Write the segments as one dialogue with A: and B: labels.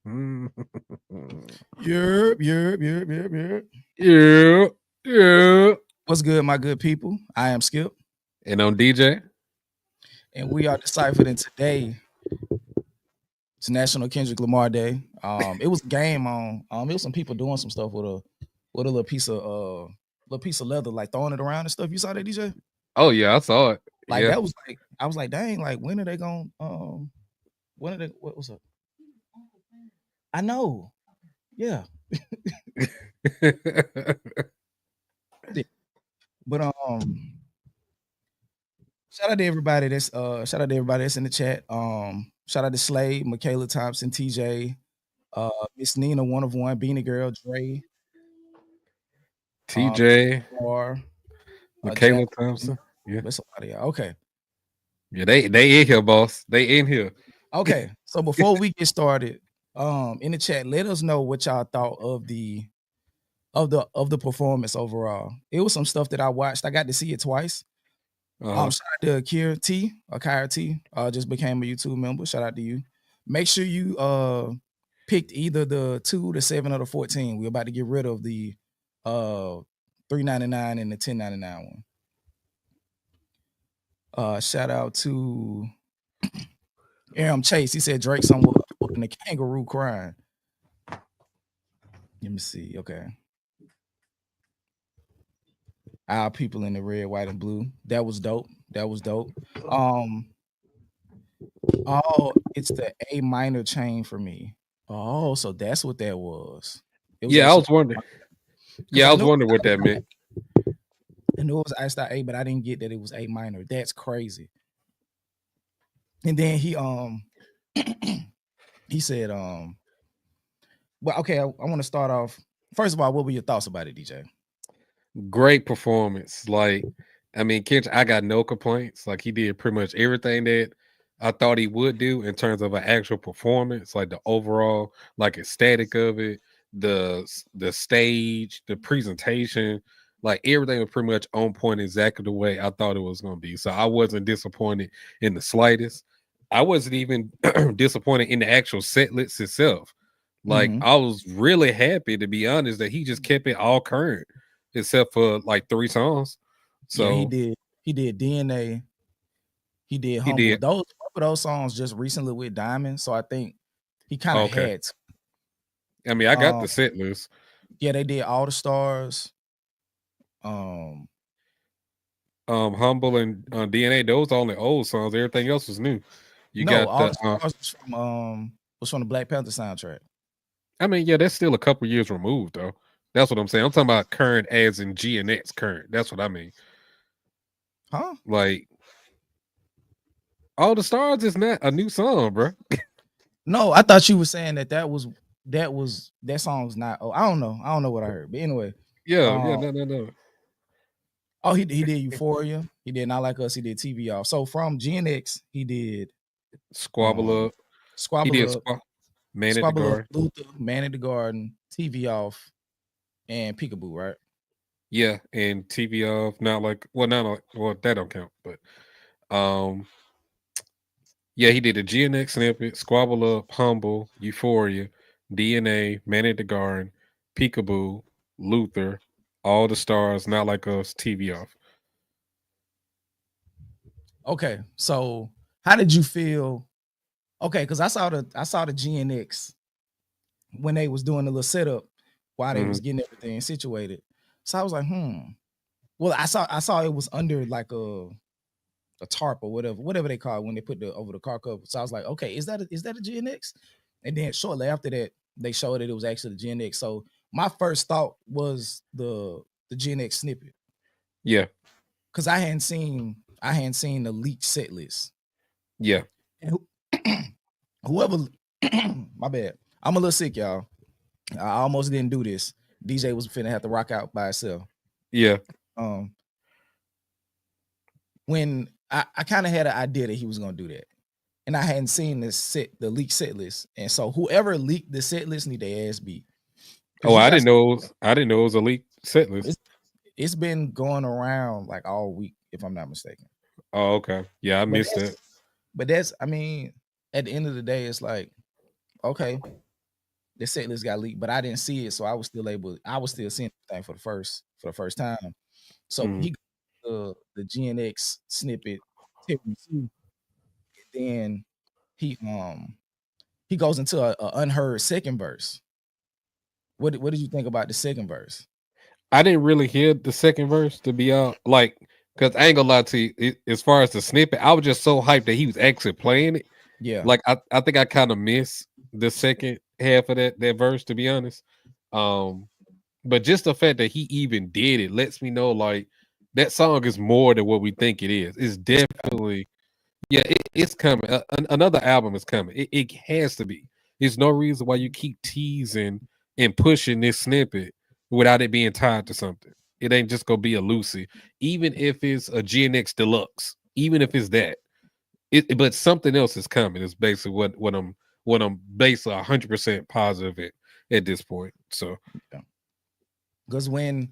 A: Yerp, yerp, yerp, yerp, yerp.
B: Yeah, yeah.
A: What's good, my good people? I am Skip,
B: And on DJ.
A: and we are deciphered. And today, it's National Kendrick Lamar Day. It was a game on. It was some people doing some stuff with a little piece of leather, like throwing it around and stuff. You saw that, DJ?
B: Oh yeah, I saw it.
A: Like
B: Yeah.
A: that was like I was like, dang, like when are they going? When are they? What was up? I know. Yeah, but shout out to everybody that's in the chat. Shout out to Slade, Michaela Thompson, TJ, Miss Nina, one of one, Beanie Girl, Dre,
B: TJ,
A: or Jack.
B: Michaela Thompson. Yeah.
A: That's a lot of y'all. Okay.
B: Yeah, they in here, boss. They in here.
A: Okay. So before we get started, in the chat, let us know what y'all thought of the performance overall. It was some stuff that I watched. I got to see it twice. Shout out to Akira T, Akira T, just became a YouTube member. Shout out to you. Make sure you picked either the 2, the 7, or the 14. We're about to get rid of the $3.99 and the $10.99 one. Shout out to Aaron Chase. He said Drake somewhat holding the kangaroo crying. Let me see. Okay. Our people in the red, white, and blue. That was dope. That was dope. Oh, it's the A minor chain for me. Oh, so that's what that was. It was
B: Yeah, I
A: actually
B: was wondering. Yeah, I was wondering what that meant.
A: I knew it was iced out A, but I didn't get that it was A minor. That's crazy. And then he he said well, okay, I want to start off. First of all, what were your thoughts about it, DJ?
B: Great performance. Like, I mean, Kendrick, I got no complaints. Like, he did pretty much everything that I thought he would do in terms of an actual performance, like the overall, like aesthetic of it, the stage, the presentation, like everything was pretty much on point, exactly the way I thought it was going to be. So I wasn't disappointed in the slightest. I wasn't even disappointed in the actual set list itself. Like, I was really happy, to be honest, that he just kept it all current except for like 3 songs. So
A: yeah, he did DNA. He did Humble.
B: did.
A: Both of those songs just recently with Diamond. So I think he kind of had to.
B: I mean, I got the set list.
A: Yeah, they did All the Stars.
B: Humble and DNA, those are only old songs. Everything else was new. You
A: no,
B: got
A: All
B: the
A: the Stars was from the Black Panther soundtrack.
B: I mean, yeah, that's still a couple years removed though. That's what I'm saying. I'm talking about current as in G and X current. That's what I mean.
A: Huh?
B: Like All the Stars is not a new song, bro.
A: No, I thought you were saying that song's not. Oh, I don't know what I heard, but anyway.
B: Yeah, no.
A: Oh, he did Euphoria. He did Not Like Us. He did TV Off. So from GNX, he did
B: Squabble Up.
A: Squabble
B: He did
A: Up,
B: Man at the
A: Squabble Up,
B: Garden.
A: Luther, Man in the Garden, TV Off, and Peekaboo, right?
B: Yeah, and TV Off. Not like that don't count, but yeah, he did a GNX snippet, Squabble Up, Humble, Euphoria, DNA, Man at the Garden, Peekaboo, Luther, All the Stars, Not Like Us, TV Off.
A: Okay, so how did you feel? Okay, because I saw the GNX when they was doing the little setup while they was getting everything situated. So I was like, Well, I saw it was under like a tarp or whatever they call it when they put over the car cover. So I was like, okay, is that a GNX? And then shortly after that, they showed that it was actually the GNX. So my first thought was the GNX snippet.
B: Yeah.
A: Because I hadn't seen the leaked set list.
B: Yeah.
A: And whoever my bad. I'm a little sick, y'all. I almost didn't do this. DJ was finna have to rock out by itself.
B: Yeah.
A: When I kind of had an idea that he was gonna do that. And I hadn't seen the leaked set list. And so whoever leaked the set list need their ass beat.
B: Oh, I didn't know it was a leaked set list.
A: It's been going around like all week, if I'm not mistaken.
B: Oh, okay. Yeah, I missed that.
A: But that's, I mean, at the end of the day, it's like okay, the set list got leaked, but I didn't see it, so I was still seeing everything for the first time. So
B: Mhm.
A: he the GNX snippet, Tiramisu, and then he he goes into a unheard second verse. What did you think about the second verse?
B: I didn't really hear the second verse to be like, because I ain't gonna lie to you. As far as the snippet, I was just so hyped that he was actually playing it.
A: Yeah,
B: Like I think I kind of missed the second half of that verse, to be honest. Um, but just the fact that he even did it lets me know like that song is more than what we think it is. It's
A: it's
B: definitely, yeah, it's coming. Another album is coming. It has to be. There's no reason why you keep teasing and pushing this snippet without it being tied to something. It ain't just gonna be a Lucy, even if it's a GNX Deluxe, even if it's that. But something else is coming. Is basically what I'm basically 100% positive at this point. So
A: yeah. Because when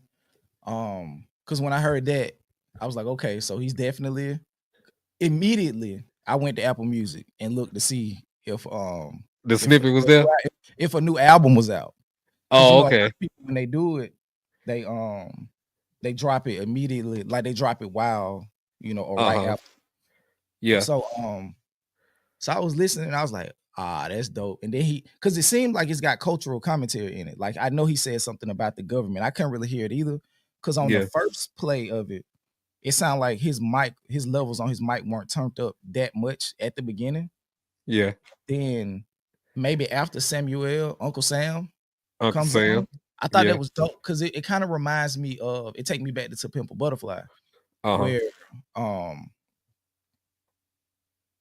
A: I heard that, I was like, okay, so he's definitely immediately. I went to Apple Music and looked to see
B: the
A: if
B: snippet was there.
A: if a new album was out. Because
B: Oh,
A: a lot
B: okay.
A: of people when they do it, they drop it immediately, like they drop it while or
B: Uh
A: right
B: huh.
A: after.
B: Yeah.
A: So so I was listening and I was like, that's dope. And then because it seemed like it's got cultural commentary in it. Like I know he said something about the government. I couldn't really hear it either. Because on the
B: Yeah.
A: first play of it, it sounded like his levels on his mic weren't turned up that much at the beginning.
B: Yeah.
A: Then maybe after Samuel, Uncle Sam
B: Uncle
A: comes
B: Sam.
A: on, I thought that
B: Yeah.
A: was dope because it kind of reminds me of it take me back to Pimp a Butterfly,
B: Uh huh.
A: where um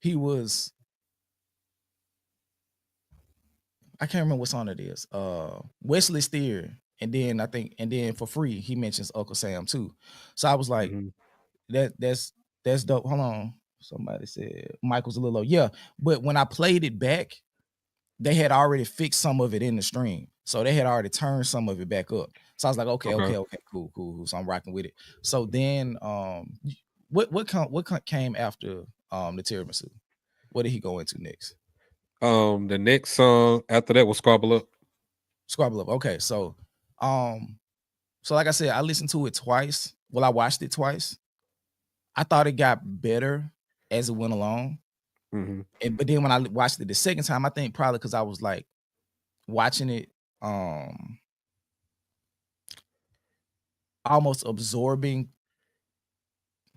A: he was I can't remember what song it is. Wesley Steer, and then for free he mentions Uncle Sam too. So I was like,
B: Hmm.
A: that's dope. Hold on. Somebody said Michael's a little low. Yeah, but when I played it back, they had already fixed some of it in the stream. So they had already turned some of it back up. So I was like,
B: Okay.
A: okay, cool. So I'm rocking with it. So then what came after the tiramisu? What did he go into next?
B: The next song after that was Squabble Up.
A: Squabble Up. Okay, um so like I said, I listened to it twice. Well, I watched it twice. I thought it got better as it went along.
B: Hmm.
A: But then when I watched it the second time, I think probably because I was like watching it um almost absorbing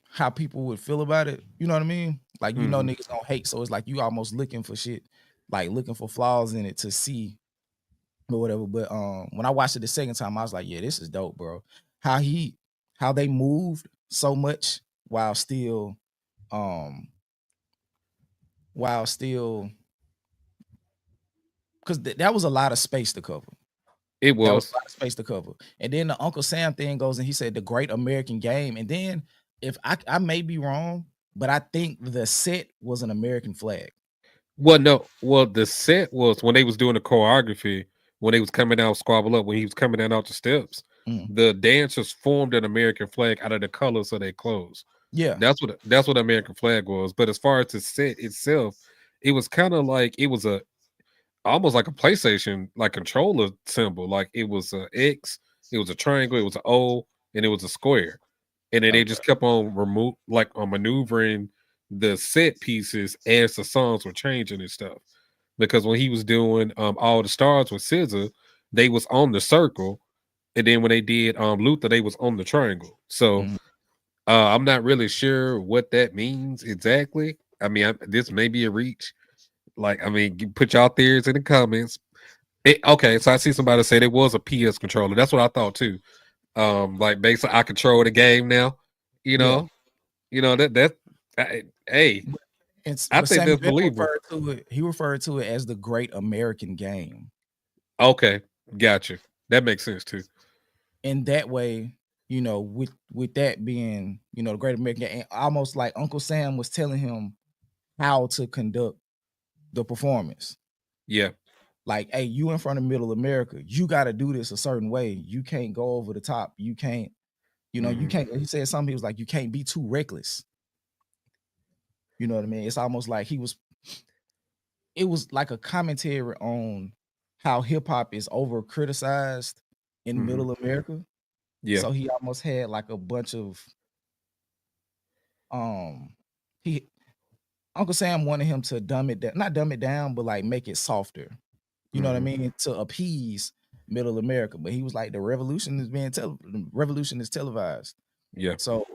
A: how people would feel about it. You know what I mean? Like
B: Hmm.
A: niggas gonna hate, so it's like you almost looking for shit, like looking for flaws in it to see or whatever. But when I watched it the second time, I was like, yeah, this is dope, bro. How how they moved so much while still um while still because that was a lot of space to cover.
B: It
A: That was
B: was.
A: a lot of space to cover. And then the Uncle Sam thing goes and he said the great American game. And then if I may be wrong, but I think the set was an American flag.
B: Well, no. Well, the set was when they was doing the choreography, when they was coming out Squabble Up, when he was coming down out the steps,
A: Mm.
B: the dancers formed an American flag out of the colors of their clothes.
A: Yeah.
B: That's what the American flag was. But as far as the set itself, it was kind of like it was a almost like a PlayStation like controller symbol. Like it was a X, it was a triangle, it was an O, and it was a square. And then they
A: Okay.
B: just kept on maneuvering the set pieces as the songs were changing and stuff. Because when he was doing all the stars with SZA, they was on the circle, and then when they did Luther, they was on the triangle. So
A: Mhm.
B: I'm not really sure what that means exactly. I mean, this may be a reach. Like, I mean, put y'all theories in the comments. Okay, so I see somebody say it was a PS controller. That's what I thought too. Like basically, I control the game now. You
A: Yeah.
B: know, hey, I
A: But
B: think
A: Samuel
B: that's believable.
A: referred to it. He referred to it as the Great American Game.
B: Okay, gotcha. That makes sense too.
A: In that way, with that being, the Great American Game, almost like Uncle Sam was telling him how to conduct the performance.
B: Yeah.
A: Like, hey, you in front of middle America, you got to do this a certain way. You can't go over the top. You can't, you
B: Hmm.
A: can't. He said something. He was like, you can't be too reckless. You know what I mean? It's almost like it was like a commentary on how hip hop is over criticized in
B: Mm-hmm.
A: Middle America.
B: Yeah.
A: So he almost had like a bunch of um he Uncle Sam wanted him to dumb it down, not dumb it down, but like make it softer. You know what I
B: Mm-hmm.
A: mean? To appease Middle America. But he was like, the revolution is the revolution is televised.
B: Yeah.
A: So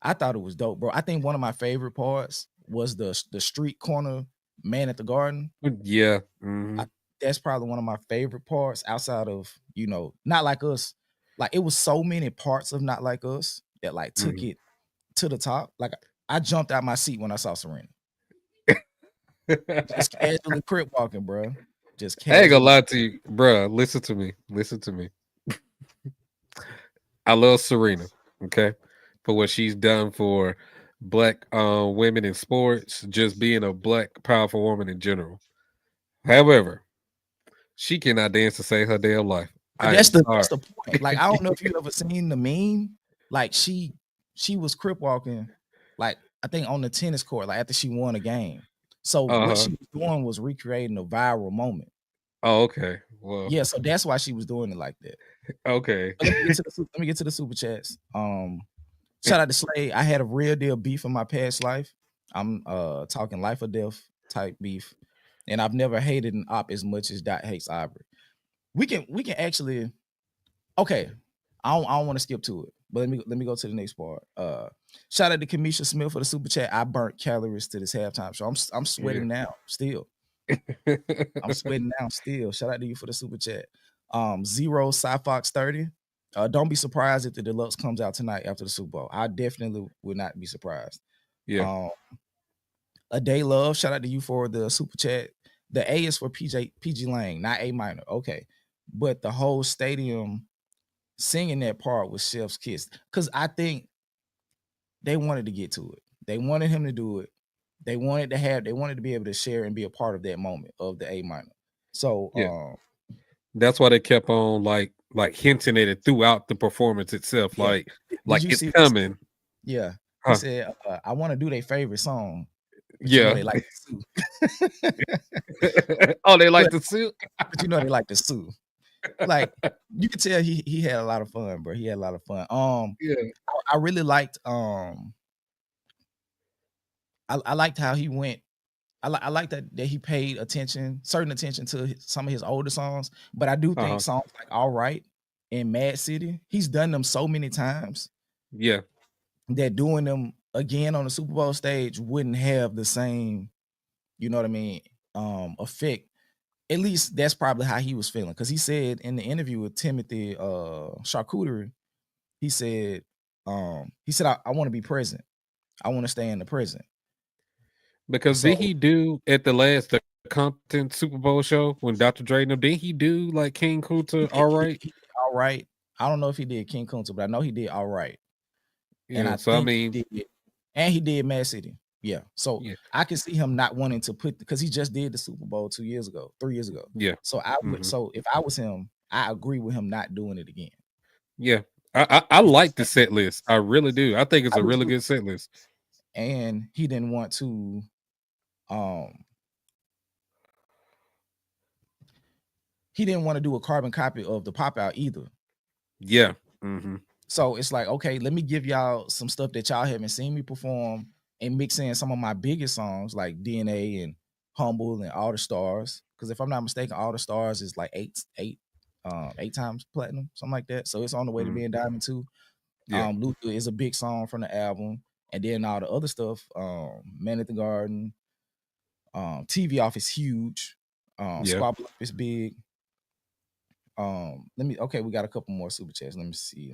A: I thought it was dope, bro. I think one of my favorite parts was the street corner man at the garden.
B: Yeah. Mm-hmm.
A: I, that's probably one of my favorite parts outside of, Not Like Us. Like it was so many parts of Not Like Us that like took
B: Mm-hmm.
A: it to the top. Like I jumped out my seat when I saw Serena. Just casually crip walking, bro. Just
B: I ain't gonna
A: casually.
B: lie to you, bro. Listen to me. Listen to me. I love Serena, okay, for what she's done for black women in sports, just being a black powerful woman in general. However, she cannot dance to save her damn life.
A: But
B: I am
A: that's
B: sorry.
A: the point. Like I don't know if you ever seen the meme. Like she was crip walking, like I think on the tennis court, like after she won a game. So what
B: Uh-huh.
A: she was doing was recreating a viral moment.
B: Oh, okay. Well,
A: Yeah, so that's why she was doing it like that.
B: okay.
A: But let me get to the super chats. Shout out to Slade. I had a real deal beef in my past life. I'm talking life or death type beef, and I've never hated an op as much as Dot hates Aubrey. We can actually okay. I don't want to skip to it, but let me go to the next part. Shout out to Kamisha Smith for the super chat. I burnt calories to this halftime show. I'm
B: Yeah.
A: sweating now still. I'm sweating now still. Shout out to you for the super chat. Zero Fox 30. Don't be surprised if the deluxe comes out tonight after the Super Bowl. I definitely would not be surprised.
B: Yeah.
A: Um, A Day Love. Shout out to you for the super chat. The A is for PG Lang, not A minor. Okay, but the whole stadium singing that part was Chef's Kiss because I think they wanted to get to it. They wanted him to do it. They wanted to be able to share and be a part of that moment of the A minor. So
B: Yeah. That's why they kept on like hinting at it throughout the performance itself.
A: yeah. Did
B: Like
A: you
B: it's
A: see this?
B: coming.
A: Yeah. He
B: Huh.
A: said, I want to do their favorite song, but you know
B: Yeah.
A: they like to sue.
B: Oh, they like
A: but
B: the suit?
A: but you know they like to sue. Like you could tell he had a lot of fun, bro. He had a lot of fun.
B: Yeah.
A: I really liked I liked how he went. I like that he paid certain attention to some of his older songs, but I do think
B: Uh-huh.
A: songs like All Right and Mad City, he's done them so many times
B: Yeah.
A: that doing them again on the Super Bowl stage wouldn't have the same, you know what I mean, effect. At least that's probably how he was feeling. Because he said in the interview with Timothy Charcuterie, he said, I want to be present. I want to stay in the present.
B: Because did
A: So
B: he do at the Compton Super Bowl show when Dr. Dre and them, did he do like King Kunta all right?
A: he did All Right. I don't know if he did King Kunta, but I know he did All Right. And
B: Yeah.
A: I
B: So I
A: think
B: mean,
A: he did Mad City. Yeah. So
B: yeah,
A: I can see him not wanting to put because he just did the Super Bowl 3 years ago.
B: yeah.
A: So I would
B: Hmm.
A: so if I was him, I agree with him not doing it again.
B: Yeah. I like the set list. I really do. I think it's
A: I
B: a
A: do
B: really
A: too.
B: good set list.
A: And he didn't want to um do a carbon copy of the pop out either.
B: Yeah. Hmm.
A: So it's like, okay, let me give y'all some stuff that y'all haven't seen me perform and mix in some of my biggest songs like DNA and Humble and All the Stars. Because if I'm not mistaken, All the Stars is like eight times platinum, something like that. So it's on the way to
B: Hmm.
A: being diamond too.
B: Yeah.
A: Luther is a big song from the album. And then all the other stuff, Man at the Garden, TV Off is huge.
B: Yeah.
A: Squabble Up is big. We got a couple more super chats. Let me see.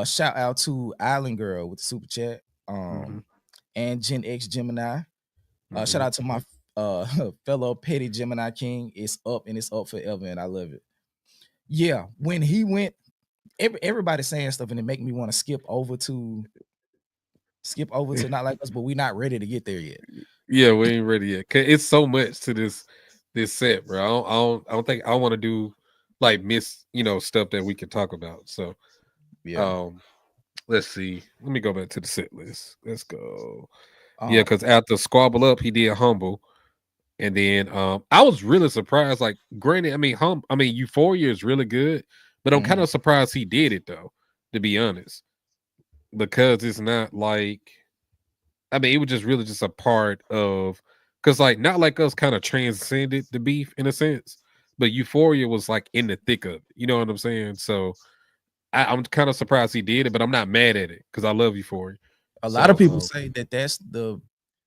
A: Shout out to Island Girl with the super chat.
B: Hmm.
A: And Gen X Gemini. Shout
B: Hmm.
A: out to my fellow petty Gemini King. It's up and it's up forever, and I love it. Yeah, when he went, everybody saying stuff, and it make me want to skip over to Not Like Us, but we're not ready to get there yet.
B: Yeah, we ain't ready yet. 'Cause it's so much to this set, bro. I don't think I want to do like miss stuff that we can talk about. So
A: Yeah.
B: um let's see. Let me go back to the set list. Let's go. Yeah,
A: Um,
B: because after Squabble Up, he did Humble. And then I was really surprised. Like, granted, I mean, Euphoria is really good, but I'm kind
A: Mhm.
B: of surprised he did it though, to be honest, because it's not like I mean, it was just really just a part of because like not like us kind of transcended the beef in a sense, but Euphoria was like in the thick of it. You know what I'm saying? So I'm kind of surprised he did it, but I'm not mad at it because I love Euphoria.
A: A lot of
B: So
A: people say that that's the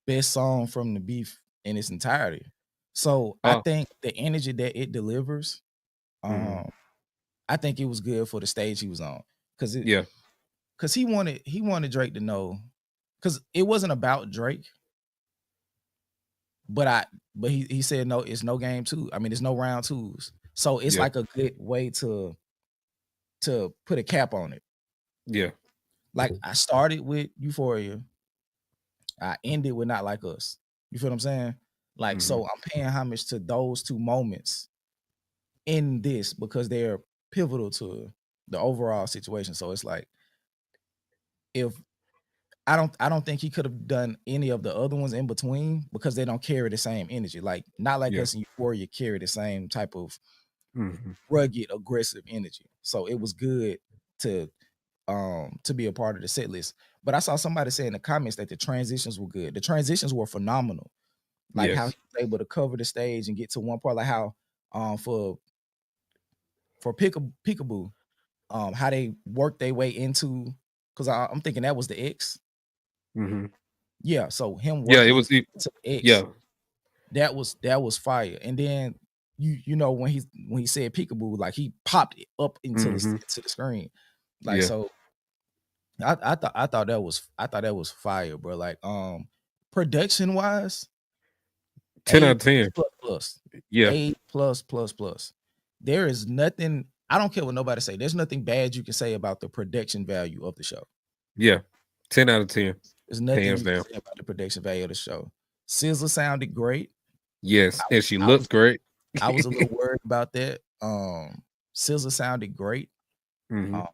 A: best song from the beef in its entirety. So I think the energy that it delivers,
B: mhm.
A: I think it was good for the stage he was on. Cause it
B: Yeah,
A: cause he wanted Drake to know, cause it wasn't about Drake, but he said no, it's no game two. I mean, it's no round twos. So it's
B: yeah,
A: like a good way to put a cap on it.
B: yeah,
A: Like I started with Euphoria, I ended with Not Like Us. You feel what I'm saying? Like,
B: hmm,
A: so I'm paying homage to those two moments in this because they're pivotal to the overall situation. So it's like if I don't think he could have done any of the other ones in between because they don't carry the same energy. Like Not Like
B: yeah,
A: Us and Euphoria carry the same type of
B: hmm,
A: rugged, aggressive energy. So it was good to be a part of the set list. But I saw somebody say in the comments that the transitions were good. The transitions were phenomenal. Like how he
B: yes,
A: was able to cover the stage and get to one part, like how for Peekaboo, how they worked their way into because I'm thinking that was the X.
B: hmm,
A: Yeah, so him
B: yeah. It
A: working
B: was,
A: to the X,
B: yeah,
A: that was fire. And then you know when he said Peekaboo, like he popped it up
B: hmm,
A: into the screen. Like
B: yeah.
A: so I thought that was fire, bro. Like production wise,
B: 10
A: A
B: out of
A: plus
B: 10.
A: plus plus.
B: Yeah,
A: A plus plus plus. There is nothing. I don't care what nobody say. There's nothing bad you can say about the production value of the show.
B: yeah. 10 out of 10,
A: There's nothing
B: hands
A: you can
B: down.
A: say about the production value of the show. SZA sounded great.
B: Yes,
A: I
B: and
A: was
B: she
A: I was
B: looked great.
A: I was a little worried about that. SZA sounded great.
B: Hmm,
A: Um,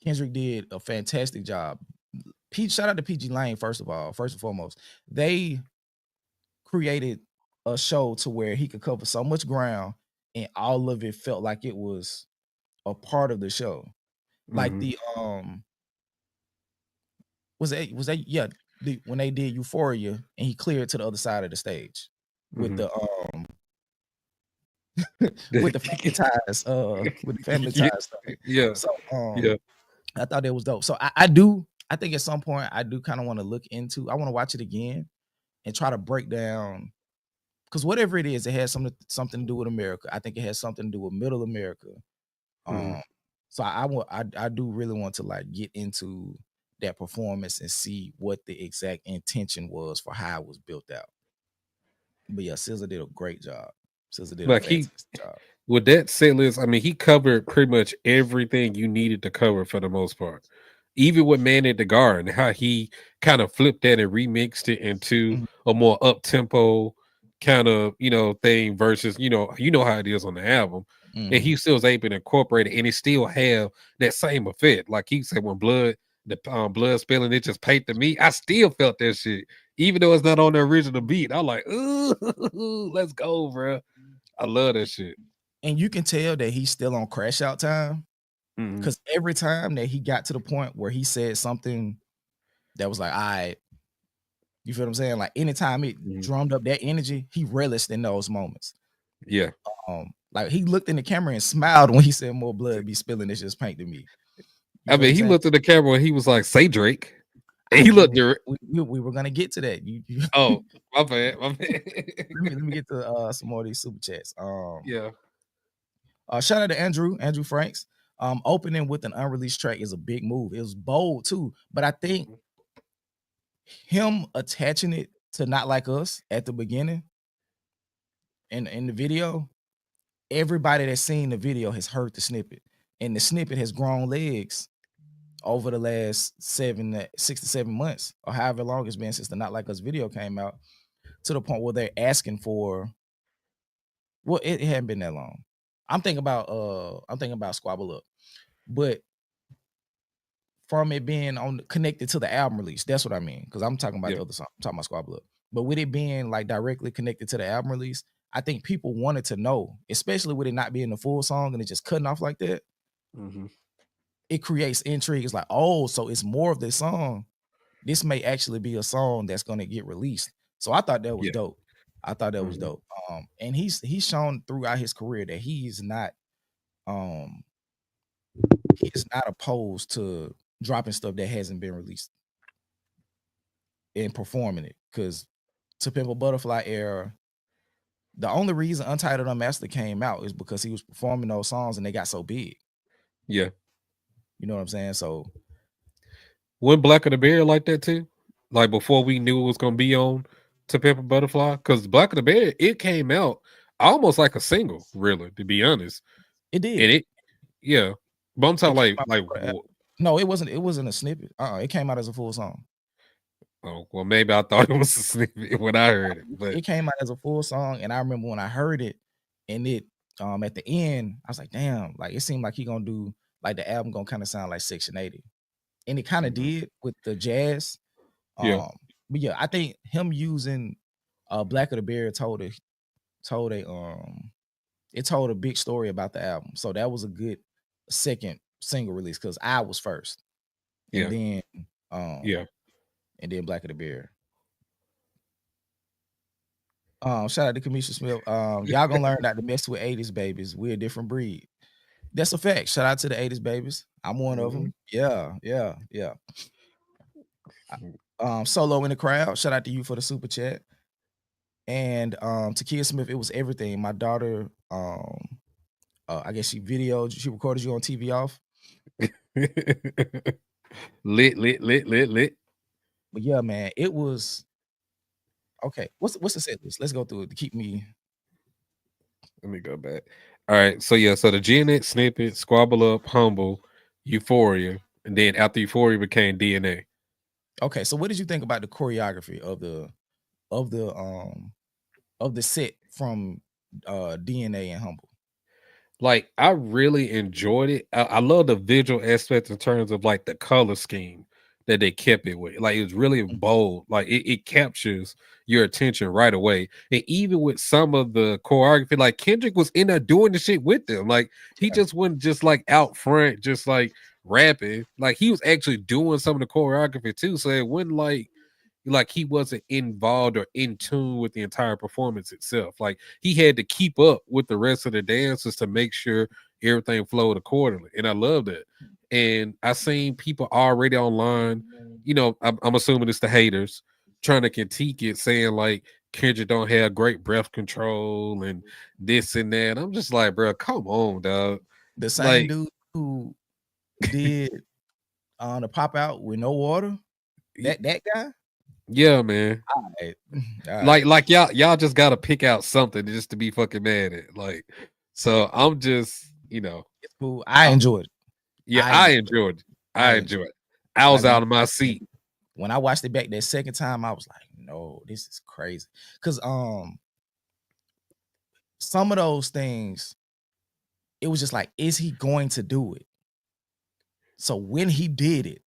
A: Kendrick did a fantastic job. Shout out to PG Lane first of all. First and foremost, they created a show to where he could cover so much ground and all of it felt like it was a part of the show. Like
B: hmm,
A: the was that yeah, when they did Euphoria and he cleared to the other side of the stage with
B: hmm.
A: the with the family
B: Yeah,
A: ties stuff.
B: yeah,
A: So
B: yeah.
A: I thought that was dope. So I think at some point I do kind of want to look into I want to watch it again and try to break down because whatever it is, it has something to do with America. I think it has something to do with middle America.
B: Hmm.
A: Um, so I do really want to like get into that performance and see what the exact intention was for how it was built out. But yeah, SZA did a great job. SZA did a
B: Like he
A: fantastic job.
B: with that set list, I mean, he covered pretty much everything you needed to cover for the most part. Even with Man at the Garden, how he kind of flipped that and remixed it into
A: Mhm,
B: a more up tempo kind of thing versus you know how it is on the album, and
A: mhm.
B: he still was able to incorporate it, and it still have that same effect. Like he said, when the blood spilling, it just paid to me. I still felt that shit, even though it's not on the original beat. I'm like, ooh, let's go, bro. I love that shit.
A: And you can tell that he's still on crash out time
B: Mhm,
A: because every time that he got to the point where he said something that was like, all right, you feel what I'm saying? Like anytime it
B: mhm.
A: drummed up that energy, he relished in those moments.
B: Yeah.
A: Like he looked in the camera and smiled when he said more blood be spilling, it's just paint to me. You
B: I
A: feel what I'm
B: mean, he
A: saying?
B: looked at the camera and he was like, "Say Drake," and
A: I
B: he
A: we
B: looked
A: were
B: there.
A: we were gonna get to that. You
B: Oh, my bad, my bad.
A: let me get to some more of these super chats.
B: Yeah.
A: Shout out to Andrew Franks. Opening with an unreleased track is a big move. It was bold too, but I think
B: Mhm,
A: him attaching it to Not Like Us at the beginning in the video, everybody that's seen the video has heard the snippet, and the snippet has grown legs over the last 6 to 7 months, or however long it's been since the Not Like Us video came out, to the point where they're asking for. Well, it hadn't been that long. I'm thinking about Squabble Up, but from it being on connected to the album release, that's what I mean. Because I'm talking about
B: yeah.
A: the other song. I'm talking about Squabble Up. But with it being like directly connected to the album release, I think people wanted to know, especially with it not being the full song and it just cutting off like that.
B: Mm-hmm.
A: It creates intrigue. It's like, oh, so it's more of this song. This may actually be a song that's going to get released. So I thought that was
B: Yeah.
A: dope. I thought that was
B: Mm-hmm.
A: dope. And he's shown throughout his career that um he is not opposed to dropping stuff that hasn't been released and performing it. Because To Pimp a Butterfly era, the only reason Untitled Unmastered came out is because he was performing those songs and they got so big.
B: Yeah.
A: You know what I'm saying? So
B: Went Black of the Bear like that too? Like before we knew it was gonna be on To Pimp a Butterfly? Because Black of the Bear, it came out almost like a single, really, to be honest.
A: it
B: And
A: did.
B: it, yeah. But I'm
A: It
B: talking
A: came out no, it wasn't. It wasn't a snippet. It came out as a full song.
B: oh, well, maybe I thought it was a snippet when I heard it, but
A: It came out as a full song, and I remember when I heard it, and it at the end, I was like, damn, like it seemed like he gonna do like the album gonna kind of sound like Section 80, and it kind of
B: mhm.
A: did with the jazz.
B: Yeah,
A: But yeah, I think him using Black of the Bear told a it told a big story about the album. So that was a good second single release because I was first, and
B: yeah,
A: then um
B: yeah.
A: and then Black of the Bear. Shout out to Kamisha Smith. Y'all gonna learn not to mess with 80s babies. We're a different breed. That's a fact. Shout out to the 80s babies. I'm one of
B: Mhm.
A: them. Yeah, yeah, yeah. Solo in the crowd. Shout out to you for the super chat. And to Kia Smith, it was everything. My daughter, I guess she recorded you on TV off.
B: Lit, lit, lit, lit, lit.
A: But yeah, man, it was okay. What's the set list? Let's go through it to keep me.
B: Let me go back. All right, so yeah, so the Genet snippet, Squabble Up, Humble, Euphoria, and then after Euphoria became DNA.
A: Okay, so what did you think about the choreography of the set from DNA and Humble?
B: Like I really enjoyed it. I love the visual aspect in terms of like the color scheme that they kept it with. Like it was really
A: Mhm.
B: bold. Like it captures your attention right away. And even with some of the choreography, like Kendrick was in there doing the shit with them. Like he
A: Yeah,
B: just wasn't just like out front, just like rapping. Like he was actually doing some of the choreography too. So it wasn't like he wasn't involved or in tune with the entire performance itself. Like he had to keep up with the rest of the dancers to make sure everything flowed accordingly. And I loved it. And I seen people already online, I'm assuming it's the haters trying to critique it, saying like Kendrick don't have great breath control and this and that. I'm just like, bro, come on, dog.
A: the same
B: Like,
A: dude who did on the pop out with no water. That guy.
B: yeah, man.
A: All right, all
B: Like
A: right.
B: like y'all just gotta pick out something just to be fucking mad at. Like, so I'm just,
A: It's cool. I
B: uh,
A: enjoyed it.
B: yeah,
A: I
B: I
A: enjoyed it.
B: enjoyed it.
A: I
B: I
A: enjoyed
B: enjoyed
A: it.
B: it. I was
A: Like
B: out of my seat.
A: when I watched it back that second time, I was like, no, this is crazy. Cause some of those things, it was just like, is he going to do it? So when he did it,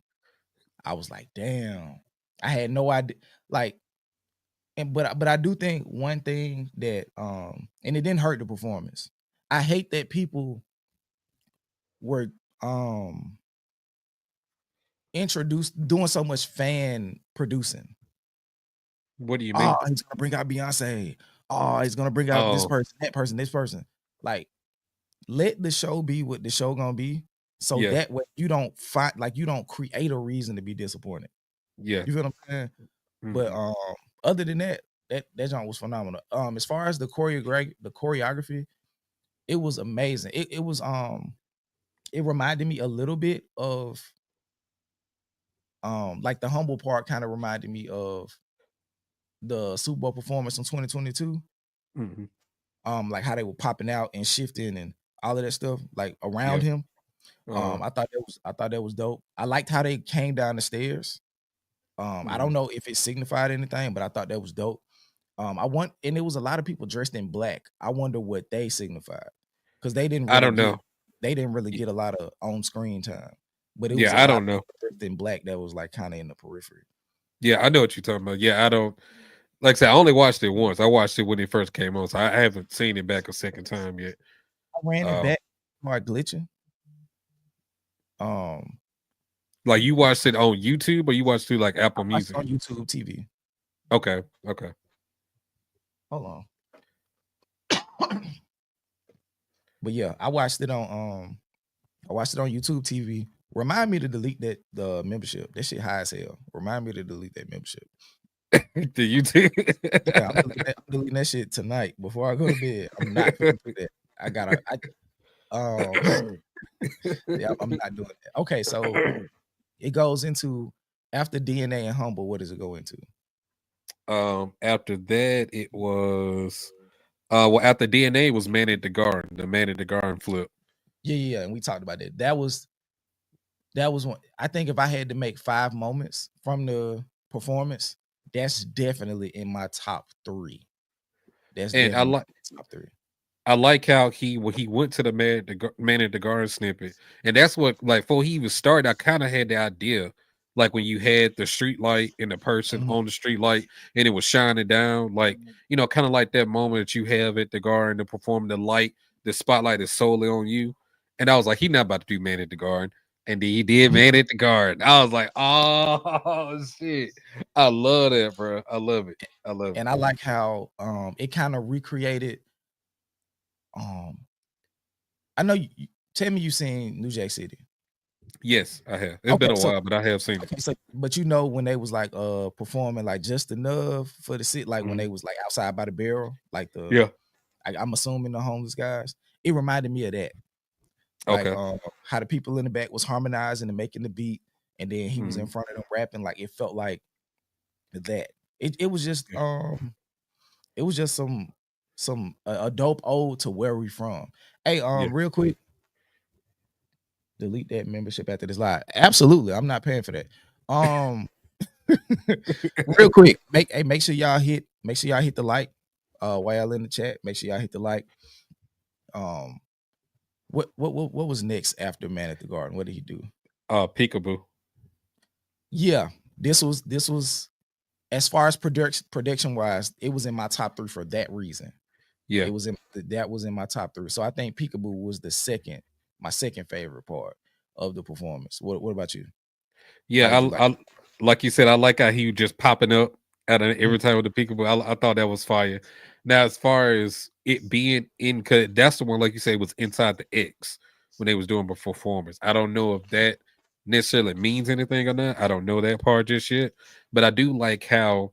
A: I was like, damn. I had no idea. Like, but I do think one thing that and it didn't hurt the performance. I hate that people were introduced doing so much fan producing.
B: What do you
A: Oh,
B: mean?
A: he's gonna bring out Beyonce. Oh, he's gonna bring out this
B: Oh,
A: person, that person, this person. Like, let the show be what the show gonna be. So
B: yeah,
A: that way you don't find like you don't create a reason to be disappointed.
B: yeah.
A: You feel what I'm saying? But
B: Mhm.
A: other than that, that joint was phenomenal. As far as the choreography, it was amazing. It was it reminded me a little bit of like the humble part kind of reminded me of the Super Bowl performance in 2022.
B: Mhm.
A: Like how they were popping out and shifting and all of that stuff like around
B: Yeah.
A: him.
B: Uh,
A: I thought that was dope. I liked how they came down the stairs. I
B: mhm.
A: don't know if it signified anything, but I thought that was dope. And it was a lot of people dressed in black. I wonder what they signified because
B: I don't know.
A: they didn't really
B: Y-
A: get a lot of on screen time, but it was a
B: Yeah, I
A: lot
B: don't know.
A: dressed in black that was like kind of in the periphery.
B: Yeah, I know what you're talking about. Yeah, I don't. Like I said, I only watched it once. I watched it when it first came on, so I haven't seen it back a second time yet.
A: I ran it back, started glitching.
B: Like you watched it on YouTube, or you watched through like Apple
A: I watched it
B: Music?
A: on YouTube TV.
B: Okay.
A: Hold on. But yeah, I watched it on YouTube TV. Remind me to delete the membership. That shit high as hell. Remind me to delete that membership.
B: The YouTube.
A: Yeah, I'm deleting that shit tonight before I go to bed. I'm not gonna do that. Yeah, I'm not doing that. Okay, so it goes into after DNA and Humble. What does it go into?
B: After that, it was well, after DNA was Man at the Garden, the Man at the Garden flip.
A: Yeah, and we talked about that. That was one. I think if I had to make 5 moments from the performance, that's definitely in my top 3. That's
B: And
A: definitely top 3.
B: I like how he went to the Man at the Garden snippet, and that's what, like, before he even started, I kind of had the idea, like when you had the street light and the person on the street light, and it was shining down, like, you know, kind of like that moment that you have at the Garden to perform the light, the spotlight is solely on you, and I was like, he not about to do Man at the Garden, and then he did Man at the Garden. I was like, oh shit, I love that, bro. I love it.
A: And I like how it kind of recreated. I know you tell me you seen New Jack City.
B: Yes, I have. It's been a while, but I have seen it.
A: So, but you know when they was like performing like just enough for the sit, like when they was like outside by the barrel, like I'm assuming the homeless guys. It reminded me of that. Like how the people in the back was harmonizing and making the beat, and then he was in front of them rapping. Like it felt like that. It was just some a dope ode to where we from. Hey, real quick, delete that membership after this live. Absolutely, I'm not paying for that. Real quick, make sure y'all hit the like. While y'all in the chat, make sure y'all hit the like. What was next after Man at the Garden? What did he do?
B: Peekaboo.
A: Yeah, this was as far as production wise, it was in my top 3 for that reason.
B: Yeah,
A: that was in my top 3. So I think Peekaboo was my second favorite part of the performance. What about you?
B: Yeah, I like you said, I like how he was just popping up at every time with the Peekaboo. I thought that was fire. Now, as far as it being in, cause that's the one, like you say, was inside the X when they was doing the performance. I don't know if that necessarily means anything or not. I don't know that part just yet, but I do like how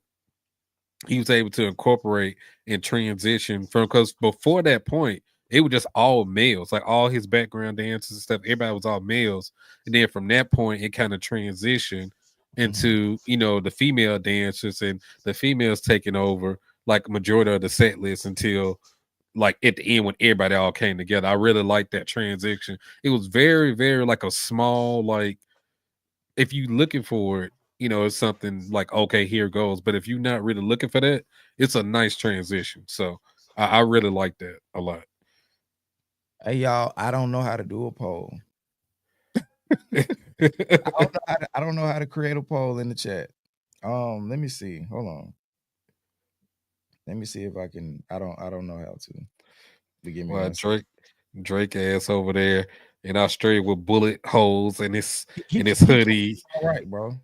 B: he was able to incorporate and transition from, because before that point it was just all males, like all his background dancers and stuff, everybody was all males, and then from that point it kind of transitioned into you know the female dancers and the females taking over like majority of the set list until like at the end when everybody all came together. I really liked that transition. It was very very like a small, like if you looking for it, you know, it's something like, okay, here goes. But if you're not really looking for that, it's a nice transition. So I really like that a lot.
A: Hey y'all, I don't know how to do a poll. I don't know how to create a poll in the chat. Let me see. Hold on. Let me see if I can. I don't know how to. But give me
B: Well,
A: one second.
B: Drake ass over there in Australia with bullet holes in his
A: He
B: hoodie.
A: all right, bro.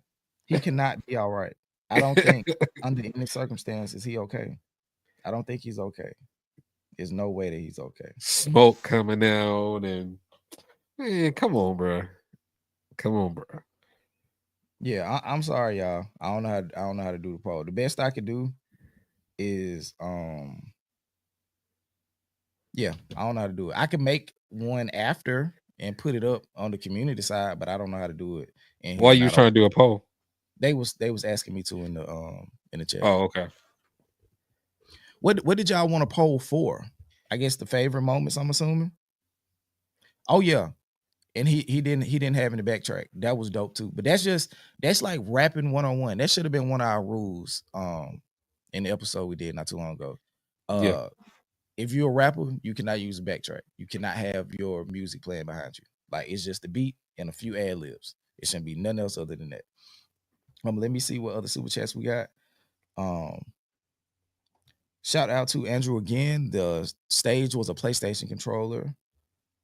A: He cannot be all right. I don't think under any circumstances he okay. I don't think he's okay. There's no way that he's okay.
B: Smoke coming out and man, come on, bro. Come on, bro.
A: Yeah, I'm sorry, y'all. I don't know how to do the poll. The best I could do is yeah, I don't know how to do it. I can make one after and put it up on the community side, but I don't know how to do it in
B: Why
A: here.
B: you trying to do a poll?
A: They was asking me to in the chat.
B: Oh, okay.
A: What did y'all want to poll for? I guess the favorite moments, I'm assuming. Oh yeah. And he didn't have any backtrack. That was dope too. But that's like rapping 101. That should have been one of our rules in the episode we did not too long ago.
B: Yeah.
A: If you're a rapper, you cannot use a backtrack. You cannot have your music playing behind you. Like it's just the beat and a few ad libs. It shouldn't be nothing else other than that. Let me see what other super chats we got. Shout out to Andrew again. The stage was a PlayStation controller.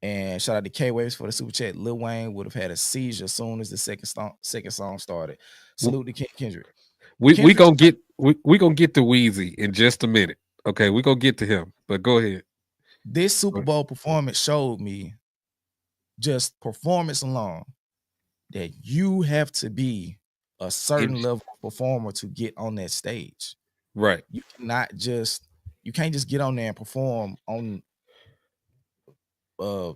A: And shout out to K-Waves for the super chat. Lil Wayne would have had a seizure as soon as the second song started. Salute to Kendrick.
B: We
A: Kendrick,
B: gonna get we gonna get to Wheezy in just a minute. Okay, we gonna get to him, but go ahead.
A: this Super Bowl performance showed me, just performance alone, that you have to be a certain level of performer to get on that stage.
B: Right.
A: You can't just get on there and perform on a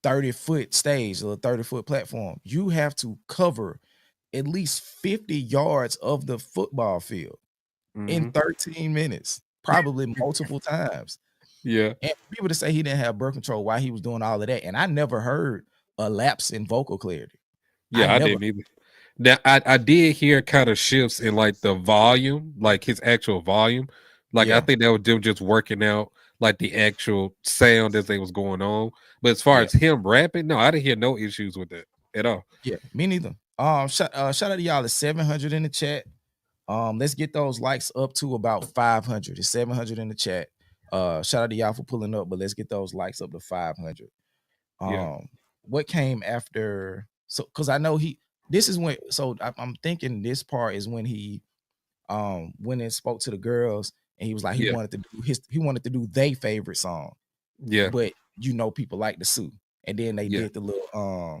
A: 30-foot stage or a 30-foot platform. You have to cover at least 50 yards of the football field in 13 minutes, probably multiple times.
B: Yeah.
A: And for people to say he didn't have birth control while he was doing all of that, and I never heard a lapse in vocal clarity.
B: Yeah, I didn't either. Now I did hear kind of shifts in like the volume, like his actual volume. Like I think that was them just working out like the actual sound as they was going on. But as far as him rapping, no, I didn't hear no issues with that at all.
A: Yeah, me neither. Shout out to y'all. It's 700 in the chat. Let's get those likes up to about 500. It's 700 in the chat. Shout out to y'all for pulling up, but let's get those likes up to 500. What came after? So, because I know this is when. So I'm thinking this part is when he went and spoke to the girls, and he was like he wanted to do their favorite song.
B: Yeah,
A: but people like the Sue, and then they did the little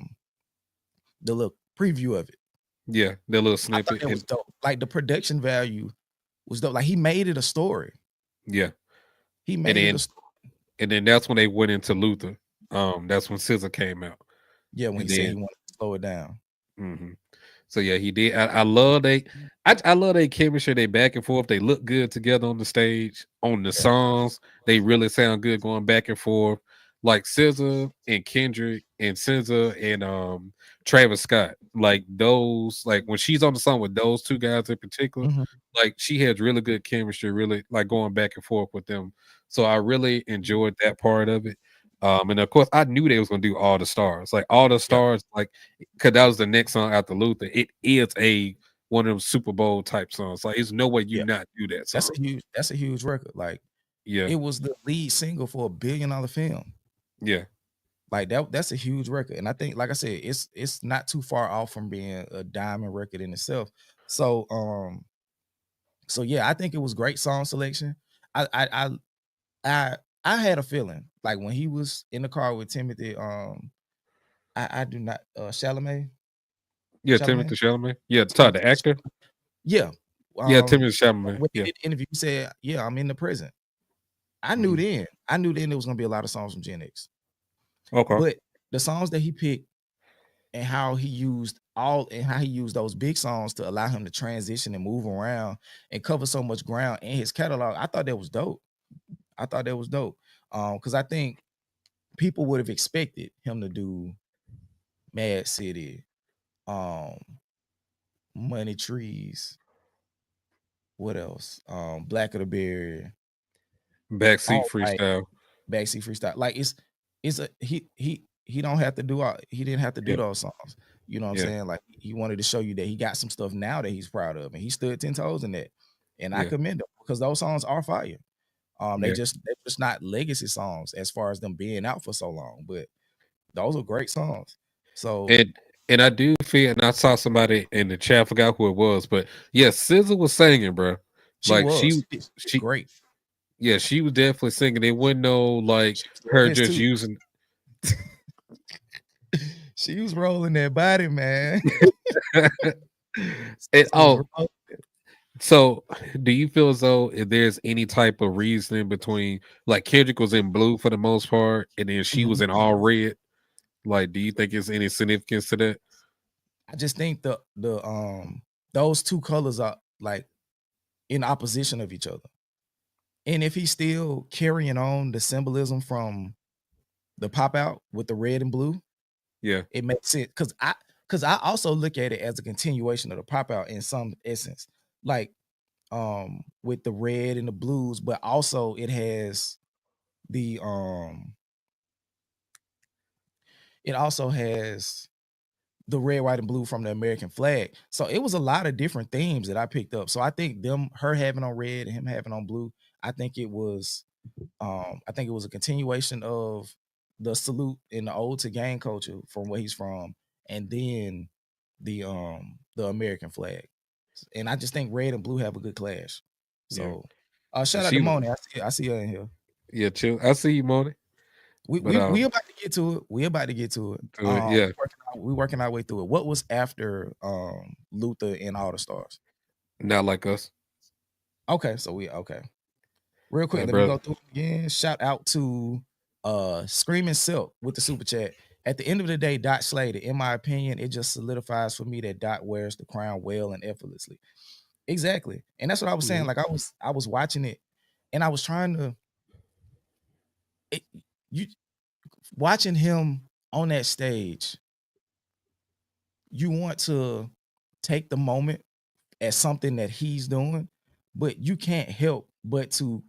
A: preview of it.
B: Yeah, the little snippet.
A: It was dope. Like the production value was dope. Like he made it a story.
B: Yeah,
A: he made it a story.
B: And then that's when they went into Luther. That's when SZA came out.
A: Yeah, when he said he wanted to slow it down.
B: So yeah, he did. I love I love they chemistry. They back and forth. They look good together on the stage. On the songs, they really sound good going back and forth. Like SZA and Kendrick and SZA and Travis Scott. Like those, like when she's on the song with those two guys in particular, like she has really good chemistry. Really like going back and forth with them. So I really enjoyed that part of it. And of course, I knew they was gonna do All the Stars, like All the Stars, like because that was the next song after Luther. It is one of them Super Bowl type songs. Like, there's no way you not do that song.
A: That's a huge record. Like, it was the lead single for $1 billion film.
B: Yeah,
A: like that's a huge record, and I think, like I said, it's not too far off from being a diamond record in itself. So, yeah, I think it was great song selection. I had a feeling like when he was in the car with Timothy, I do not Chalamet.
B: Yeah, Timothy Chalamet. Yeah, Todd, the actor.
A: Yeah.
B: Yeah, Timothy Chalamet.
A: When he did the interview, he said, "Yeah, I'm in the present." I knew then there was gonna be a lot of songs from Gen X.
B: Okay.
A: But the songs that he picked and how he used those big songs to allow him to transition and move around and cover so much ground in his catalog, I thought that was dope. Because I think people would have expected him to do Mad City, Money Trees, what else? Black of the Berry,
B: Backseat Freestyle.
A: Backseat Freestyle. Like he don't have to do he didn't have to do those songs. You know what I'm saying? Like he wanted to show you that he got some stuff now that he's proud of, and he stood 10 toes in that. And I commend him because those songs are fire. They're just not legacy songs as far as them being out for so long, but those are great songs. So
B: and I do feel, and I saw somebody in the chat, I forgot who it was, but yeah, SZA was singing, bro. She
A: great.
B: Yeah, she was definitely singing. It wasn't no like her just using.
A: She was rolling that body, man.
B: So do you feel as though if there's any type of reasoning between, like, Kendrick was in blue for the most part, and then she was in all red? Like, do you think there's any significance to that?
A: I just think the those two colors are like in opposition of each other. And if he's still carrying on the symbolism from the pop out with the red and blue, it makes sense. Because I also look at it as a continuation of the pop out in some essence, like with the red and the blues, but also it has the the red, white, and blue from the American flag. So it was a lot of different themes that I picked up. So I think her having on red and him having on blue, I think it was a continuation of the salute and the ode to gang culture from where he's from, and then the American flag. And I just think red and blue have a good clash.
B: Yeah.
A: So shout out to
B: She,
A: Moni. I see her in here.
B: yeah, chill. I see you, Moni. But
A: We about to get to it. We about to get to it.
B: yeah.
A: We working our way through it. What was after Luther and All the Stars?
B: Not Like Us.
A: Okay, so okay. Real quick,
B: Like,
A: let me
B: bro.
A: go through it again. Shout out to Screaming Silk with the super chat. At the end of the day, Dot Slater, in my opinion, it just solidifies for me that Dot wears the crown well and effortlessly. Exactly. And that's what I was saying. Like I was watching it and I was trying to you watching him on that stage, you want to take the moment as something that he's doing, but you can't help but to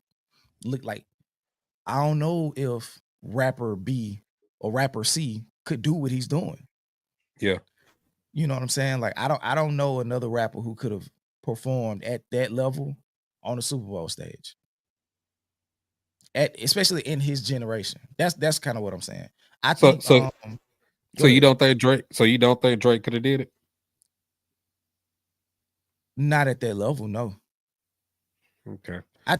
A: look like, I don't know if rapper B or rapper C could do what he's doing.
B: Yeah.
A: You know what I'm saying? Like I don't know another rapper who could have performed at that level on the Super Bowl stage. Especially in his generation. That's kind of what I'm saying. I think
B: So you don't think Drake could have did it?
A: Not at that level, no.
B: Okay.
A: I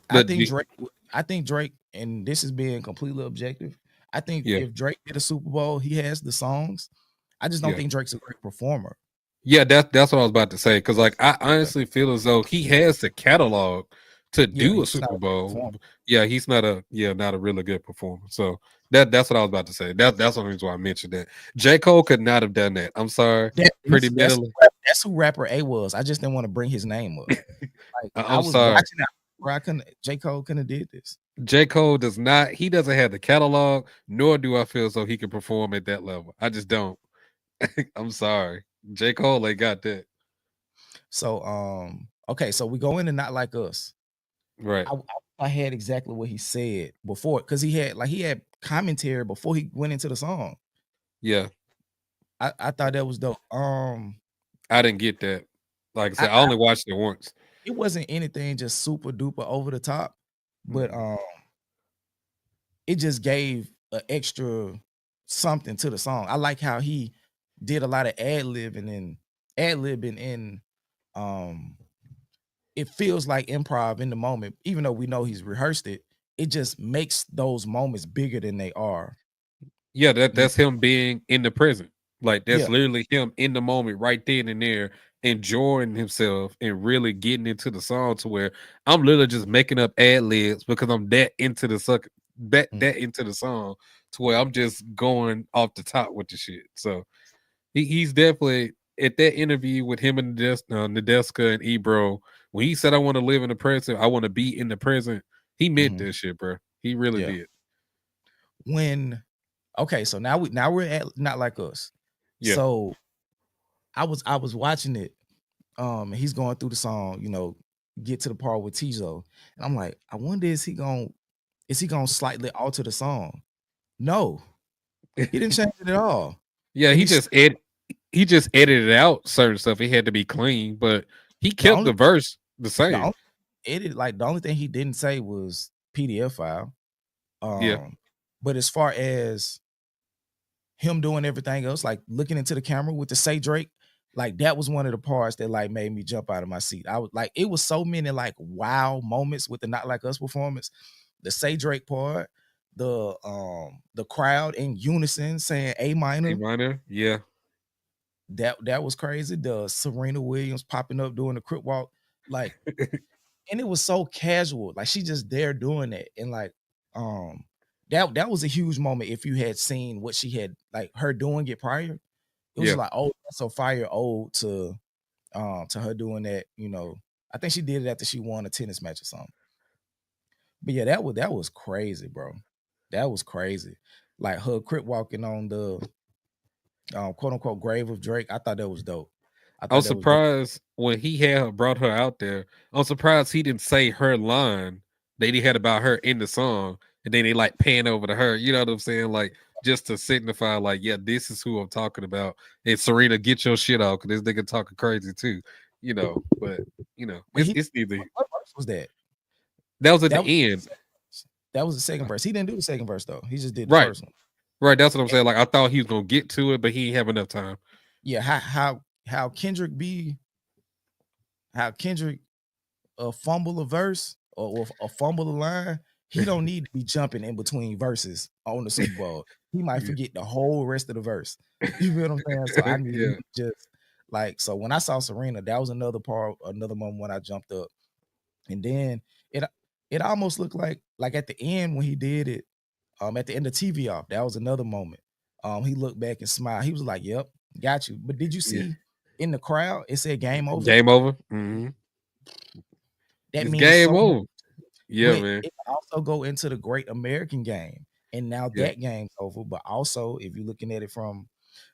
A: think Drake, and this is being completely objective. I think if Drake did a Super Bowl, he has the songs. I just don't think Drake's a great performer.
B: Yeah, that's what I was about to say. Because like I honestly feel as though he has the catalog to do a Super Bowl. Yeah, he's not a really good performer. So that's what I was about to say. That's the reason why I mentioned that. J. Cole could not have done that. I'm sorry.
A: That's who rapper A was. I just didn't want to bring his name up. Like,
B: I'm sorry.
A: Watching that where I couldn't. J. Cole couldn't have did this.
B: J. Cole does not. He doesn't have the catalog, nor do I feel so he can perform at that level. I just don't. I'm sorry. J. Cole ain't got that.
A: So okay, so we go into Not Like Us.
B: Right.
A: I had exactly what he said before, because he had commentary before he went into the song.
B: Yeah.
A: I thought that was dope.
B: I didn't get that. Like I said, I only watched it once.
A: It wasn't anything just super duper over the top, but it just gave an extra something to the song. I like how he did a lot of ad-libbing and it feels like improv in the moment, even though we know he's rehearsed it. It just makes those moments bigger than they are.
B: Yeah, that's him being in the present. Like that's literally him in the moment right then and there, enjoying himself and really getting into the song to where I'm literally just making up ad libs because I'm that into the into the song to where I'm just going off the top with the shit. So he's definitely at that interview with him and Nadeska and Ebro, when he said I want to live in the present, I want to be in the present, he meant that shit, bro. He really did.
A: Okay, so now we're at Not Like Us. Yeah. So I was watching it. He's going through the song, get to the part with Tizo. And I'm like, I wonder is he gonna slightly alter the song? No. He didn't change it at all.
B: Yeah, he just edited out certain stuff. It had to be clean, but he kept the verse the same.
A: The only thing he didn't say was PDF file. But as far as him doing everything else, like looking into the camera with the Say Drake, like that was one of the parts that like made me jump out of my seat. I was like, it was so many like wow moments with the Not Like Us performance. The Say Drake part, the crowd in unison saying A minor.
B: A minor, yeah.
A: That was crazy. The Serena Williams popping up doing the crip walk, like, and it was so casual. Like she just there doing that, and like, that was a huge moment. If you had seen what she had like her doing it prior, it was like, oh, that's a fire ode to her doing that. I think she did it after she won a tennis match or something. But yeah, that was crazy, bro. That was crazy. Like her crip walking on the quote unquote grave of Drake. I thought that was dope.
B: I was surprised when he brought her out there. I'm surprised he didn't say her line that he had about her in the song, and then they like pan over to her. You know what I'm saying? Like just to signify, like, yeah, this is who I'm talking about. And Serena, get your shit out because this nigga talking crazy too, But
A: But he,
B: it's neither.
A: what verse was that?
B: That was at
A: That
B: the
A: was
B: end,
A: that was the second verse. He didn't do the second verse though. He just did the
B: right?
A: first one.
B: Right. That's what I'm saying. Like, I thought he was gonna get to it, but he didn't have enough time.
A: Yeah, how Kendrick fumble a verse or a fumble a line, he don't need to be jumping in between verses on the Super Bowl. He might forget the whole rest of the verse. You feel what I'm saying? So I need
B: Yeah.
A: him to just so when I saw Serena, that was another moment when I jumped up. And then it almost looked like at the end when he did it, at the end of TV off, that was another moment. He looked back and smiled. He was like, "Yep, got you." But did you
B: Yeah.
A: see in the crowd it said "Game Over"?
B: Game over. Mm-hmm.
A: That
B: It's
A: means
B: game
A: so much.
B: over. Yeah,
A: But
B: man.
A: it can also go into the Great American Game, and now
B: Yeah.
A: that game's over. But also, if you're looking at it from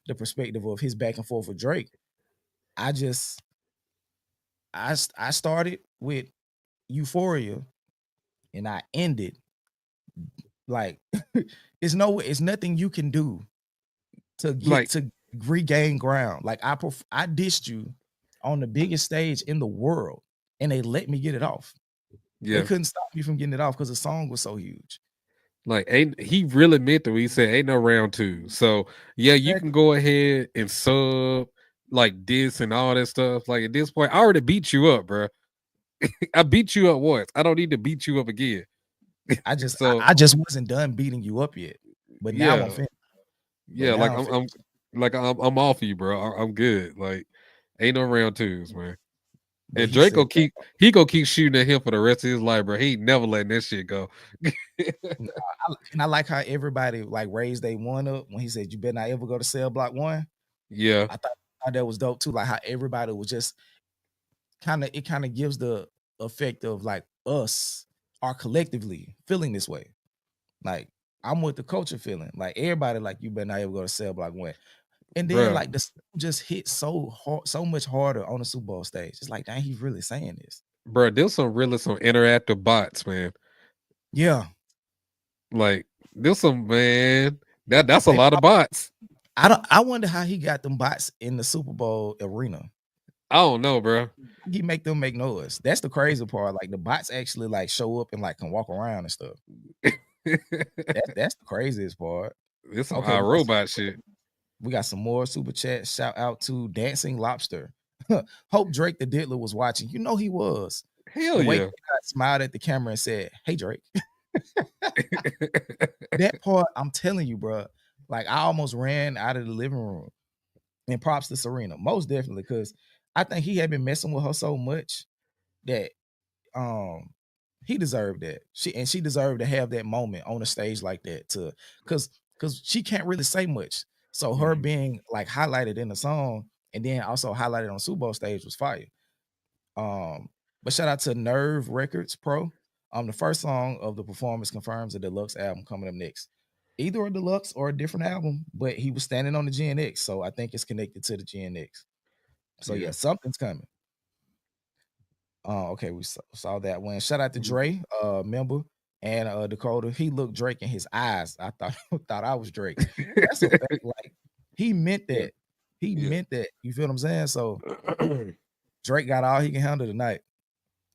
A: the perspective of his back and forth with Drake, I started with Euphoria, and I ended like it's nothing you can do to get
B: Like,
A: to regain ground. Like I dissed you on the biggest stage in the world, and they let me get it off. They
B: yeah.
A: couldn't stop me from getting it off because the song was so huge.
B: Like, he really meant it when he said ain't no round two. So yeah, you can
A: Exactly.
B: go ahead and sub like this and all that stuff. Like, at this point, I already beat you up, bro. I beat you up once. I don't need to beat you up again. So
A: I just wasn't done beating you up yet, but now I'm
B: yeah,
A: finished. But
B: yeah.
A: now
B: Like,
A: I'm
B: I'm
A: finished.
B: like I'm off you, bro. I'm good. Like, ain't no round twos, man.
A: But
B: And
A: he
B: Drake
A: said,
B: gonna keep shooting at him for the rest of his life, bro. He ain't never letting that shit go.
A: and I like how everybody like raised they one up when he said, "You better not ever go to cell block 1."
B: Yeah,
A: I thought that was dope too. Like how everybody was just kind of gives the effect of like us are collectively feeling this way. Like I'm with the culture feeling. Like everybody like you better not ever go to cell block 1. And then
B: bro.
A: like the song just hit so hard, so much harder on the Super Bowl stage. It's like, dang, he's really saying this.
B: Bro, there's some interactive bots, man.
A: Yeah.
B: Like, there's some, man. That's a
A: They
B: lot of bots.
A: I wonder how he got them bots in the Super Bowl arena.
B: I don't know, bro.
A: He make them make noise. That's the crazy part. Like the bots actually like show up and like can walk around and stuff. That's the craziest part.
B: It's some
A: Okay,
B: iRobot shit.
A: we got some more super chats. Shout out to Dancing Lobster. Hope Drake the Diddler was watching. You know he was.
B: Hell
A: The way
B: yeah.
A: he smiled at the camera and said, "Hey Drake." That part, I'm telling you, bro. Like I almost ran out of the living room. And props to Serena, most definitely, because I think he had been messing with her so much that he deserved that. She deserved to have that moment on a stage like that to because she can't really say much. So her being like highlighted in the song and then also highlighted on Super Bowl stage was fire. But shout out to Nerve Records Pro. The first song of the performance confirms a deluxe album coming up next. Either a deluxe or a different album, but he was standing on the GNX, so I think it's connected to the GNX. So yeah,
B: Yeah.
A: something's coming. Okay, we saw that one. Shout out to Dre, member, and Dakota. He looked Drake in his eyes. I thought thought I was Drake. That's a fact. Like he meant
B: Yeah.
A: that. He
B: Yeah.
A: meant that. You feel what I'm saying? So Drake got all he can handle tonight.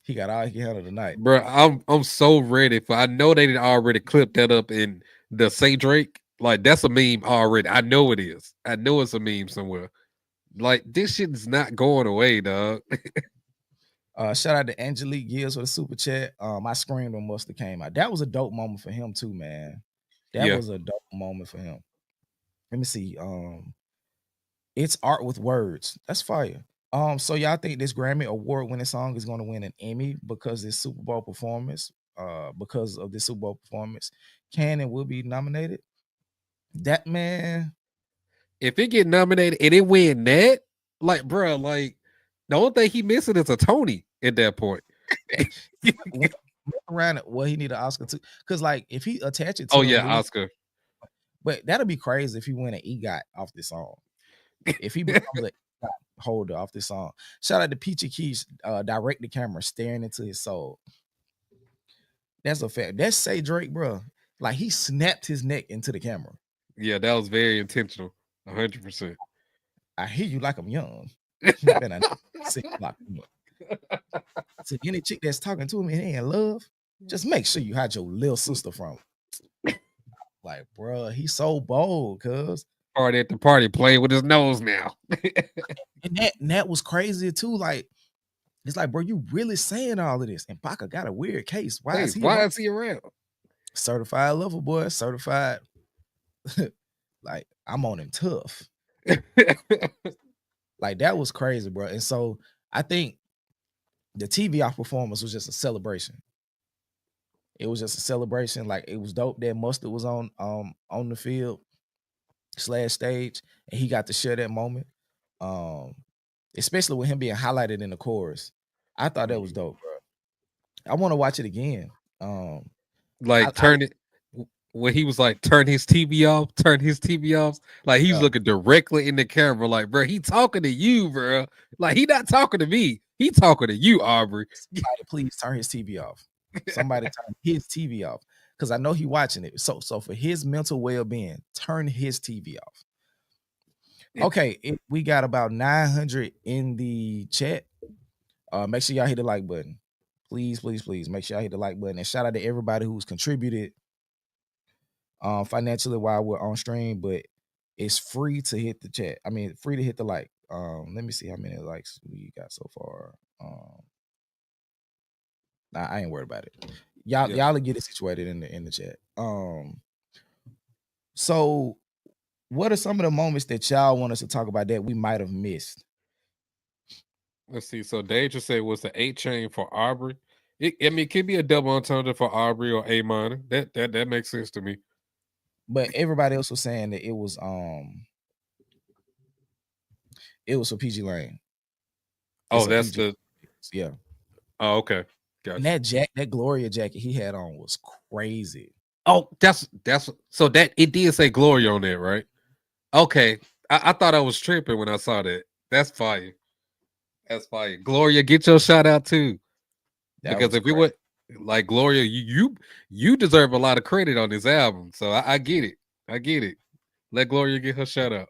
A: He got all he can handle tonight.
B: Bro, I'm so ready for. I know they didn't already clip that up in the Say Drake. Like, that's a meme already. I know it is. I know it's a meme somewhere. Like, this shit is not going away, dog.
A: Shout out to Angelique Gibbs for the super chat. I screamed when Mustard came out. That was a dope moment for him too, man. That
B: Yeah.
A: was a dope moment for him. Let me see. It's art with words. That's fire. So y'all think this Grammy award-winning song is going to win an Emmy because this Super Bowl performance? Because of this Super Bowl performance, can and will be nominated. That man,
B: If it get nominated and it win that, like, bro, like, the only thing he missing is a Tony at that point.
A: went around it. Well, he need an Oscar too, because like if he attach it to
B: Oh
A: the
B: yeah,
A: movie,
B: Oscar.
A: but that'll be crazy if he win an EGOT off this song. If he becomes a EGOT holder off this song. Shout out to Peachy Keys, direct the camera, staring into his soul. That's a fact. That's Say Drake, bro. Like he snapped his neck into the camera.
B: Yeah, that was very intentional. 100%.
A: I hear you like I'm young. You better not say lock me up. So any chick that's talking to me and ain't in love, just make sure you hide your little sister from him. Like, bro, he's so bold, cuz.
B: Party at the party, playing with his nose now.
A: And that was crazy too. Like, it's like, bro, you really saying all of this? And Baca got a weird case. Why
B: Hey,
A: is he
B: why
A: around?
B: is he around?
A: Certified lover boy, certified. Like, I'm on him tough. Like, that was crazy, bro. And so I think the TV off performance was just a celebration. It was just a celebration. Like, it was dope that Mustard was on the field / stage, and he got to share that moment. Especially with him being highlighted in the chorus. I thought that was dope, bro. I want to watch it again.
B: Like turn it when he was like, turn his TV off. Like he's looking directly in the camera, like, bro, he talking to you, bro. Like he not talking to me. He talking to you, Aubrey.
A: Somebody please turn his TV off. Somebody turn his TV off. Because I know he watching it. So for his mental well-being, turn his TV off. Okay, we got about 900 in the chat. Make sure y'all hit the like button. Please, please, please. Make sure y'all hit the like button. And shout out to everybody who's contributed financially while we're on stream, but it's free to hit the chat. I mean, free to hit the like. Let me see how many likes we got so far. Nah, I ain't worried about it. Y'all will get it situated in the chat. So what are some of the moments that y'all want us to talk about that we might have missed?
B: Let's see. So Dave just said was the 8 chain for Aubrey. It could be a double entendre for Aubrey or A minor. That makes sense to me.
A: But everybody else was saying that it was for PG Lane.
B: Oh, that's PG.
A: Yeah.
B: Oh, okay.
A: Gotcha. And that Gloria jacket he had on was crazy.
B: Oh, that's so that it did say Gloria on there, right? Okay. I thought I was tripping when I saw that. That's fire. That's fire. Gloria, get your shout out too. Because if it would like Gloria, you deserve a lot of credit on this album. So I get it. I get it. Let Gloria get her shout out.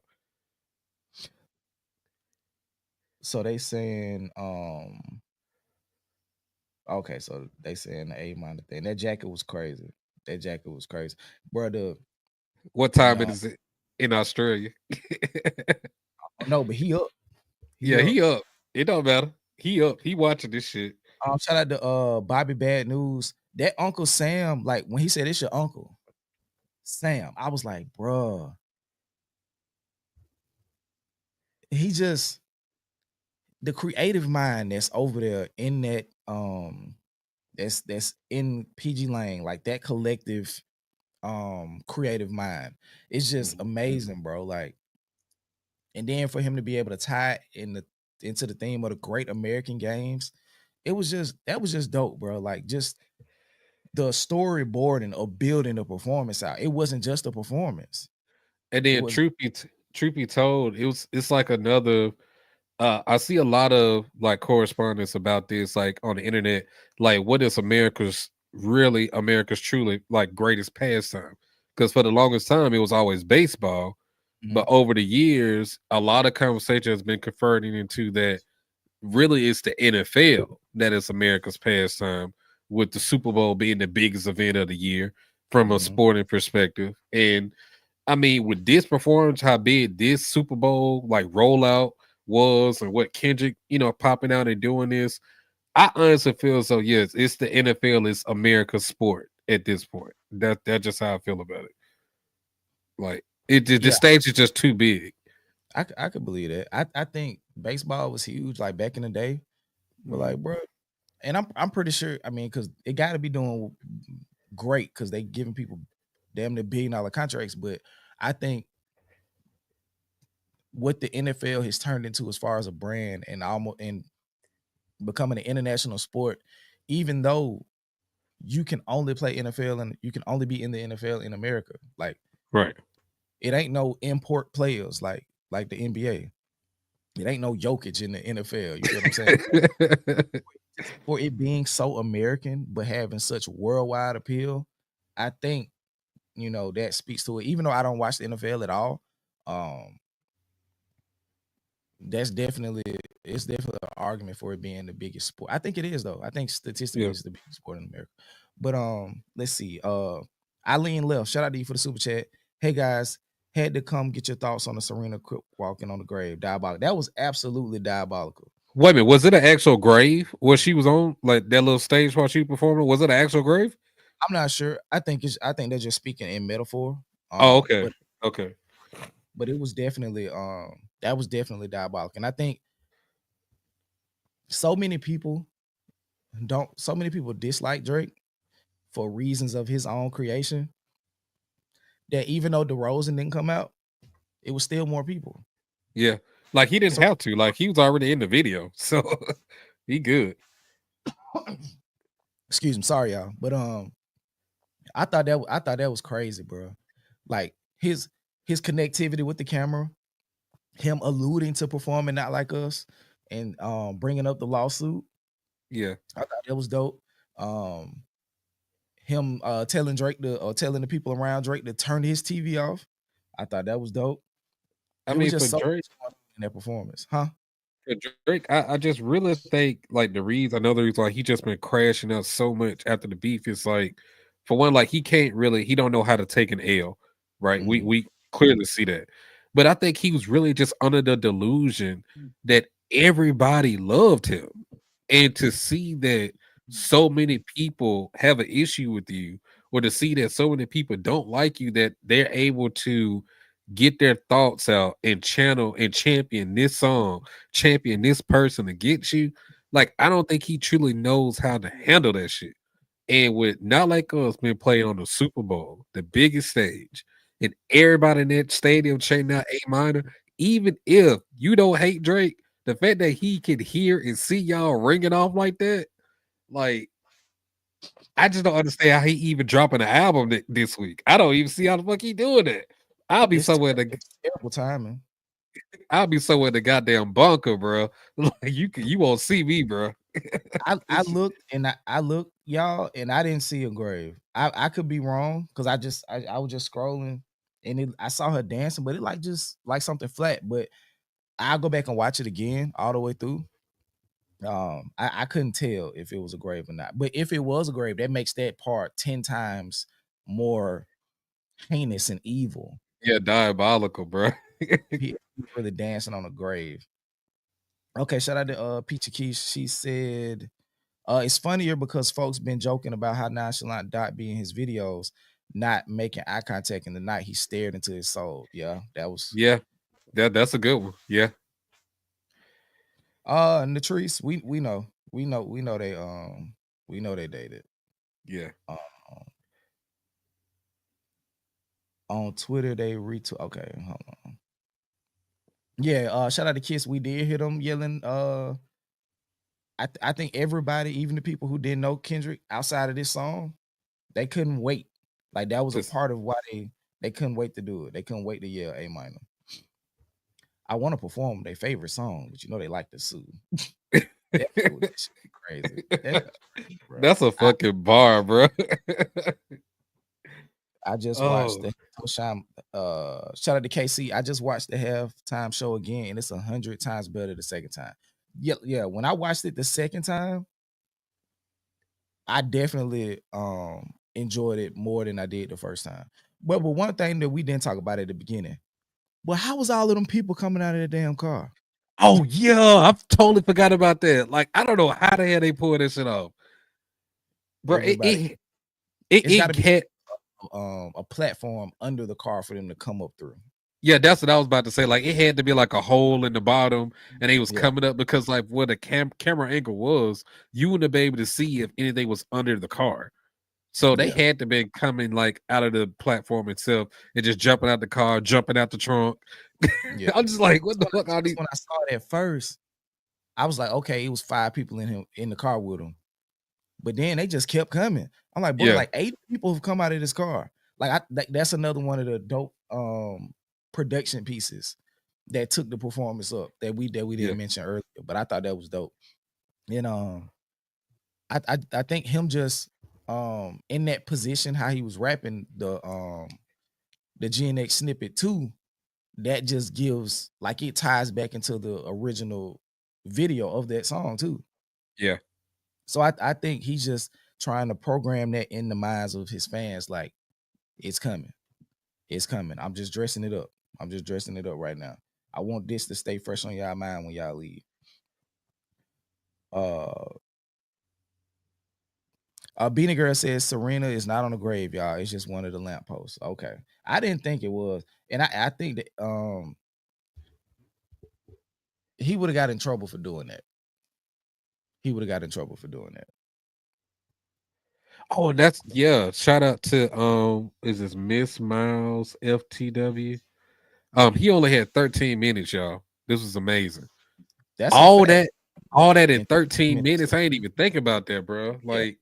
A: So they saying okay, so they saying the A minor thing. That jacket was crazy. Brother.
B: What time is it in Australia?
A: No, but he up.
B: He up. It don't matter. He up. He watching this shit.
A: Shout out to Bobby Bad News. That Uncle Sam, like when he said it's your uncle Sam, I was like, bruh. He just the creative mind that's over there in that that's in PG Lane, like that collective creative mind. It's just amazing, bro. Like, and then for him to be able to tie into the theme of the Great American Games, that was just dope, bro. Like, just the storyboarding of building the performance out. It wasn't just a performance.
B: And then truth be told, it's like another I see a lot of like correspondence about this, like on the internet, like what is America's truly like greatest pastime? Because for the longest time it was always baseball, but over the years, a lot of conversation has been converting into that really it's the NFL that is America's pastime, with the Super Bowl being the biggest event of the year from a sporting perspective. And I mean, with this performance, how big this Super Bowl like rollout was, and what Kendrick, popping out and doing this, I honestly feel so. Yes, it's the NFL is America's sport at this point. That's just how I feel about it. Like the stage is just too big.
A: I could believe that. I think baseball was huge, like back in the day. But like, bro, and I'm pretty sure. I mean, because it got to be doing great because they giving people damn near $1 billion contracts. But I think what the NFL has turned into as far as a brand and becoming an international sport, even though you can only play NFL and you can only be in the NFL in America, like
B: right.
A: It ain't no import players like the NBA. It ain't no Jokic in the NFL. You feel what I'm saying? For it being so American but having such worldwide appeal, I think that speaks to it. Even though I don't watch the NFL at all, it's definitely an argument for it being the biggest sport. I think it is though. I think statistically
B: Yeah.
A: it's the biggest sport in America. But let's see. Eileen Left, shout out to you for the super chat. Hey guys, had to come get your thoughts on the Serena Crip walking on the grave. Diabolical. That was absolutely diabolical.
B: Wait a minute, was it an actual grave where she was on, like that little stage while she was performing? Was it an actual grave?
A: I'm not sure. I think they're just speaking in metaphor.
B: Oh, okay. Okay.
A: But it was definitely that was definitely diabolical. And I think so many people dislike Drake for reasons of his own creation that even though DeRozan didn't come out, it was still more people.
B: Yeah. Like he didn't
A: So
B: have to. Like he was already in the video. So he good.
A: excuse me, sorry y'all. But I thought that was crazy, bro. Like his connectivity with the camera, him alluding to performing Not Like Us and bringing up the lawsuit.
B: Yeah.
A: I thought that was dope. Him telling telling the people around Drake to turn his TV off. I thought that was dope.
B: I
A: It was
B: mean, for
A: just so much
B: Drake,
A: fun in that performance, huh?
B: I just really think like another reason like he just been crashing out so much after the beef is like, for one, like he don't know how to take an L, right?
A: Mhm.
B: We clearly see that. But I think he was really just under the delusion that everybody loved him. And to see that so many people have an issue with you, or to see that so many people don't like you, that they're able to get their thoughts out and channel and champion this song, champion this person against you. Like, I don't think he truly knows how to handle that shit. And with Not Like Us being played on the Super Bowl, the biggest stage, and everybody in that stadium chanting out A minor, even if you don't hate Drake, the fact that he can hear and see y'all ringing off like that, like, I just don't understand how he even dropping an album this week. I don't even see how the fuck he doing that. I'll be
A: It's
B: somewhere in the
A: it's terrible timing.
B: I'll be somewhere in the goddamn bunker, bro. Like you won't see me, bro.
A: I looked and I looked, y'all, and I didn't see a grave. I could be wrong because I was just scrolling and I saw her dancing, but it like just like something flat. But I'll go back and watch it again all the way through. I couldn't tell if it was a grave or not. But if it was a grave, that makes that part 10 times more heinous and evil.
B: Yeah, diabolical, bro.
A: He really dancing on a grave. Okay, shout out to Peachy Keys. She said, it's funnier because folks been joking about how nonchalant Dot be in his videos, not making eye contact in the night he stared into his soul. Yeah, that was
B: Yeah, that's a good one. Yeah.
A: Latrice, we know they dated.
B: Yeah.
A: Um, on Twitter they retweet. Okay, hold on. Yeah, shout out to Kiss. We did hear them yelling. I think everybody, even the people who didn't know Kendrick outside of this song, they couldn't wait. Like that was a
B: Just
A: part of why they couldn't wait to do it. They couldn't wait to yell A minor. I want to perform their favorite song, but they like to sue. That shit crazy. That's crazy, bro.
B: that's a fucking bar, bro.
A: I just watched
B: Oh,
A: the shout out to KC. I just watched the halftime show again, and it's 100 times better the second time. Yeah. When I watched it the second time, I definitely enjoyed it more than I did the first time. But one thing that we didn't talk about at the beginning, but how was all of them people coming out of the damn car?
B: oh yeah, I totally forgot about that. Like, I don't know how the hell they pulled this shit off, bro.
A: Everybody, it's got
B: It
A: to be
B: can't.
A: a platform under the car for them to come up through.
B: Yeah, that's what I was about to say. Like, it had to be like a hole in the bottom, and they was
A: Yeah,
B: coming up because like where the camera angle was, you wouldn't be able to see if anything was under the car. So they
A: yeah,
B: had to be coming like out of the platform itself and just jumping out the car, jumping out the trunk.
A: yeah.
B: I'm just like, what the fuck are
A: That's
B: these?
A: when I saw it at first. I was like, okay, it was 5 people in the car with him. But then they just kept coming. I'm like, bro,
B: Yeah,
A: like 8 people have come out of this car. Like that's another one of the dope production pieces that took the performance up that we
B: yeah,
A: didn't mention earlier. But I thought that was dope. And I think him just in that position, how he was rapping the GNX snippet too, that just gives like it ties back into the original video of that song too.
B: Yeah.
A: So I think he's just trying to program that in the minds of his fans, like it's coming. It's coming. I'm just dressing it up. I'm just dressing it up right now. I want this to stay fresh on y'all mind when y'all leave. Beanie Girl says Serena is not on the grave, y'all. It's just one of the lampposts. Okay. I didn't think it was. And I think that he would have got in trouble for doing that. He would have got in trouble for doing that.
B: Oh, that's shout out to is this Miss Miles FTW? He only had 13 minutes, y'all. This was amazing.
A: That's
B: all
A: a fact.
B: that in 13 minutes. I ain't even think about that, bro. Like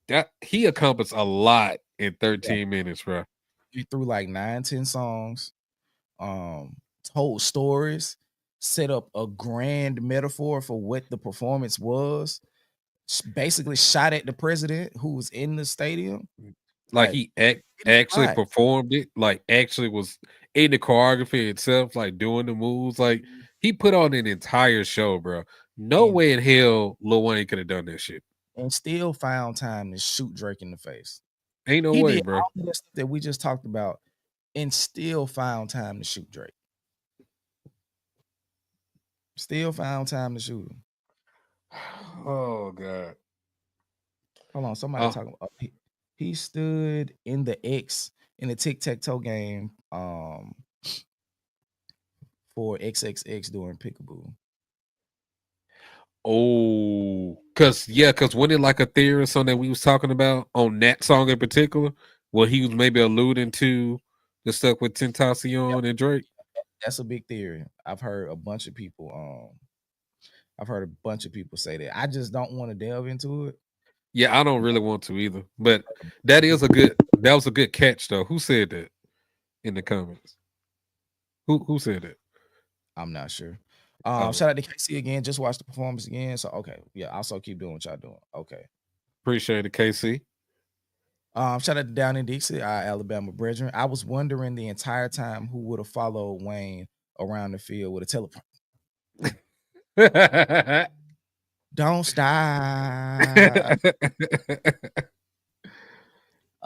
B: that he accomplished a lot in 13 minutes, bro.
A: He threw like 9-10 songs, told stories, set up a grand metaphor for what the performance was, basically shot at the president who was in the stadium.
B: Like he actually performed it, like actually was in the choreography itself, like doing the moves. Like he put on an entire show, bro. No way in hell Lil Wayne could have done that shit.
A: And still found time to shoot Drake in the face.
B: Ain't no
A: he
B: way,
A: did
B: bro.
A: all of the stuff that we just talked about and still found time to shoot Drake. Still found time to shoot him.
B: Oh God.
A: Hold on, somebody talking about he stood in the tic-tac-toe game for XXX during Peekaboo.
B: Oh, cause when it like a theory or something that we was talking about on that song in particular, what he was maybe alluding to the stuff with Tentacion and Drake.
A: That's a big theory. I've heard a bunch of people say that. I just don't want to delve into it.
B: Yeah, I don't really want to either. But that was a good catch though. Who said that in the comments? Who said it?
A: I'm not sure. Shout out to KC again. Just watch the performance again. So okay, yeah. Also keep doing what y'all doing. Okay.
B: Appreciate it, KC.
A: Shout out to Down in Dixie, our Alabama brethren. I was wondering the entire time who would have followed Wayne around the field with a teleprompter. Don't stop.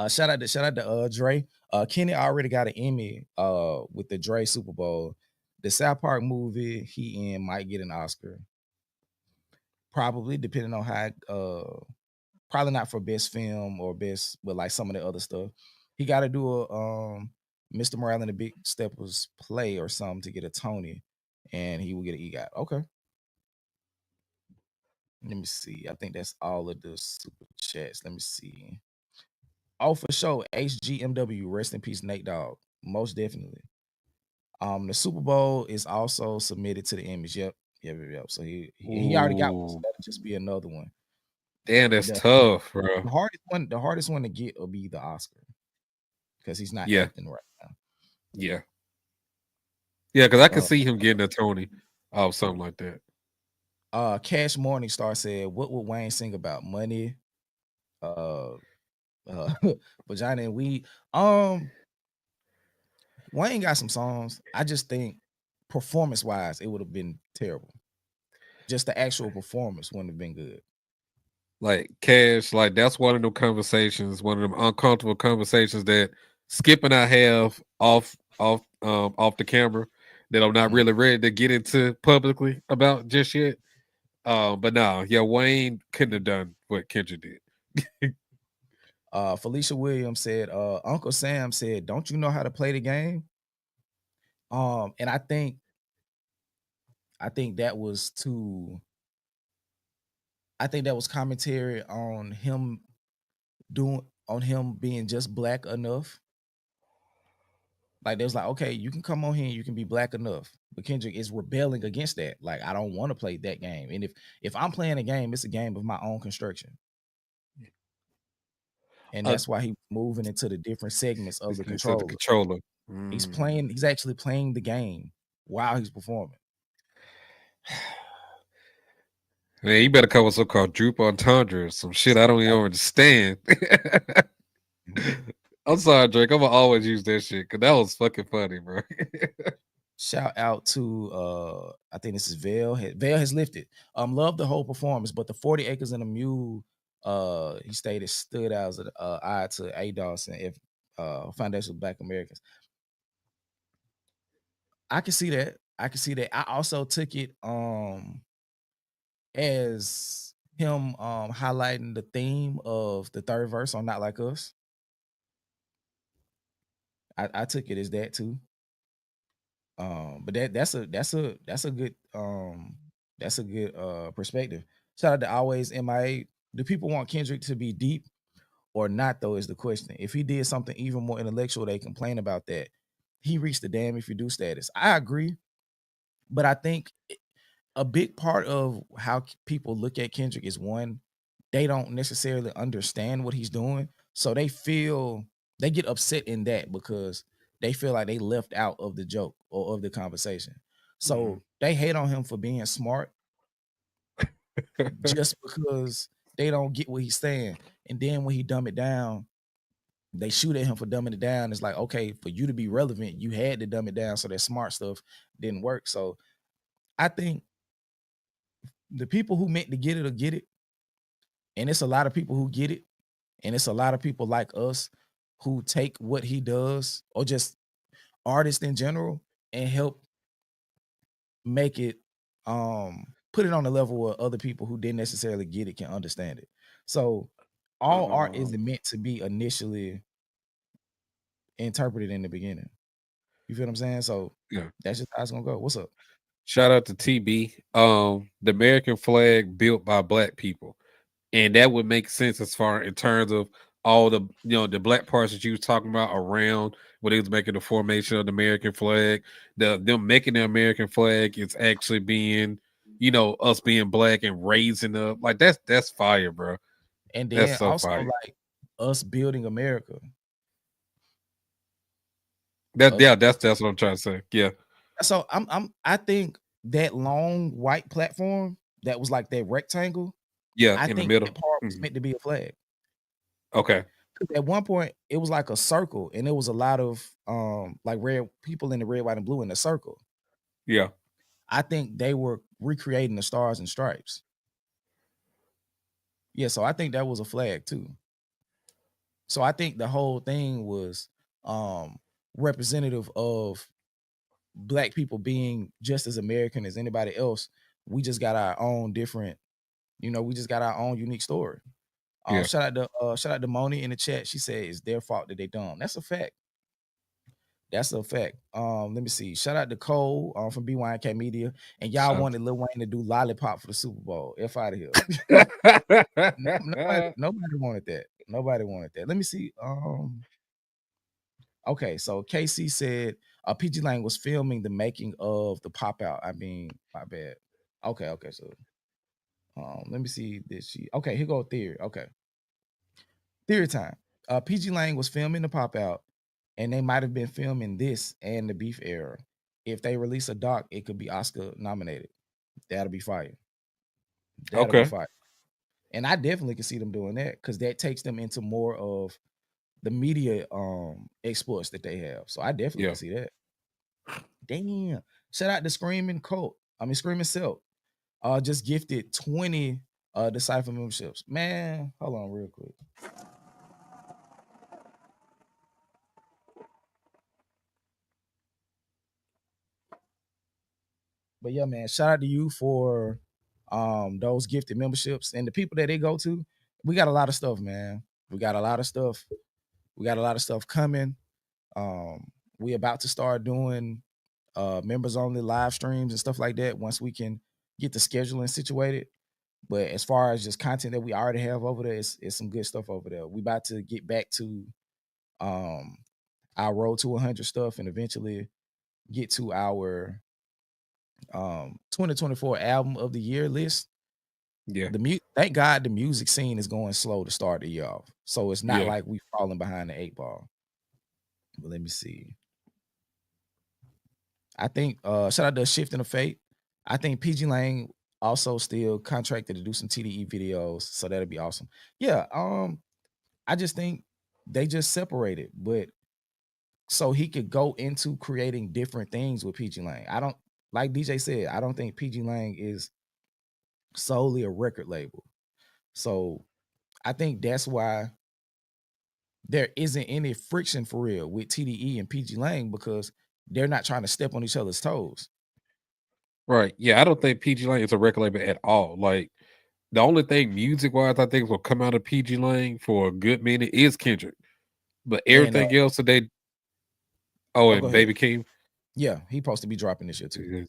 A: Shout out to Dre. Kenny already got an Emmy with the Dre Super Bowl. The South Park movie he in might get an Oscar. Probably, depending on how probably not for best film or best, but like some of the other stuff. He got to do a Mr. Morale and the Big Steppers play or something to get a Tony, and he will get an EGOT. Okay. Let me see. I think that's all of the super chats. Let me see. Oh, for sure. HGMW, rest in peace, Nate Dogg. Most definitely. The Super Bowl is also submitted to the Emmys. Yep. So he already got one. So that'll just be another one.
B: Damn, that's tough, bro.
A: The hardest one to get will be the Oscar because he's not acting right now.
B: Yeah, because I can see him getting a Tony or something like that.
A: Cash Morningstar said, "What would Wayne sing about? Money, vagina and weed." Wayne got some songs. I just think performance-wise, it would have been terrible. Just the actual performance wouldn't have been good.
B: Like Cash, like that's one of them conversations, one of them uncomfortable conversations that Skip and I have off the camera that I'm not really ready to get into publicly about just yet. But no, Wayne couldn't have done what Kendrick did.
A: Felicia Williams said, Uncle Sam said, "Don't you know how to play the game?" And I think that was commentary on him being just black enough. Like, they was like, okay, you can come on here and you can be black enough. But Kendrick is rebelling against that. Like, I don't want to play that game. And if I'm playing a game, it's a game of my own construction. And that's why he's moving into the different segments of the controller. He's actually playing the game while he's performing.
B: Man, you better come with some called Droop Entendre or some shit I don't even understand. I'm sorry, Drake. I'm gonna always use that shit because that was fucking funny, bro.
A: Shout out to I think this is Vail. Vail has lifted. Love the whole performance, but the 40 Acres and a Mule, he stated stood out as an eye to ADOS and Foundation of Black Americans. I can see that. I can see that. I also took it as him highlighting the theme of the third verse on Not Like Us. I took it as that too. But that's a good perspective. Shout out to Always MIA. Do people want Kendrick to be deep or not, though, is the question. If he did something even more intellectual, they complain about that. He reached the damn if you do status. I agree, but I think a big part of how people look at Kendrick is, one, they don't necessarily understand what he's doing. So they get upset in that because they feel like they left out of the joke or of the conversation. So they hate on him for being smart just because they don't get what he's saying. And then when he dumb it down, they shoot at him for dumbing it down. It's like, okay, for you to be relevant, you had to dumb it down. So that smart stuff didn't work. So I think the people who meant to get it will get it. And it's a lot of people who get it. And it's a lot of people like us who take what he does, or just artists in general, and help make it put it on the level where other people who didn't necessarily get it can understand it. So all art isn't meant to be initially interpreted in the beginning. You feel what I'm saying? So
B: Yeah.
A: that's just how it's gonna go. What's up?
B: Shout out to TB. The American flag built by black people. And that would make sense as far in terms of all the the black parts that you was talking about around when they was making the formation of the American flag. Them making the American flag is actually being, us being black and raising up. Like that's fire, bro.
A: And
B: That's
A: then
B: so
A: also
B: fire.
A: like us building America.
B: That's what I'm trying to say. Yeah.
A: So I think that long white platform that was like that rectangle,
B: Yeah,
A: I
B: in the
A: think
B: middle.
A: that part was meant to be a flag.
B: Okay.
A: At one point, it was like a circle, and it was a lot of like red people in the red, white, and blue in the circle.
B: Yeah.
A: I think they were recreating the stars and stripes. Yeah, so I think that was a flag too. So I think the whole thing was representative of black people being just as American as anybody else. We just got our own different, we just got our own unique story.
B: Yeah.
A: Shout out to Moni in the chat. She said it's their fault that they dumb. That's a fact. That's a fact. Let me see. Shout out to Cole from BYNK Media. And y'all wanted Lil Wayne to do Lollipop for the Super Bowl. F out of here. Nobody wanted that. Nobody wanted that. Let me see. Okay, so KC said PG Lang was filming the making of the pop out. I mean, my bad. Okay, so let me see. Did she? Okay, here go theory. Okay, theory time. PG Lang was filming the pop out, and they might have been filming this and the Beef era. If they release a doc, it could be Oscar nominated. That'll be fire. That'll be
B: Okay.
A: fire. And I definitely can see them doing that because that takes them into more of the media exploits that they have. So I definitely can see that. Damn. Shout out to Screaming Cult. Screaming Silk. Just gifted 20 Decipher memberships. Man, hold on real quick. But yeah, man, shout out to you for those gifted memberships and the people that they go to. We got a lot of stuff, man. We got a lot of stuff. We got a lot of stuff coming. We about to start doing members only live streams and stuff like that once we can get the scheduling situated. But as far as just content that we already have over there, it's some good stuff over there. We about to get back to our road to 100 stuff and eventually get to our 2024 album of the year list.
B: Yeah.
A: Thank God the music scene is going slow to start the year off. So it's not like we falling behind the 8 ball. But let me see. I think shout out to Shift in the Fate. I think PG Lang Also still contracted to do some TDE videos, so that'll be awesome. Yeah, I just think they just separated, but so he could go into creating different things with PG Lang. I don't like DJ said, I don't think PG Lang is solely a record label. So I think that's why there isn't any friction for real with TDE and PG Lang because they're not trying to step on each other's toes.
B: Right. Yeah, I don't think PG Lang is a record label at all. Like the only thing music wise I think will come out of PG Lang for a good minute is Kendrick. But
A: And
B: everything else that they
A: oh, go
B: and
A: ahead.
B: Baby King.
A: Yeah, he supposed to be dropping this year too.
B: Yes.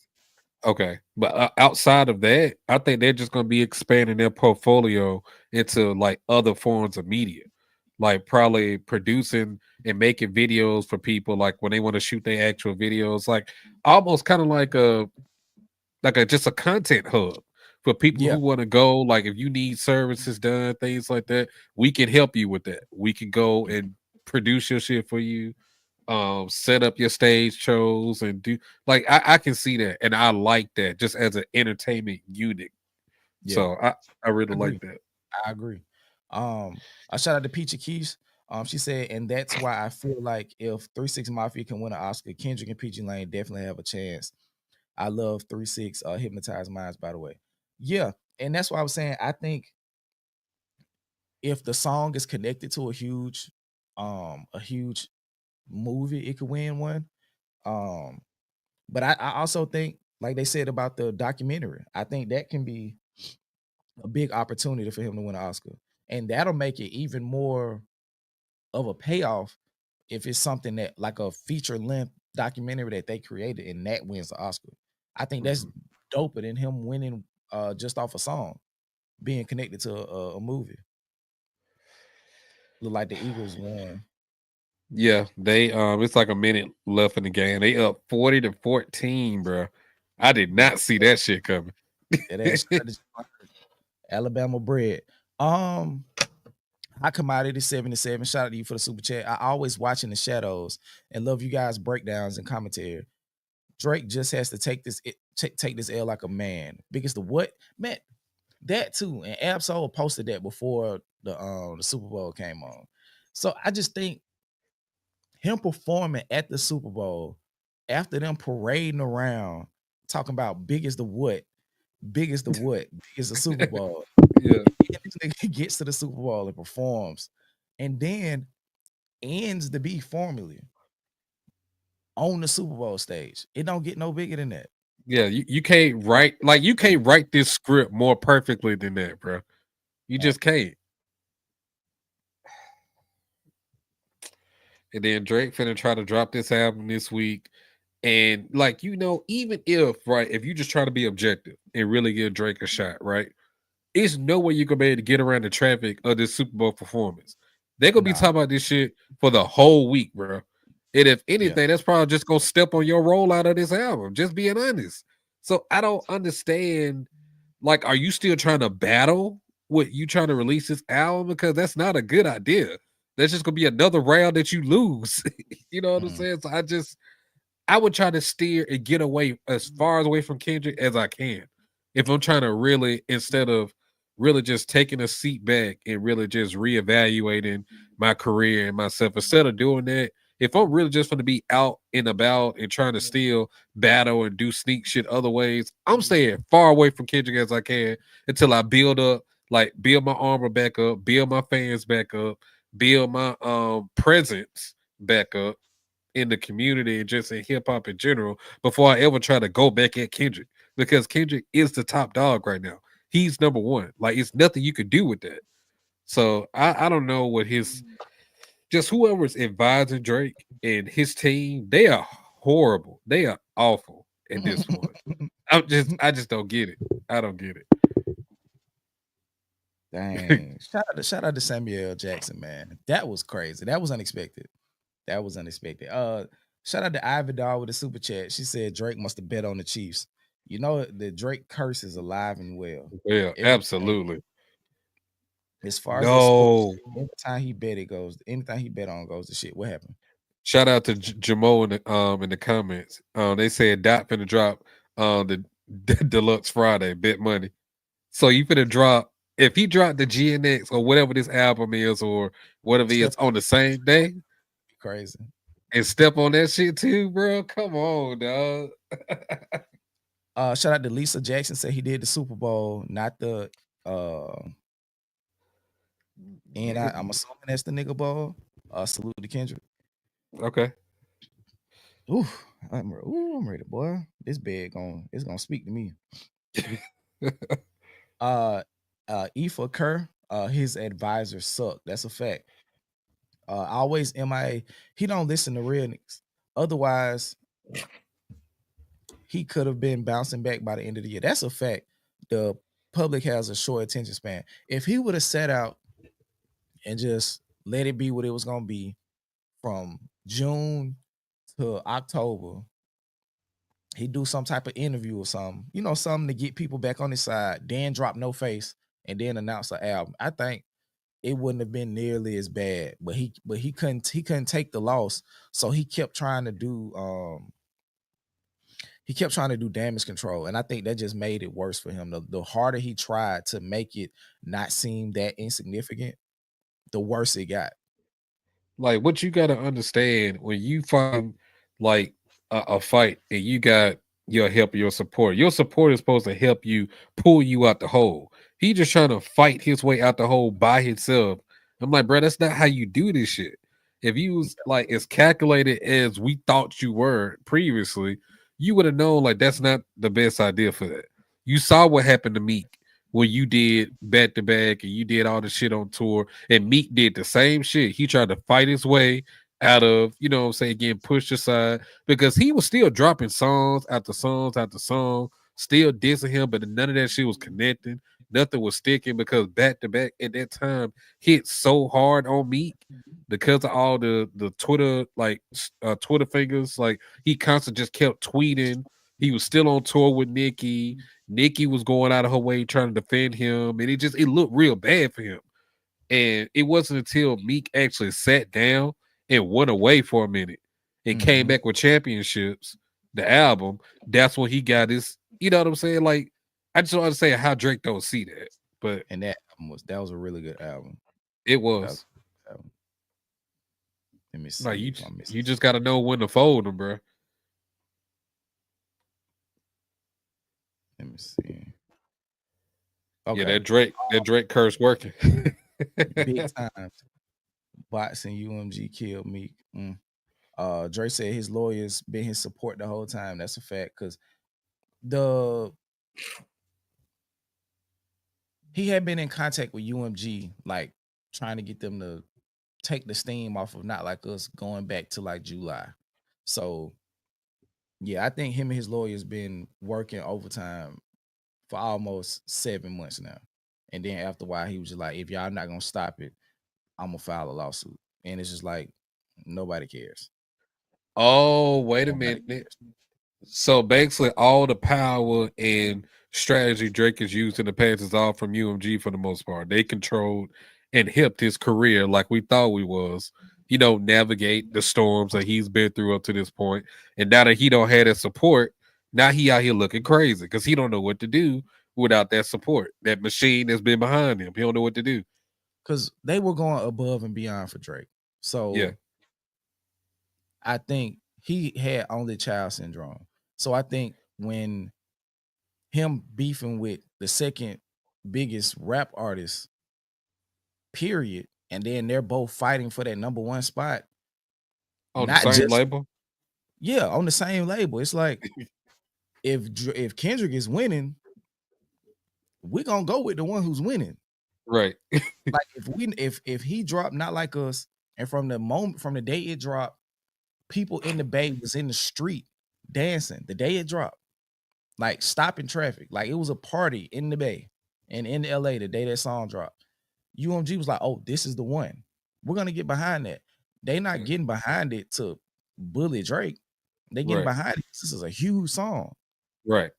B: Okay. But outside of that, I think they're just gonna be expanding their portfolio into like other forms of media. Like probably producing and making videos for people like when they want to shoot their actual videos, like almost kind of like a just a content hub for people
A: Yeah,
B: who want to go. Like if you need services done, things like that, we can help you with that. We can go and produce your shit for you, set up your stage shows and do like I can see that and I like that just as an entertainment unit.
A: yeah.
B: So I
A: I
B: really like
A: agree.
B: that.
A: I agree. I shout out to Peachy Keys. She said, and that's why I feel like if 3 6 Mafia can win an Oscar, Kendrick and PG Lane definitely have a chance. I love 3 6 Hypnotized Minds, by the way. Yeah, and that's why I was saying I think if the song is connected to a huge movie, it could win one. Um, but I also think, like they said about the documentary, I think that can be a big opportunity for him to win an Oscar. And that'll make it even more of a payoff if it's something that like a feature length documentary that they created and that wins the Oscar. I think that's
B: Mhm.
A: doper than him winning just off a song, being connected to a movie. Look like the Eagles won.
B: Yeah, they it's like a minute left in the game. They up 40-14, bro. I did
A: Yeah,
B: not see that shit coming.
A: that ass Alabama bread. Um, I commodity 77. Shout out to you for the super chat. I always watching the shadows and love you guys breakdowns and commentary. Drake just has to take this L like a man. Biggest the what? Man, that too. And Absol posted that before the Super Bowl came on. So I just think him performing at the Super Bowl after them parading around talking about big as the what, big as the Super Bowl.
B: Yeah.
A: And this nigga gets to the Super Bowl and performs and then ends the B formula on the Super Bowl stage. It don't get no bigger than that.
B: Yeah, you can't write like you can't write this script more perfectly than that, bro. You
A: Uh,
B: just can't. And then Drake finna try to drop this album this week. And like, even if, right, if you just try to be objective and really give Drake a shot, right? It's no way you gonna be able to get around the traffic of this Super Bowl performance. They're gonna be
A: nah,
B: talking about this shit for the whole week, bro. And if
A: yeah.
B: anything, that's probably just gonna step on your rollout of this album. Just being honest. So I don't understand. Like, are you still trying to battle with you trying to release this album? Because that's not a good idea. That's just gonna be another round that you lose. You know what I'm
A: Mm.
B: saying? So I would try to steer and get away as far away from Kendrick as I can. If I'm trying to really, instead of really just taking a seat back and really just reevaluating my career and myself, instead of doing that, if I'm really just going to be out and about and trying to still battle and do sneak shit other ways, I'm staying far away from Kendrick as I can until I build up, like build my armor back up, build my fans back up, build my presence back up in the community and just in hip hop in general before I ever try to go back at Kendrick because Kendrick is the top dog right now. He's number one. Like it's nothing you could do with that. So I don't know what his just whoever's advising Drake and his team, they are horrible. They are awful at this point. I just don't get it. I don't get it.
A: Dang. Shout out to Samuel L. Jackson, man. That was crazy. That was unexpected. That was unexpected. Shout out to Ivy Doll with a super chat. She said Drake must have bet on the Chiefs. You know the Drake curse is alive and well.
B: Yeah,
A: Everything
B: absolutely.
A: as far as the sports,
B: No.
A: every time he bet it goes, anything he bet on goes to shit. What happened?
B: Shout out to Jamo in the comments. They said Dot finna drop the Deluxe Friday, bet money. So you finna drop if he dropped the GNX or whatever this album is or whatever it
A: Step
B: is on the same day
A: crazy.
B: and step on that shit too, bro. Come on, dog.
A: Shout out to Lisa Jackson, said he did the Super Bowl, not the and I'm assuming that's the nigga ball. Salute to Kendrick.
B: Okay.
A: Ooh, I'm ready, boy. This bed it's gonna speak to me. Ifa Kerr, his advisors suck. That's a fact. Always MIA. He don't listen to real niggas. Otherwise, he could have been bouncing back by the end of the year. That's a fact. The public has a short attention span. If he would have set out and just let it be what it was gonna be from June to October, he do some type of interview or something, something to get people back on his side, then drop No Face and then announce the album. I think it wouldn't have been nearly as bad, but he couldn't take the loss, so he kept trying to do damage control, and I think that just made it worse for him. The harder he tried to make it not seem that insignificant, the worse it got.
B: Like what you gotta understand when you find like a fight and you got your help, your support. Your support is supposed to help you pull you out the hole. He just trying to fight his way out the hole by himself. I'm like, bro, that's not how you do this shit. If you was like as calculated as we thought you were previously, you would have known like that's not the best idea for that. You saw what happened to Meek when you did back to back and you did all the shit on tour, and Meek did the same shit. He tried to fight his way out of, what I'm saying, getting pushed aside because he was still dropping songs after songs after song, still dissing him, but none of that shit was connecting. Nothing was sticking because back to back at that time hit so hard on Meek because of all the Twitter Twitter fingers. Like he constantly just kept tweeting. He was still on tour with Nicki. Nicki was going out of her way trying to defend him, and it looked real bad for him. And it wasn't until Meek actually sat down and went away for a minute and came back with Championships, the album, that's when he got his, you know what I'm saying? Like, I just don't understand how Drake don't see that. But
A: And that was a really good album.
B: it was.
A: Let me see
B: Like
A: if I'm missing.
B: You just gotta know when to fold them, bro.
A: Let me see.
B: Okay. Yeah, that Drake curse working.
A: Big time. Bots and UMG killed Meek. Drake said his lawyers been his support the whole time. That's a fact, because he had been in contact with UMG, like trying to get them to take the steam off of Not Like Us going back to like July. So yeah, I think him and his lawyers been working overtime for almost 7 months now. And then after a while, he was just like, if y'all not gonna stop it, I'm gonna file a lawsuit. And it's just like nobody cares.
B: Oh, wait a minute. So basically, all the power and strategy Drake has used in the past is all from UMG for the most part. They controlled and helped his career like we thought we was. Navigate the storms that he's been through up to this point. And now that he don't have that support, now he out here looking crazy because he don't know what to do without that support. That machine that's been behind him. He don't know what to do.
A: Because they were going above and beyond for Drake. So yeah. I think he had only child syndrome. So I think when him beefing with the second biggest rap artist, period, and then they're both fighting for that number one spot.
B: On the same label?
A: Yeah, on the same label. It's like if Kendrick is winning, we're gonna go with the one who's winning.
B: Right.
A: Like if he dropped Not Like Us, and from the day it dropped, people in the Bay was in the street dancing the day it dropped, like stopping traffic. Like it was a party in the Bay and in LA the day that song dropped. UMG was like, oh, this is the one. We're gonna get behind that. They not getting behind it to bully Drake. They getting behind it. This is a huge song.
B: Right.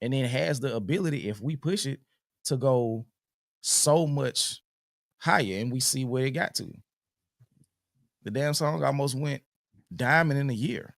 A: And then it has the ability, if we push it, to go so much higher, and we see where it got to. The damn song almost went diamond in a year.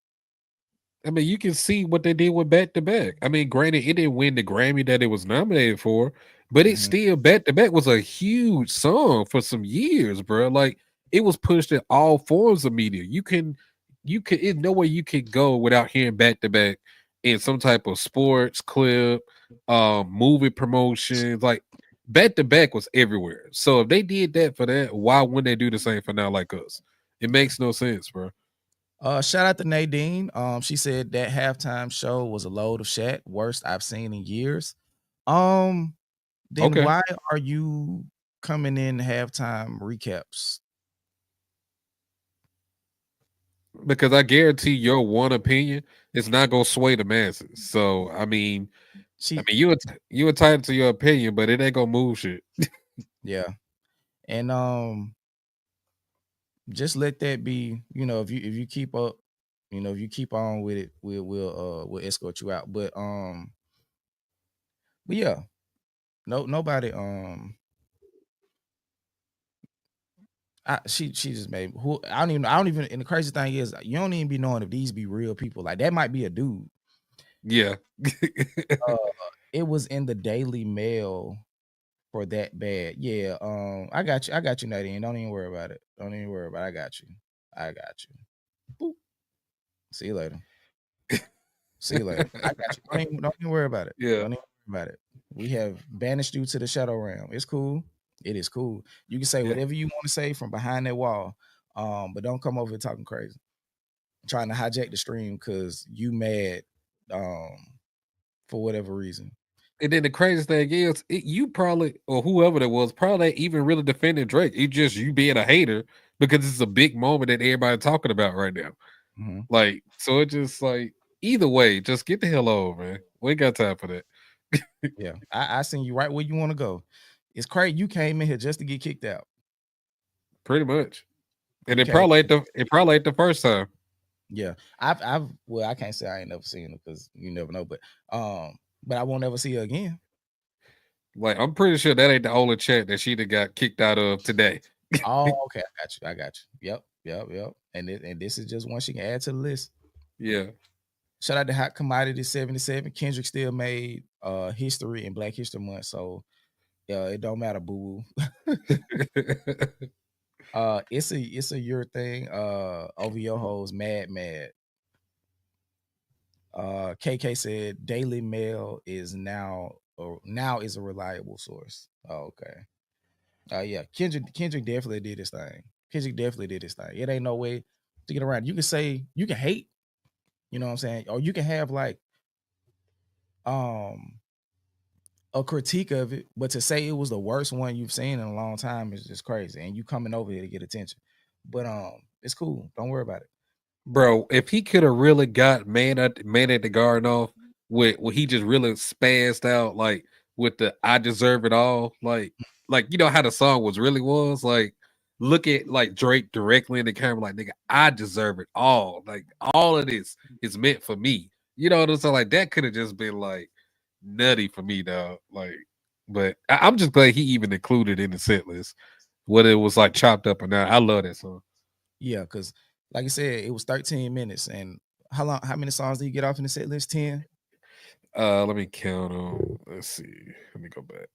B: I mean, you can see what they did with Back to Back. I mean, granted, it didn't win the Grammy that it was nominated for, but it
A: Mhm.
B: still Back to Back was a huge song for some years, bro. Like it was pushed in all forms of media. You can, there's no way you can go without hearing Back to Back in some type of sports clip, movie promotions. Like Back to Back was everywhere. So if they did that for that, why wouldn't they do the same for Now Like Us? It makes no sense, bro.
A: Shout out to Nadine. She said that halftime show was a load of shat, worst I've seen in years. Um, then
B: Okay.
A: why are you coming in halftime recaps?
B: Because I guarantee your one opinion is not gonna sway the masses. So I
A: She,
B: mean you entitled to your opinion, but it ain't gonna move shit.
A: yeah, and just let that be. If you keep up, if you keep on with it, we'll escort you out. But yeah, nobody she just made who I don't even and the crazy thing is you don't even be knowing if these be real people. Like that might be a dude.
B: Yeah.
A: Uh it was in the Daily Mail for that bad. Yeah, I got you, Nadine. Don't even worry about it. Don't even worry about it. I got you. I got you. Boop. See you later. See you later. I got you. Don't even worry about it.
B: Yeah.
A: Don't even worry about it. We have banished you to the shadow realm. It's cool. It is cool. You can say
B: Yeah.
A: whatever you want to say from behind that wall. But don't come over here talking crazy. Trying to hijack the stream because you mad um for whatever reason.
B: And then the craziest thing is you probably or whoever that was probably ain't even really defending Drake. It just you being a hater because it's a big moment that everybody talking about right now.
A: Hmm.
B: Like, so it just like either way, just get the hell over, man. We ain't got time for that.
A: Yeah. I seen you right where you want to go. It's crazy. You came in here just to get kicked out.
B: Pretty much. And
A: You came
B: it probably ain't the first time.
A: Yeah. I've well, I can't say I ain't never seen her because you never know, but I won't ever see her again.
B: Like, I'm pretty sure that ain't the only chat that she done got kicked out of today.
A: Oh, okay. I got you. I got you. Yep. And this is just one she can add to the list.
B: Yeah.
A: Shout out to Hot Commodity 77. Kendrick still made history in Black History Month. So yeah, it don't matter, boo boo. It's a your thing. Over your hoes, mad. KK said Daily Mail is now is a reliable source. Oh, okay. Yeah, Kendrick definitely did his thing. Kendrick definitely did his thing. It ain't no way to get around. You can say you can hate, you know what I'm saying, or you can have like um a critique of it, but to say it was the worst one you've seen in a long time is just crazy. And you coming over here to get attention, but it's cool. Don't worry about it.
B: Bro, if he could have really got man at the garden off with when he just really spazzed out like with the I deserve it all, like you know how the song was, like look at like Drake directly in the camera, like nigga, I deserve it all. Like all of this is meant for me. You know what I'm saying? Like that could have just been like nutty for me, dog. Like, but I'm just glad he even included in the set list, whether it was like chopped up or not. I love that song.
A: Yeah, because like I said, it was 13 minutes. And how many songs did you get off in the set list? 10?
B: Let me count them. Let's see. Let me go back.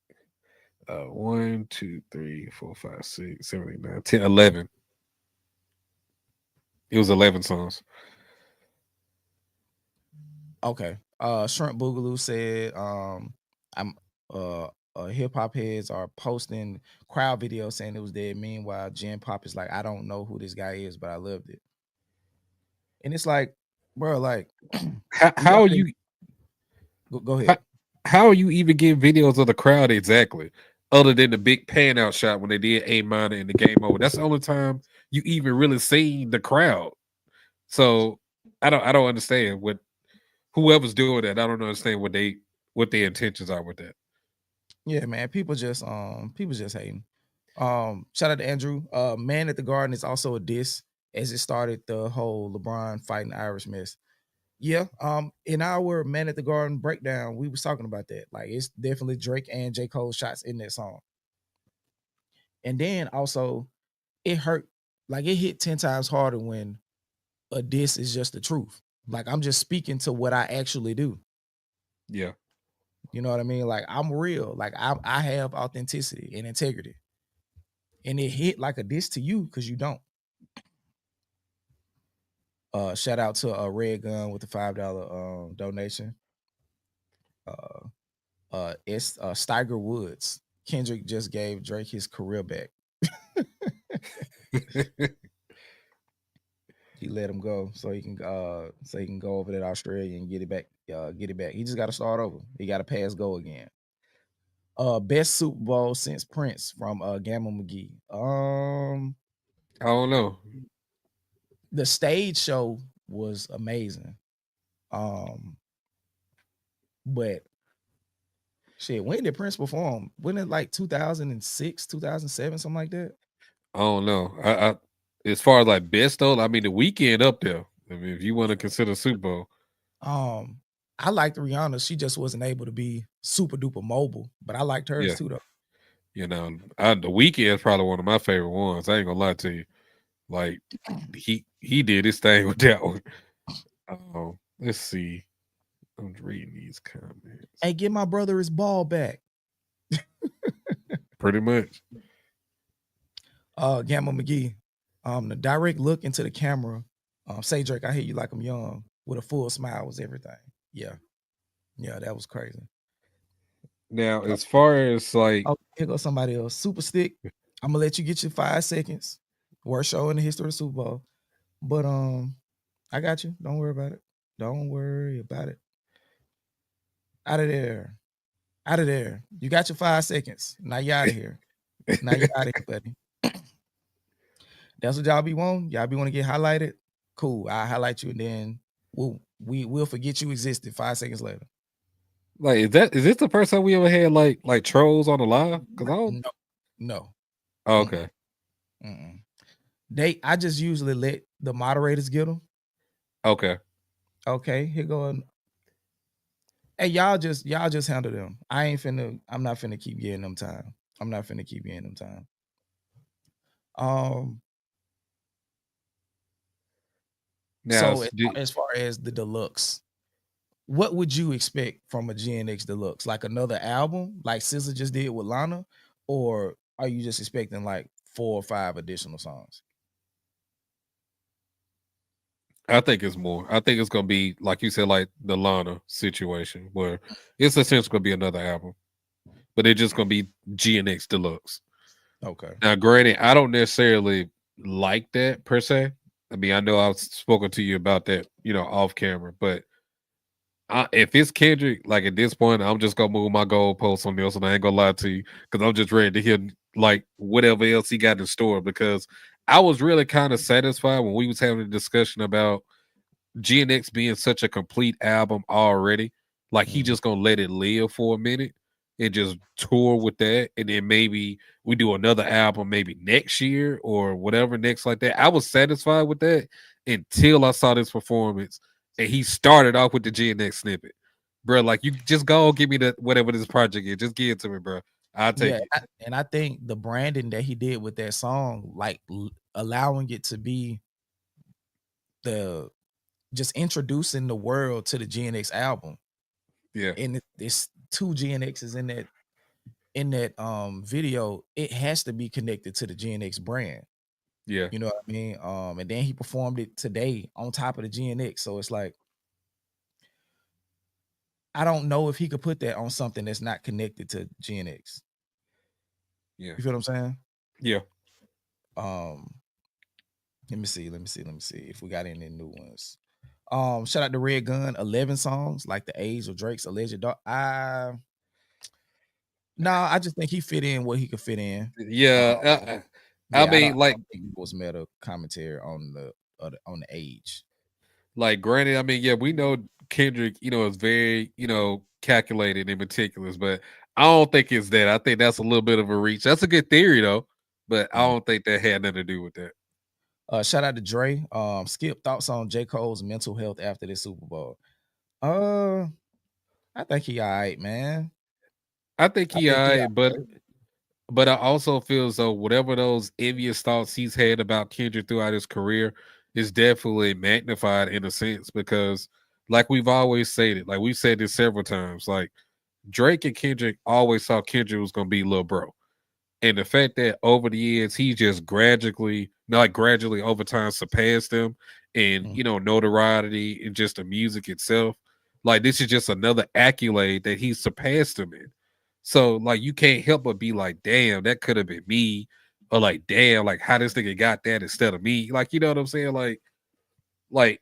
B: 1, 2, 3, 4, 5, 6, 7, 8, 9, 10, 11. It was 11 songs.
A: Okay. Shrimp Boogaloo said, I'm hip hop heads are posting crowd videos saying it was dead. Meanwhile, Gen Pop is like, I don't know who this guy is, but I loved it. And it's like, bro, like
B: How,
A: you
B: how are
A: already
B: you
A: go
B: how,
A: ahead.
B: how are you even getting videos of the crowd exactly? Other than the big pan out shot when they did A minor in the game over. That's the only time you even really seen the crowd. So I don't understand what whoever's doing that. I don't understand what their intentions are with that.
A: Yeah, man. People just hating. Shout out to Andrew. Man at the Garden is also a diss as it started the whole LeBron fighting Irish mess. Yeah. In our Man at the Garden breakdown, we was talking about that. Like it's definitely Drake and J. Cole shots in that song. And then also it hurt, like it hit 10 times harder when a diss is just the truth. Like I'm just speaking to what I actually do.
B: Yeah.
A: You know what I mean? Like I'm real. Like I have authenticity and integrity. And it hit like a diss to you because you don't. Shout out to Red Gun with the $5 donation. It's Steiger Woods. Kendrick just gave Drake his career back. He let him go so he can go over to Australia and get it back. Get it back. He just got to start over. He got to pass go again. Best Super Bowl since Prince from Gamma McGee.
B: I don't know.
A: The stage show was amazing. But shit, when did Prince perform? Wasn't it like 2006, 2007, something like that?
B: I don't know. I as far as like best though, I mean the weekend up there. I mean, if you want to consider Super Bowl,
A: I liked Rihanna. She just wasn't able to be super duper mobile, but I liked hers
B: yeah,
A: too though.
B: you know, the weekend is probably one of my favorite ones. I ain't gonna lie to you. Like he did his thing with that one. Let's see. I'm reading these comments.
A: Hey, get my brother his ball back.
B: Pretty much.
A: Gamma McGee. The direct look into the camera. Say Drake, I hear you like I'm young. With a full smile was everything. Yeah. Yeah, that was crazy.
B: Now, as far as like,
A: oh, here goes somebody else. Super Stick. I'm gonna let you get your 5 seconds. Worst show in the history of the Super Bowl. But I got you. Don't worry about it. Don't worry about it. Out of there. Out of there. You got your 5 seconds. Now you out of here. Now you out of here, buddy. That's what y'all be wanting. Y'all be want to get highlighted. Cool. I'll highlight you and then we'll forget you existed 5 seconds later.
B: like, is this the first time we ever had like trolls on the live? Because I don't.
A: No.
B: Oh, okay.
A: I just usually let the moderators get them.
B: Okay.
A: Okay. Here going. Hey, y'all just handle them. I'm not finna keep getting them time. I'm not finna keep getting them time.
B: Now,
A: so as far as the deluxe, what would you expect from a GNX deluxe? Like another album, like SZA just did with Lana, or are you just expecting like 4 or 5 additional songs?
B: I think it's more. I think it's gonna be like you said, like the Lana situation, where it's essentially gonna be another album, but it's just gonna be GNX deluxe.
A: Okay.
B: Now, granted, I don't necessarily like that per se. I mean, I know I've spoken to you about that, off camera, but if it's Kendrick, like at this point, I'm just gonna move my goalposts on this, and I ain't gonna lie to you because I'm just ready to hear like whatever else he got in store. Because I was really kind of satisfied when we was having a discussion about GNX being such a complete album already. Like he just gonna let it live for a minute and just tour with that, and then maybe we do another album maybe next year or whatever next like that. I was satisfied with that until I saw this performance, and he started off with the GNX snippet, bro. Like you just go give me the whatever this project is, just give it to me, bro. I'll take it.
A: And I think the branding that he did with that song, like allowing it to be just introducing the world to the GNX album.
B: Yeah.
A: And it's 2 GNXs in that video. It has to be connected to the GNX brand.
B: Yeah.
A: You know what I mean? And then he performed it today on top of the GNX. So it's like, I don't know if he could put that on something that's not connected to GNX.
B: Yeah.
A: You feel what I'm saying?
B: Yeah.
A: Let me see if we got any new ones. Shout out to Red Gun, 11 songs, like the age of Drake's alleged dog. I just think he fit in what he could fit in.
B: Yeah. I mean,
A: I don't think it was meta commentary on the age.
B: Like, granted, I mean, yeah, we know Kendrick, is very, calculated and meticulous, but I don't think it's that. I think that's a little bit of a reach. That's a good theory though, but I don't think that had nothing to do with that.
A: Shout out to Dre. Skip, thoughts on J. Cole's mental health after this Super Bowl. I think he all right, man.
B: I think he all right, but I also feel as though whatever those envious thoughts he's had about Kendrick throughout his career, is definitely magnified in a sense because, like we've always said it, like we've said this several times, like Drake and Kendrick always saw Kendrick was gonna be little bro. And the fact that over the years he just gradually, not gradually over time, surpassed them and
A: Mm.
B: notoriety and just the music itself. Like this is just another accolade that he surpassed them in. So like you can't help but be like, damn, that could have been me. Or like, damn, like how this nigga got that instead of me. Like, you know what I'm saying? Like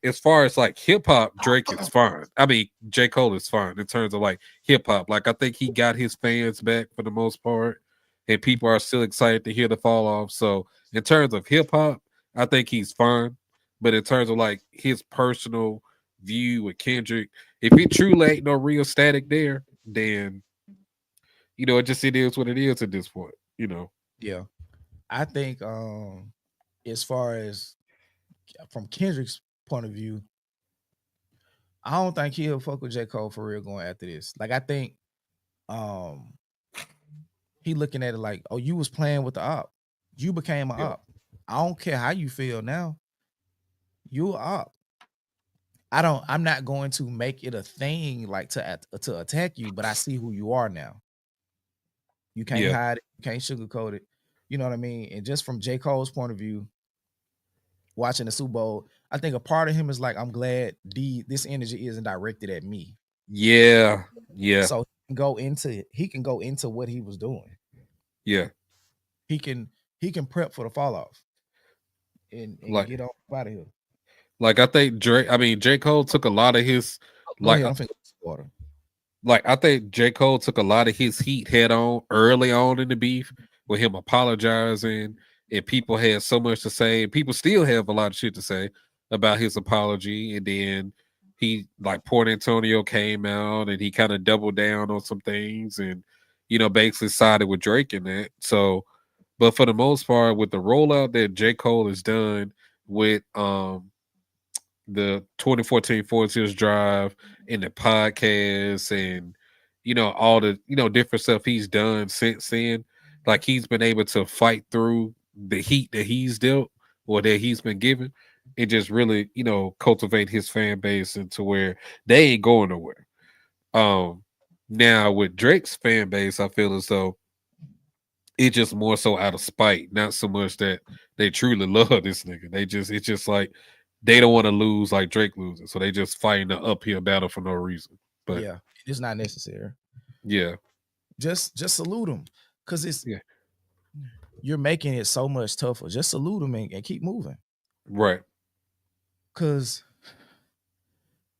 B: as far as like hip hop, Drake is fine. I mean, J. Cole is fine in terms of like hip hop. Like I think he got his fans back for the most part, and people are still excited to hear the fall off. So in terms of hip hop, I think he's fine. But in terms of like his personal view with Kendrick, if it truly ain't no real static there, then it is what it is at this point.
A: Yeah. I think as far as from Kendrick's point of view, I don't think he'll fuck with J. Cole for real going after this. Like I think um he looking at it like, oh, you was playing with the op. You became an
B: Yeah.
A: op. I don't care how you feel now. You a op. I'm not going to make it a thing like to attack you, but I see who you are now. You can't
B: Yeah.
A: hide it, you can't sugarcoat it. You know what I mean? And just from J. Cole's point of view, watching the Super Bowl, I think a part of him is like, I'm glad this energy isn't directed at me.
B: Yeah. Yeah.
A: So he can go into what he was doing.
B: Yeah.
A: He can prep for the fall off and
B: Like
A: get on out of here.
B: I think J. Cole took a lot of his
A: Go
B: like
A: ahead, I'm finna get some water.
B: I think J. Cole took a lot of his heat head on early on in the beef with him apologizing, and people had so much to say, and people still have a lot of shit to say about his apology. And then he like Port Antonio came out and he kind of doubled down on some things and basically sided with Drake in that. So, but for the most part, with the rollout that J. Cole has done with the 2014 Forest Hills Drive and the podcast and all the different stuff he's done since then. Like he's been able to fight through the heat that he's dealt or that he's been given and just really cultivate his fan base into where they ain't going nowhere. Now with Drake's fan base, I feel as though it's just more so out of spite, not so much that they truly love this nigga. It's just like they don't want to lose like Drake losing, so they just fighting the uphill battle for no reason. But
A: Yeah, it's not necessary.
B: yeah,
A: Just salute him, cause
B: yeah,
A: you're making it so much tougher. Just salute him and keep moving,
B: right,
A: cause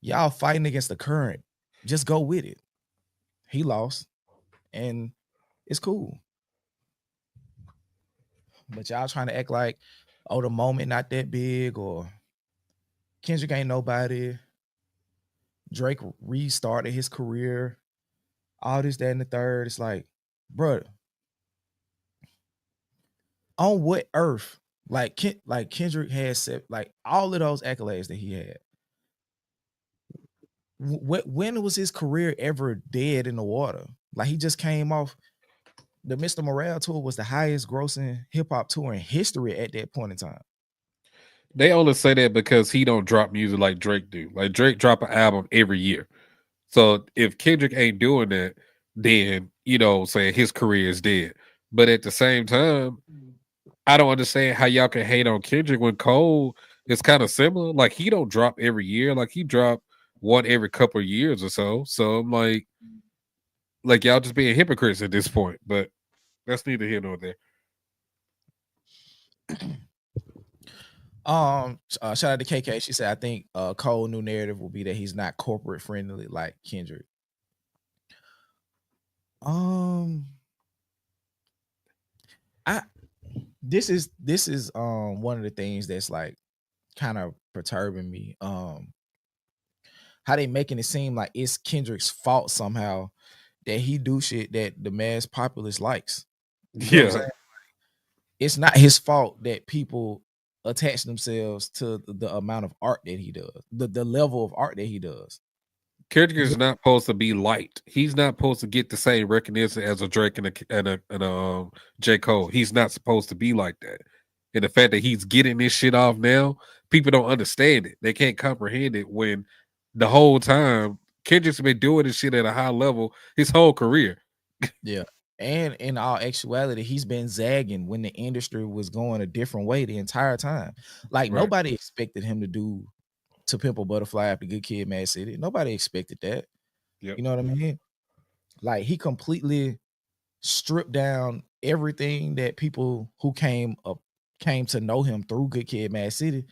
A: y'all fighting against the current. Just go with it. He lost, and it's cool. But y'all trying to act like, oh, the moment not that big, or Kendrick ain't nobody. Drake restarted his career. All this, that, and the third. It's like, brother, on what earth? Like Kendrick had said, like all of those accolades that he had. When was his career ever dead in the water? Like he just came off the Mr. Morale tour was the highest grossing hip hop tour in history at that point in time.
B: they only say that because he don't drop music like Drake do. Like Drake drop an album every year. So if Kendrick ain't doing that, then saying his career is dead. But at the same time, I don't understand how y'all can hate on Kendrick when Cole is kind of similar. Like he don't drop every year. Like he drop one every couple of years or so. So I'm like y'all just being hypocrites at this point. But that's neither here nor there.
A: Shout out to KK. She said, I think Cole new narrative will be that he's not corporate friendly like Kendrick. I this is one of the things that's like kind of perturbing me. How they making it seem like it's Kendrick's fault somehow that he do shit that the mass populace likes. You feel what I'm
B: Yeah.
A: saying? It's not his fault that people attach themselves to the amount of art that he does, the level of art that he does.
B: Kendrick is not supposed to be liked. He's not supposed to get the same recognition as a Drake and a J. Cole. He's not supposed to be like that. And the fact that he's getting this shit off now, people don't understand it. They can't comprehend it when the whole time Kendrick's been doing this shit at a high level his whole career.
A: Yeah. And in all actuality, he's been zagging when the industry was going a different way the entire time. Like
B: Right.
A: nobody expected him to do To Pimp a Butterfly after Good Kid, Mad City. Nobody expected that.
B: Yep.
A: You know what I mean? Like he completely stripped down everything that people who came to know him through Good Kid, Mad City.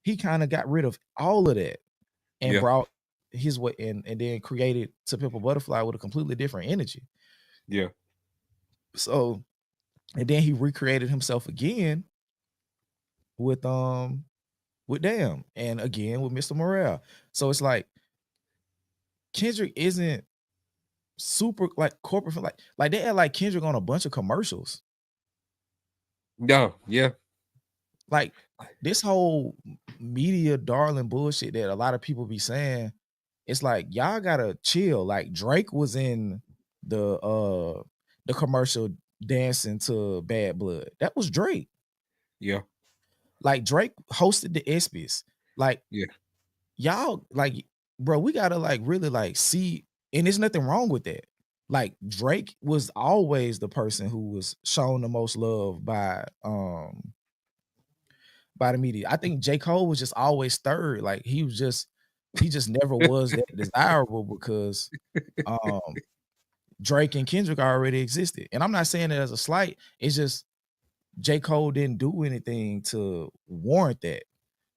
A: He kind of got rid of all of that and
B: Yeah.
A: brought his way and then created To Pimp a Butterfly with a completely different energy.
B: Yeah.
A: So and then he recreated himself again with Damn and again with Mr. Morale. So it's like Kendrick isn't super like corporate like they had like Kendrick on a bunch of commercials.
B: No, yeah.
A: Like this whole media darling bullshit that a lot of people be saying, it's like y'all gotta chill. Like Drake was in the commercial dancing to Bad Blood. That was Drake.
B: Yeah.
A: Like Drake hosted the ESPYs. Like
B: Yeah.
A: y'all, like, bro, we gotta like really like see, and there's nothing wrong with that. Like Drake was always the person who was shown the most love by the media. I think J. Cole was just always third. Like he just never was that desirable because um Drake and Kendrick already existed. And I'm not saying it as a slight. It's just J. Cole didn't do anything to warrant that.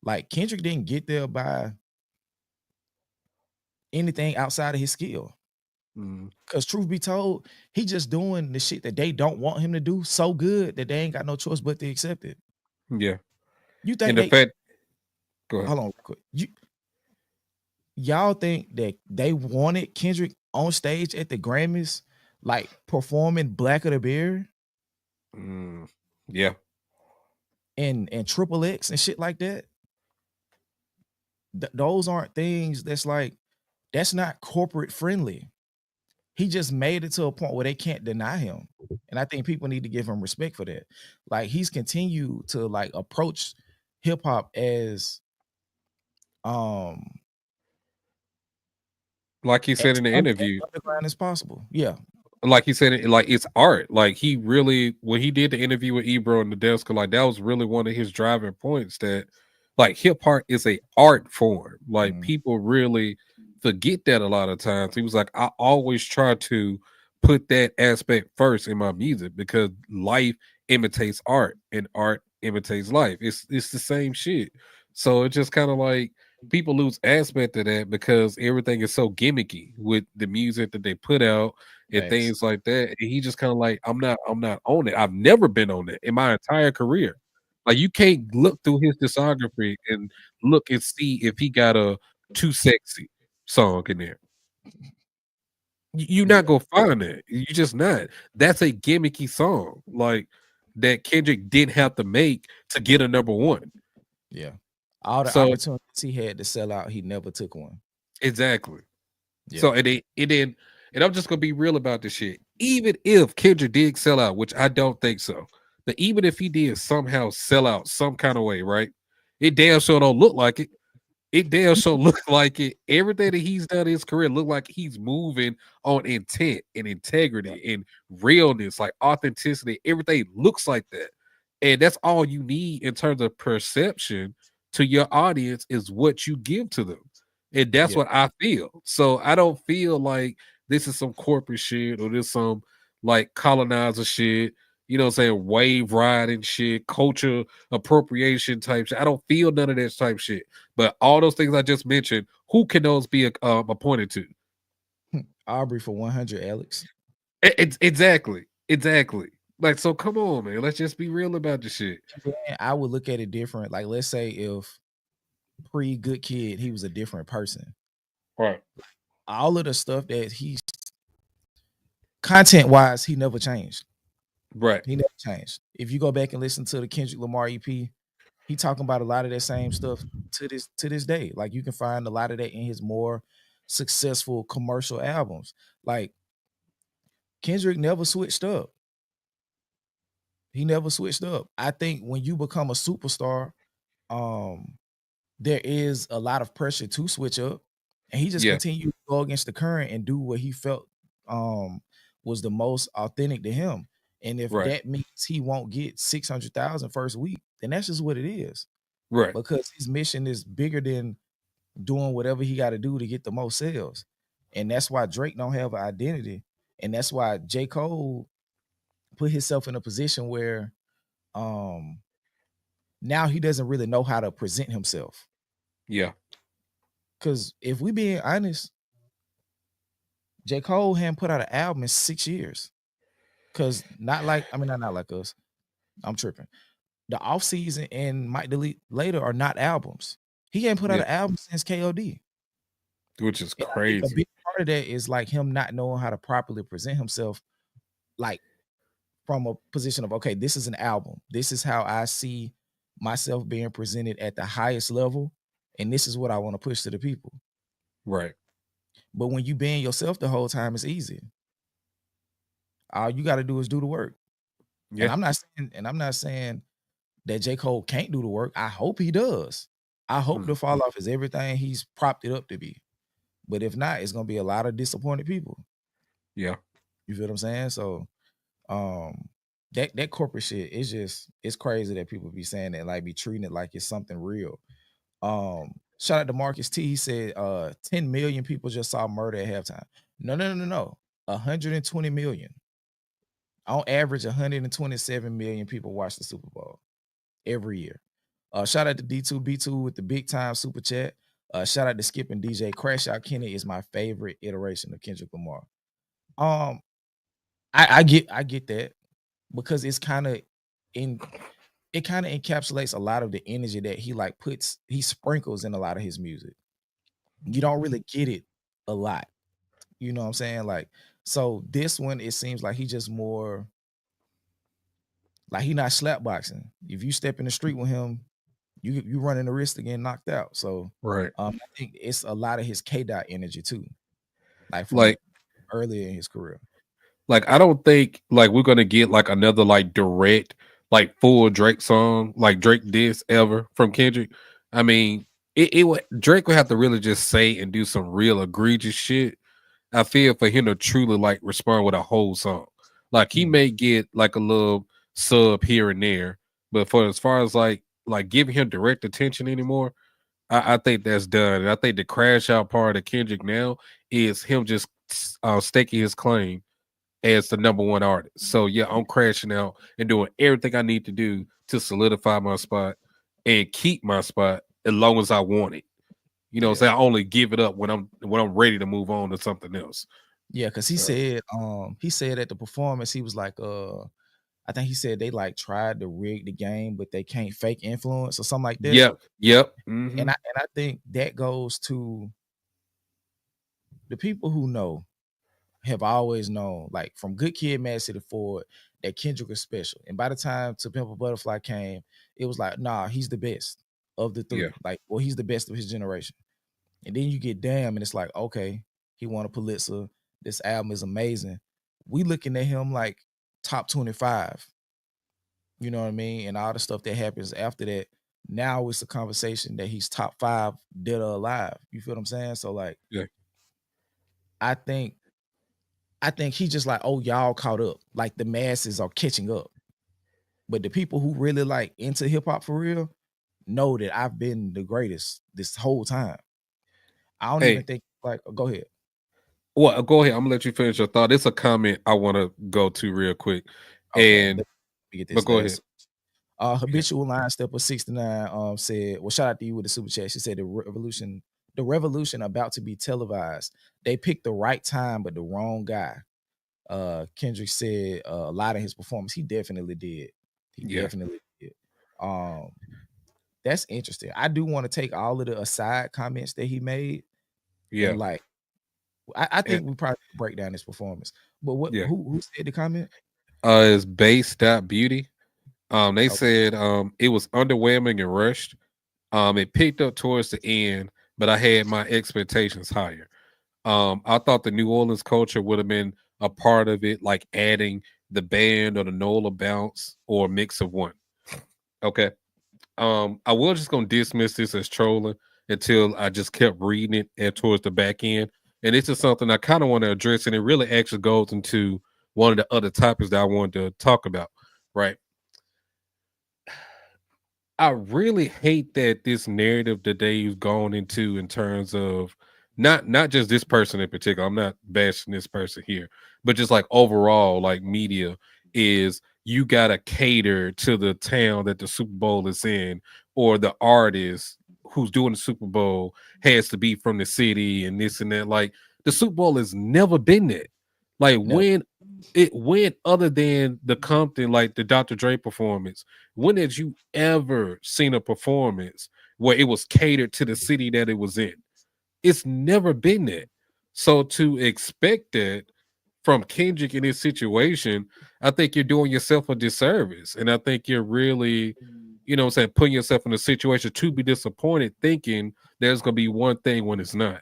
A: Like Kendrick didn't get there by anything outside of his skill.
B: Mm,
A: Cause truth be told, he just doing the shit that they don't want him to do so good that they ain't got no choice but to accept it.
B: yeah.
A: You
B: And
A: think
B: the
A: they
B: fact go ahead.
A: hold on real quick. Y'all think that they wanted Kendrick on stage at the Grammys, like performing Black of the Bear
B: Mm, yeah.
A: and Triple X and shit like that? Those aren't things that's like that's not corporate friendly. He just made it to a point where they can't deny him. And I think people need to give him respect for that. Like he's continued to like approach hip hop um
B: Like he said in the
A: as
B: interview,
A: underground as possible. Yeah.
B: like he said, like it's art. Like he really, when he did the interview with Ebro and the desk, like that was really one of his driving points. That like hip hop is a art form. Like
A: Mm,
B: people really forget that a lot of times. He was like, I always try to put that aspect first in my music because life imitates art and art imitates life. It's the same shit. So it's just kind of like people lose aspect of that because everything is so gimmicky with the music that they put out and
A: facts.
B: things like that. And he just kind of like, I'm not on it. I've never been on it in my entire career. Like you can't look through his discography and look and see if he got a too sexy song in there. You're
A: Yeah.
B: not gonna find that. You just not. That's a gimmicky song, like that Kendrick didn't have to make to get a number one.
A: Yeah. All the
B: So
A: opportunities he had to sell out, he never took one.
B: exactly.
A: Yeah.
B: So and I'm just gonna be real about this shit. Even if Kendrick did sell out, which I don't think so, but even if he did somehow sell out some kind of way, right? It damn sure don't look like it. It damn sure look like it. Everything that he's done in his career look like he's moving on intent and
A: Yeah.
B: integrity and realness, like authenticity. Everything looks like that. And that's all you need in terms of perception to your audience is what you give to them. And that's
A: Yeah.
B: what I feel. So I don't feel like this is some corporate shit or this some like colonizer shit, you know what I'm saying, wave riding shit, culture appropriation type shit. I don't feel none of that type shit. But all those things I just mentioned, who can those be appointed to?
A: Aubrey for 100, Alex.
B: Exactly, exactly. Like, so come on, man. Let's just be real about this shit.
A: And then I would look at it different. Like, let's say if pre Good Kid, he was a different person.
B: Right,
A: All of the stuff that he's content wise, he never changed.
B: right,
A: He never changed. If you go back and listen to the Kendrick Lamar EP, he talking about a lot of that same stuff to this day. Like you can find a lot of that in his more successful commercial albums. Like Kendrick never switched up. He never switched up. I think when you become a superstar, um, there is a lot of pressure to switch up, and he just
B: Yeah.
A: continued to go against the current and do what he felt was the most authentic to him. And if
B: Right.
A: that means he won't get 600,000 first week, then that's just what it is.
B: Right.
A: Because his mission is bigger than doing whatever he got to do to get the most sales. And that's why Drake don't have an identity. And that's why J. Cole put himself in a position where um now he doesn't really know how to present himself.
B: Yeah.
A: Because if we being honest, J. Cole hadn't put out an album in 6 years. Because not like, I mean, not like us. I'm tripping. The Off Season and Might Delete Later are not albums. He hadn't put out
B: Yeah.
A: an album since KOD.
B: Which is
A: And I think a
B: crazy.
A: big part of that is like him not knowing how to properly present himself, like from a position of, okay, this is an album. This is how I see myself being presented at the highest level. And this is what I want to push to the people.
B: Right.
A: But when you being yourself the whole time, it's easy. All you got to do is do the work.
B: Yeah.
A: And I'm not saying that J. Cole can't do the work. I hope he does. I hope the fall off is everything he's propped it up to be. But if not, it's gonna be a lot of disappointed people.
B: Yeah.
A: You feel what I'm saying? So that corporate shit is just, it's crazy that people be saying that, like be treating it like it's something real. Shout out to Marcus T. He said 10 million people just saw Murder at halftime. No. 120 million. On average, 127 million people watch the Super Bowl every year. Shout out to D2B2 with the big time super chat. Shout out to Skip and DJ. Crash Out Kenny is my favorite iteration of Kendrick Lamar. I get that, because it's kind of it kind of encapsulates a lot of the energy that he sprinkles in a lot of his music. You don't really get it a lot. You know what I'm saying? Like, so this one, it seems like he just more like he not slapboxing. If you step in the street with him, you running the risk of getting knocked out. So
B: Right.
A: I think it's a lot of his K-Dot energy too, like from
B: Like
A: earlier in his career.
B: Like I don't think like we're gonna get like another like direct like full Drake song like Drake diss ever from Kendrick. I mean, it would Drake would have to really just say and do some real egregious shit. I feel for him to truly like respond with a whole song. Like he may get like a little sub here and there, but for as far as like giving him direct attention anymore, I think that's done. And I think the crash out part of Kendrick now is him just staking his claim as the number one artist. So yeah, I'm crashing out and doing everything I need to do to solidify my spot and keep my spot as long as I want it. You know, say I only give it up when I'm ready to move on to something else.
A: Yeah, because he said at the performance, he was like, I think he said they like tried to rig the game, but they can't fake influence or something like that.
B: Yep.
A: And I think that goes to the people who know have always known, like from Good Kid, Mad City Forward, that Kendrick is special. And by the time To Pimp a Butterfly came, it was like, nah, he's the best of the three.
B: Yeah.
A: Like, well, he's the best of his generation. And then you get Damn, and it's like, okay, he won a Pulitzer. This album is amazing. We looking at him like top 25. You know what I mean? And all the stuff that happens after that. Now it's a conversation that he's top 5 dead or alive. You feel what I'm saying? So like,
B: Yeah.
A: I think he's just like, oh, y'all caught up. Like the masses are catching up. But the people who really like into hip hop for real know that I've been the greatest this whole time. I don't even think like, go ahead.
B: Well, go ahead. I'm gonna let you finish your thought. It's a comment I want to go to real quick.
A: Okay,
B: And
A: let me get
B: but
A: this
B: go ahead.
A: last. Habitual Line Stepper 69 said, well, shout out to you with the super chat. She said the revolution about to be televised. They picked the right time, but the wrong guy. Kendrick said a lot of his performance. He definitely did. Definitely did. That's interesting. I do want to take all of the aside comments that he made.
B: Yeah.
A: And like, I think we probably break down his performance. But what who said the comment?
B: Is Base.Beauty. They said it was underwhelming and rushed. It picked up towards the end, but I had my expectations higher. I thought the New Orleans culture would have been a part of it, like adding the band or the NOLA bounce or a mix of one. Okay. I was just gonna dismiss this as trolling until I just kept reading it and towards the back end. And this is something I kind of want to address, and it really actually goes into one of the other topics that I wanted to talk about. Right. I really hate that this narrative that they've gone into in terms of not just this person in particular. I'm not bashing this person here, but just like overall, like media is you gotta cater to the town that the Super Bowl is in, or the artist who's doing the Super Bowl has to be from the city and this and that. Like the Super Bowl has never been that. Like
A: Never.
B: when it went other than the Compton, like the Dr. Dre performance, when had you ever seen a performance where it was catered to the city that it was in? It's never been that. So to expect that from Kendrick in this situation, I think you're doing yourself a disservice. And I think you're really, what I'm saying, putting yourself in a situation to be disappointed, thinking there's gonna be one thing when it's not.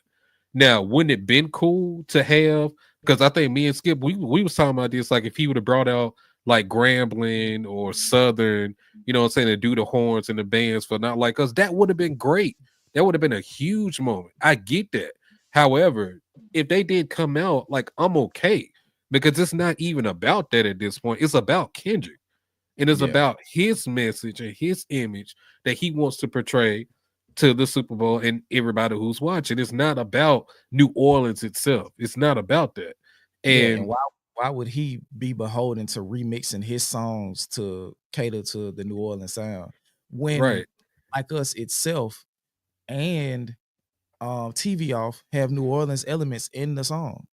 B: Now, wouldn't it been cool to have? Because I think me and Skip, we was talking about this. Like, if he would have brought out like Grambling or Southern, what I'm saying, to do the horns and the bands for Not Like Us, that would have been great. That would have been a huge moment. I get that. However, if they did come out, like, I'm okay, because it's not even about that at this point. It's about Kendrick, and it's
A: Yeah.
B: about his message and his image that he wants to portray to the Super Bowl and everybody who's watching. It's not about New Orleans itself. It's not about that.
A: Yeah. And
B: And
A: why would he be beholden to remixing his songs to cater to the New Orleans sound when
B: right.
A: Like Us itself and TV Off have New Orleans elements in the song?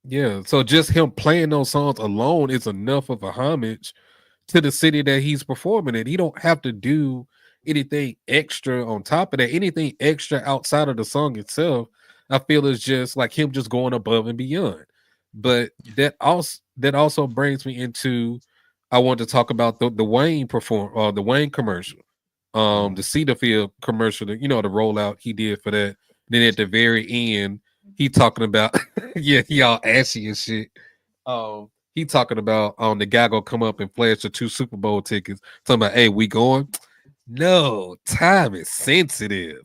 B: Yeah. So just him playing those songs alone is enough of a homage to the city that he's performing in. He don't have to do anything extra on top of that. Anything extra outside of the song itself, I feel is just like him just going above and beyond. But that also brings me into, I want to talk about the Wayne the Wayne commercial,
A: Mhm.
B: the Cedarfield commercial, the rollout he did for that. Then at the very end, he talking about yeah, he all ashy and shit. He talking about the guy gonna come up and flash the 2 Super Bowl tickets. Talking about, hey, we going? No, time is sensitive.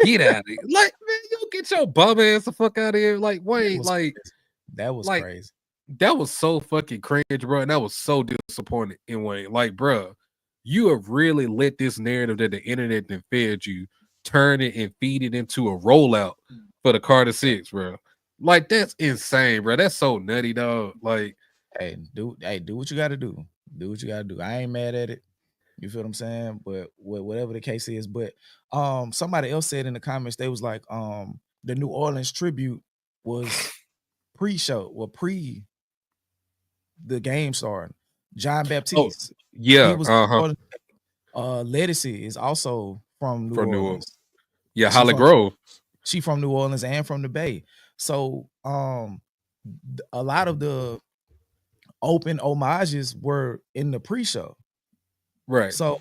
B: Get out of here. Like, man, you get your bum ass the fuck out of here. Like,
A: That
B: wait,
A: was
B: like,
A: crazy. That was
B: like
A: crazy.
B: that was so fucking cringe, bro. And that was so disappointed in Wayne. Like, bro, you have really let this narrative that the internet then fed you turn it and feed it into a rollout for the Carter Six, bro. Like, that's insane, bro. That's so nutty, dog. Like,
A: Do what you gotta do. Do what you gotta do. I ain't mad at it. You feel what I'm saying? But whatever the case is, but somebody else said in the comments, they was like, the New Orleans tribute was pre-show or pre the game starting. John
B: oh
A: Baptiste, he
B: yeah,
A: was
B: uh-huh.
A: Lettucey is also from New
B: From New Orleans.
A: Orleans.
B: Yeah,
A: She
B: Holly
A: from
B: Grove.
A: she from New Orleans and from the Bay. So a lot of the open homages were in the pre-show.
B: Right.
A: So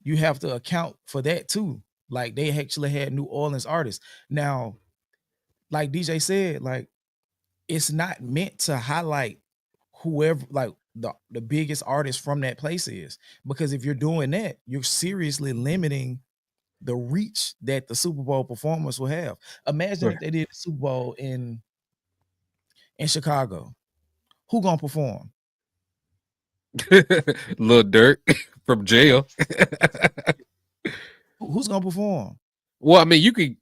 A: you have to account for that too. Like they actually had New Orleans artists. Now, like DJ said, like it's not meant to highlight whoever like the biggest artist from that place is. Because if you're doing that, you're seriously limiting the reach that the Super Bowl performers will have. Imagine
B: Right.
A: if they did the Super Bowl in Chicago. Who gonna perform?
B: Lil Dirt from jail.
A: Who's gonna perform?
B: Well, I mean, you could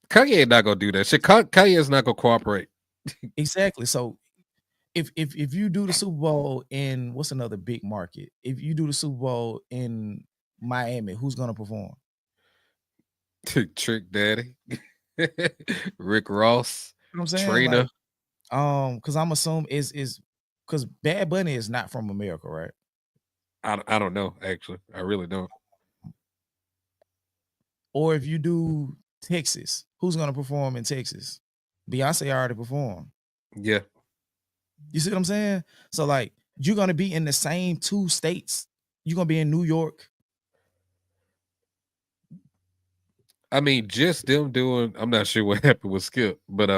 B: Kanye not gonna do that shit. Kanye is not gonna cooperate.
A: Exactly. So if you do the Super Bowl in what's another big market? If you do the Super Bowl in Miami, who's gonna perform?
B: Trick Daddy. Rick Ross.
A: You know what I'm saying?
B: Trina.
A: Like, because I'm assuming is because Bad Bunny is not from America, right?
B: I don't know, actually. I really don't.
A: Or if you do Texas, who's gonna perform in Texas? Beyonce already performed.
B: Yeah.
A: You see what I'm saying? So like you're gonna be in the same two states. You're gonna be in New York.
B: I mean, just them doing, I'm not sure what happened with Skip, but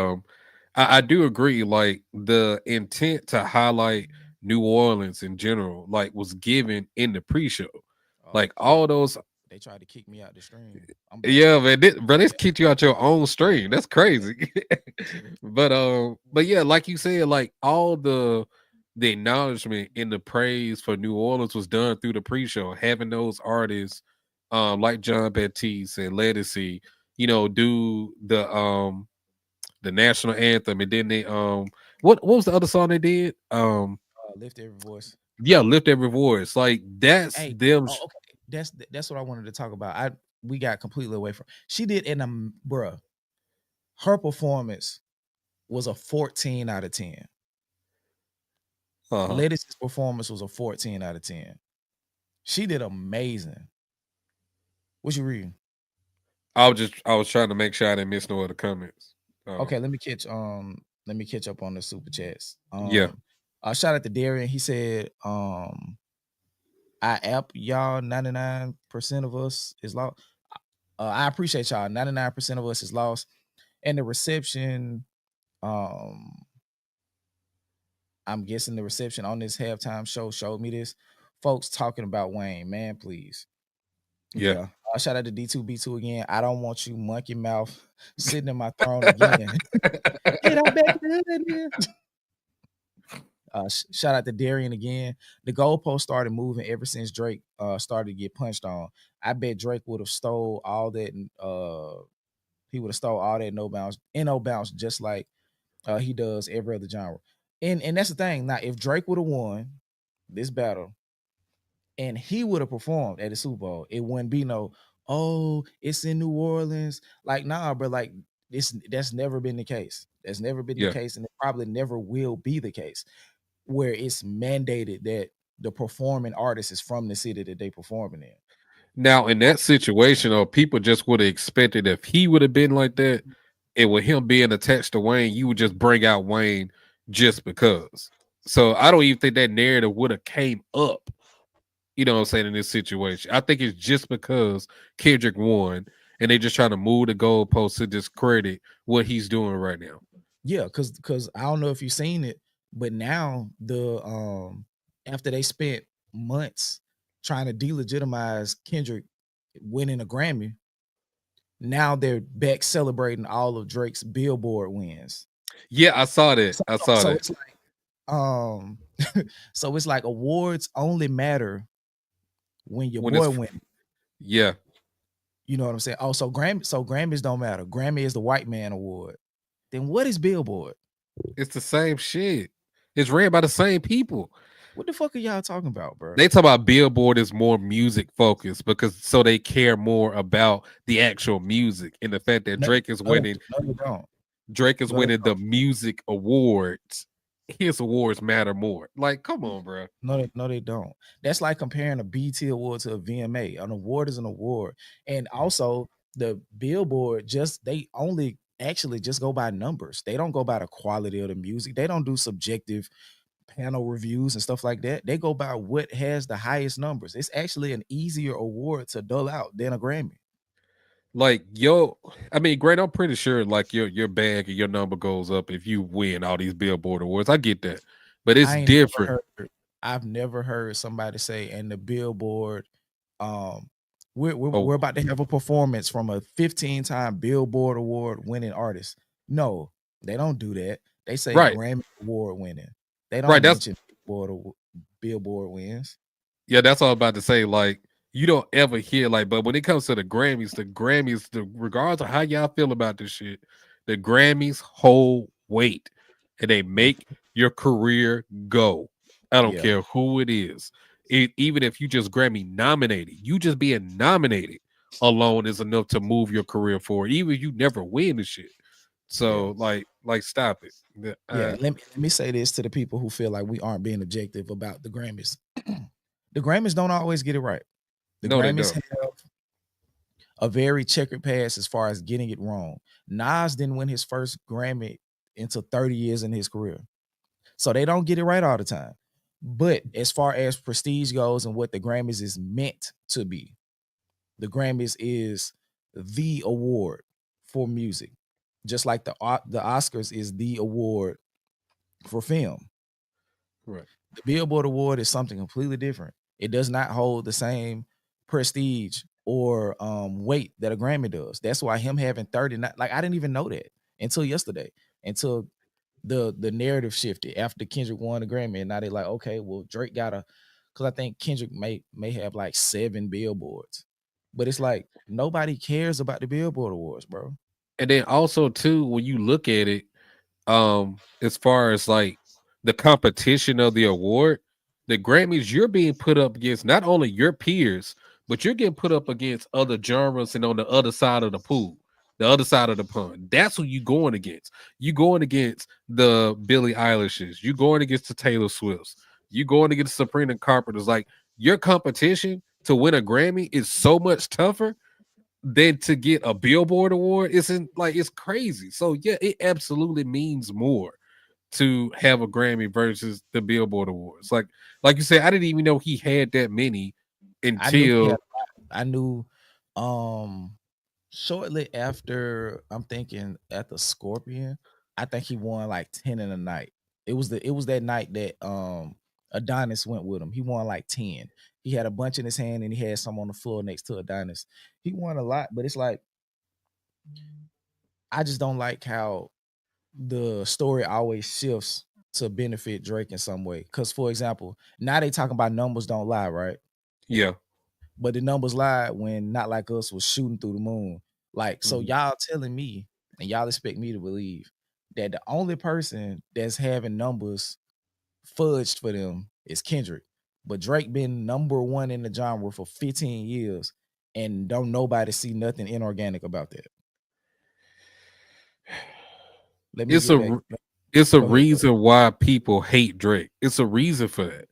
B: I do agree, like the intent to highlight New Orleans in general, like was given in the pre-show.
A: Oh,
B: Like all those
A: They tried to kick me out the stream. I'm back.
B: Yeah, man, bro, this kicked you out your own stream. That's crazy. but yeah, like you said, like all the acknowledgement and the praise for New Orleans was done through the pre-show. Having those artists, like John Baptiste and Legacy, do the national anthem, and then they what was the other song they did?
A: Lift every voice.
B: Yeah, lift every voice. Like that's
A: Hey,
B: them.
A: oh, okay. That's what I wanted to talk about. We got completely away from. She did in a bruh. Her performance was a 14 out of 10. Lettuce's performance was a 14 out of 10. She did amazing. What you reading?
B: I was trying to make sure I didn't miss no other comments.
A: Okay, let me catch up on the super chats.
B: Yeah.
A: Shout out to Darian. He said, I app y'all 99% of us is lost. I appreciate y'all. 99% of us is lost. And the reception, I'm guessing the reception on this halftime show showed me this. Folks talking about Wayne, man, please. Yeah. Shout out to D2B2 again. I don't want you monkey mouth sitting in my throne again. Get out back in here. Shout out to Darian again. The goalpost started moving ever since Drake started to get punched on. I bet Drake would have stole all that. He would have stole all that no bounce, just like he does every other genre. And that's the thing. Now, if Drake would have won this battle and he would have performed at the Super Bowl, it wouldn't be no, oh, it's in New Orleans. Like, nah, bro, like that's never been the case. That's never been the case, and it probably never will be the case, where it's mandated that the performing artist is from the city that they performing in.
B: Now, in that situation, people just would have expected if he would have been like that, and with him being attached to Wayne, you would just bring out Wayne just because. So I don't even think that narrative would have came up, you know what I'm saying, in this situation. I think it's just because Kendrick won, and they just trying to move the goalposts to discredit what he's doing right now.
A: Yeah, because I don't know if you've seen it, but now the after they spent months trying to delegitimize Kendrick winning a Grammy, now they're back celebrating all of Drake's Billboard wins.
B: Yeah, I saw that.
A: So it's like so it's like awards only matter when your boy wins.
B: Yeah.
A: You know what I'm saying? Oh, so Grammys don't matter. Grammy is the white man award. Then what is Billboard?
B: It's the same shit. It's ran by the same people.
A: What the fuck are y'all talking about, bro?
B: They talk about Billboard is more music focused because so they care more about the actual music and the fact that Drake is winning.
A: No, they don't.
B: Drake is winning the music awards. His awards matter more. Like, come on, bro.
A: No, they don't. That's like comparing a BT award to a VMA. An award is an award, and also the Billboard they only actually just go by numbers. They don't go by the quality of the music. They don't do subjective panel reviews and stuff like that. They go by what has the highest numbers. It's actually an easier award to dull out than a Grammy.
B: Like, great, I'm pretty sure like your bag and your number goes up if you win all these Billboard awards. I get that. But it's different.
A: I've never heard somebody say, and the Billboard, we're about to have a performance from a 15-time Billboard award winning artist. No, they don't do that. They say Grammy award winning. They don't mention Billboard wins.
B: Yeah, that's all I'm about to say. Like, you don't ever hear but when it comes to the Grammys, regardless of how y'all feel about this shit, the Grammys hold weight and they make your career go. I don't care who it is. Even if you just Grammy nominated, you just being nominated alone is enough to move your career forward. Even if you never win the shit. So like stop it.
A: Let me say this to the people who feel like we aren't being objective about the Grammys. The Grammys don't always get it right. The Grammys have a very checkered past as far as getting it wrong. Nas didn't win his first Grammy until 30 years in his career. So they don't get it right all the time. But as far as prestige goes and what the Grammys is meant to be, the Grammys is the award for music. Just like the Oscars is the award for film.
B: Right.
A: The Billboard Award is something completely different. It does not hold the same prestige or weight that a Grammy does. That's why him having 39, like I didn't even know that until yesterday, until the narrative shifted after Kendrick won the Grammy, and now they're like, okay, well Drake gotta, because I think Kendrick may have like 7 billboards, but it's like nobody cares about the Billboard Awards, bro.
B: And then also too, when you look at it, as far as like the competition of the award, the Grammys, you're being put up against not only your peers, but you're getting put up against other genres and on the other side of the pool, the other side of the pond. That's who you going against. You going against the Billie Eilishes, you going against the Taylor Swifts, you going against Sabrina Carpenter's. Like your competition to win a Grammy is so much tougher than to get a Billboard award. Isn't like it's crazy. So yeah, it absolutely means more to have a Grammy versus the Billboard Awards. Like you said, I didn't even know he had that many
A: I knew he had,
B: until
A: I knew um shortly after, I'm thinking at the Scorpion, I think he won like 10 in a night. It was that night that Adonis went with him. He won like 10. He had a bunch in his hand and he had some on the floor next to Adonis. He won a lot, but it's like I just don't like how the story always shifts to benefit Drake in some way. Cause for example, now they talking about numbers don't lie, right?
B: yeah.
A: But the numbers lied when Not Like Us was shooting through the moon. Like, so
B: Mhm.
A: y'all telling me and y'all expect me to believe that the only person that's having numbers fudged for them is Kendrick. But Drake been number one in the genre for 15 years and don't nobody see nothing inorganic about that. Let me
B: It's
A: get back.
B: a it's a
A: Go ahead.
B: reason why people hate Drake. It's a reason for that.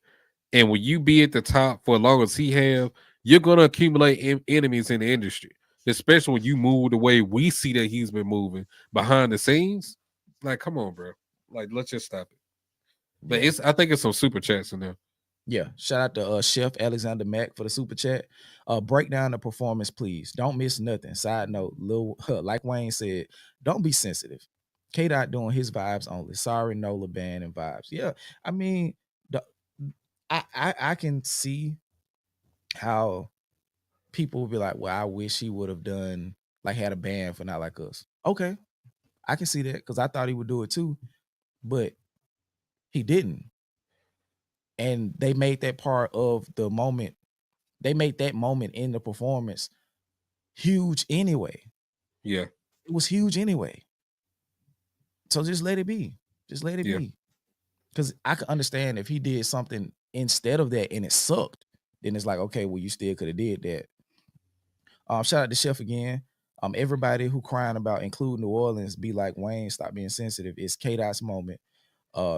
B: And when you be at the top for as long as he have, you're gonna accumulate enemies in the industry, especially when you move the way we see that he's been moving behind the scenes. Like, come on, bro. Like, let's just stop it. But
A: Yeah.
B: I think it's some super chats in there.
A: Yeah, shout out to Chef Alexander Mack for the super chat. Break down the performance, please. Don't miss nothing. Side note, Lil, like Wayne said, don't be sensitive. K Dot doing his vibes only. Sorry, Nola band and vibes. Yeah, I mean, the, I can see how people will be like, well, I wish he would have done like had a band for Not Like Us. Okay, I can see that because I thought he would do it too, but he didn't. And they made that part of the moment. They made that moment in the performance huge anyway.
B: Yeah,
A: It was huge anyway. So just let it be. Just let it
B: yeah.
A: be. Because I could understand if he did something instead of that and it sucked, then it's like, okay, well, you still could have did that. Shout out to Chef again. Everybody who crying about including New Orleans, be like Wayne, stop being sensitive. It's K Dot's moment.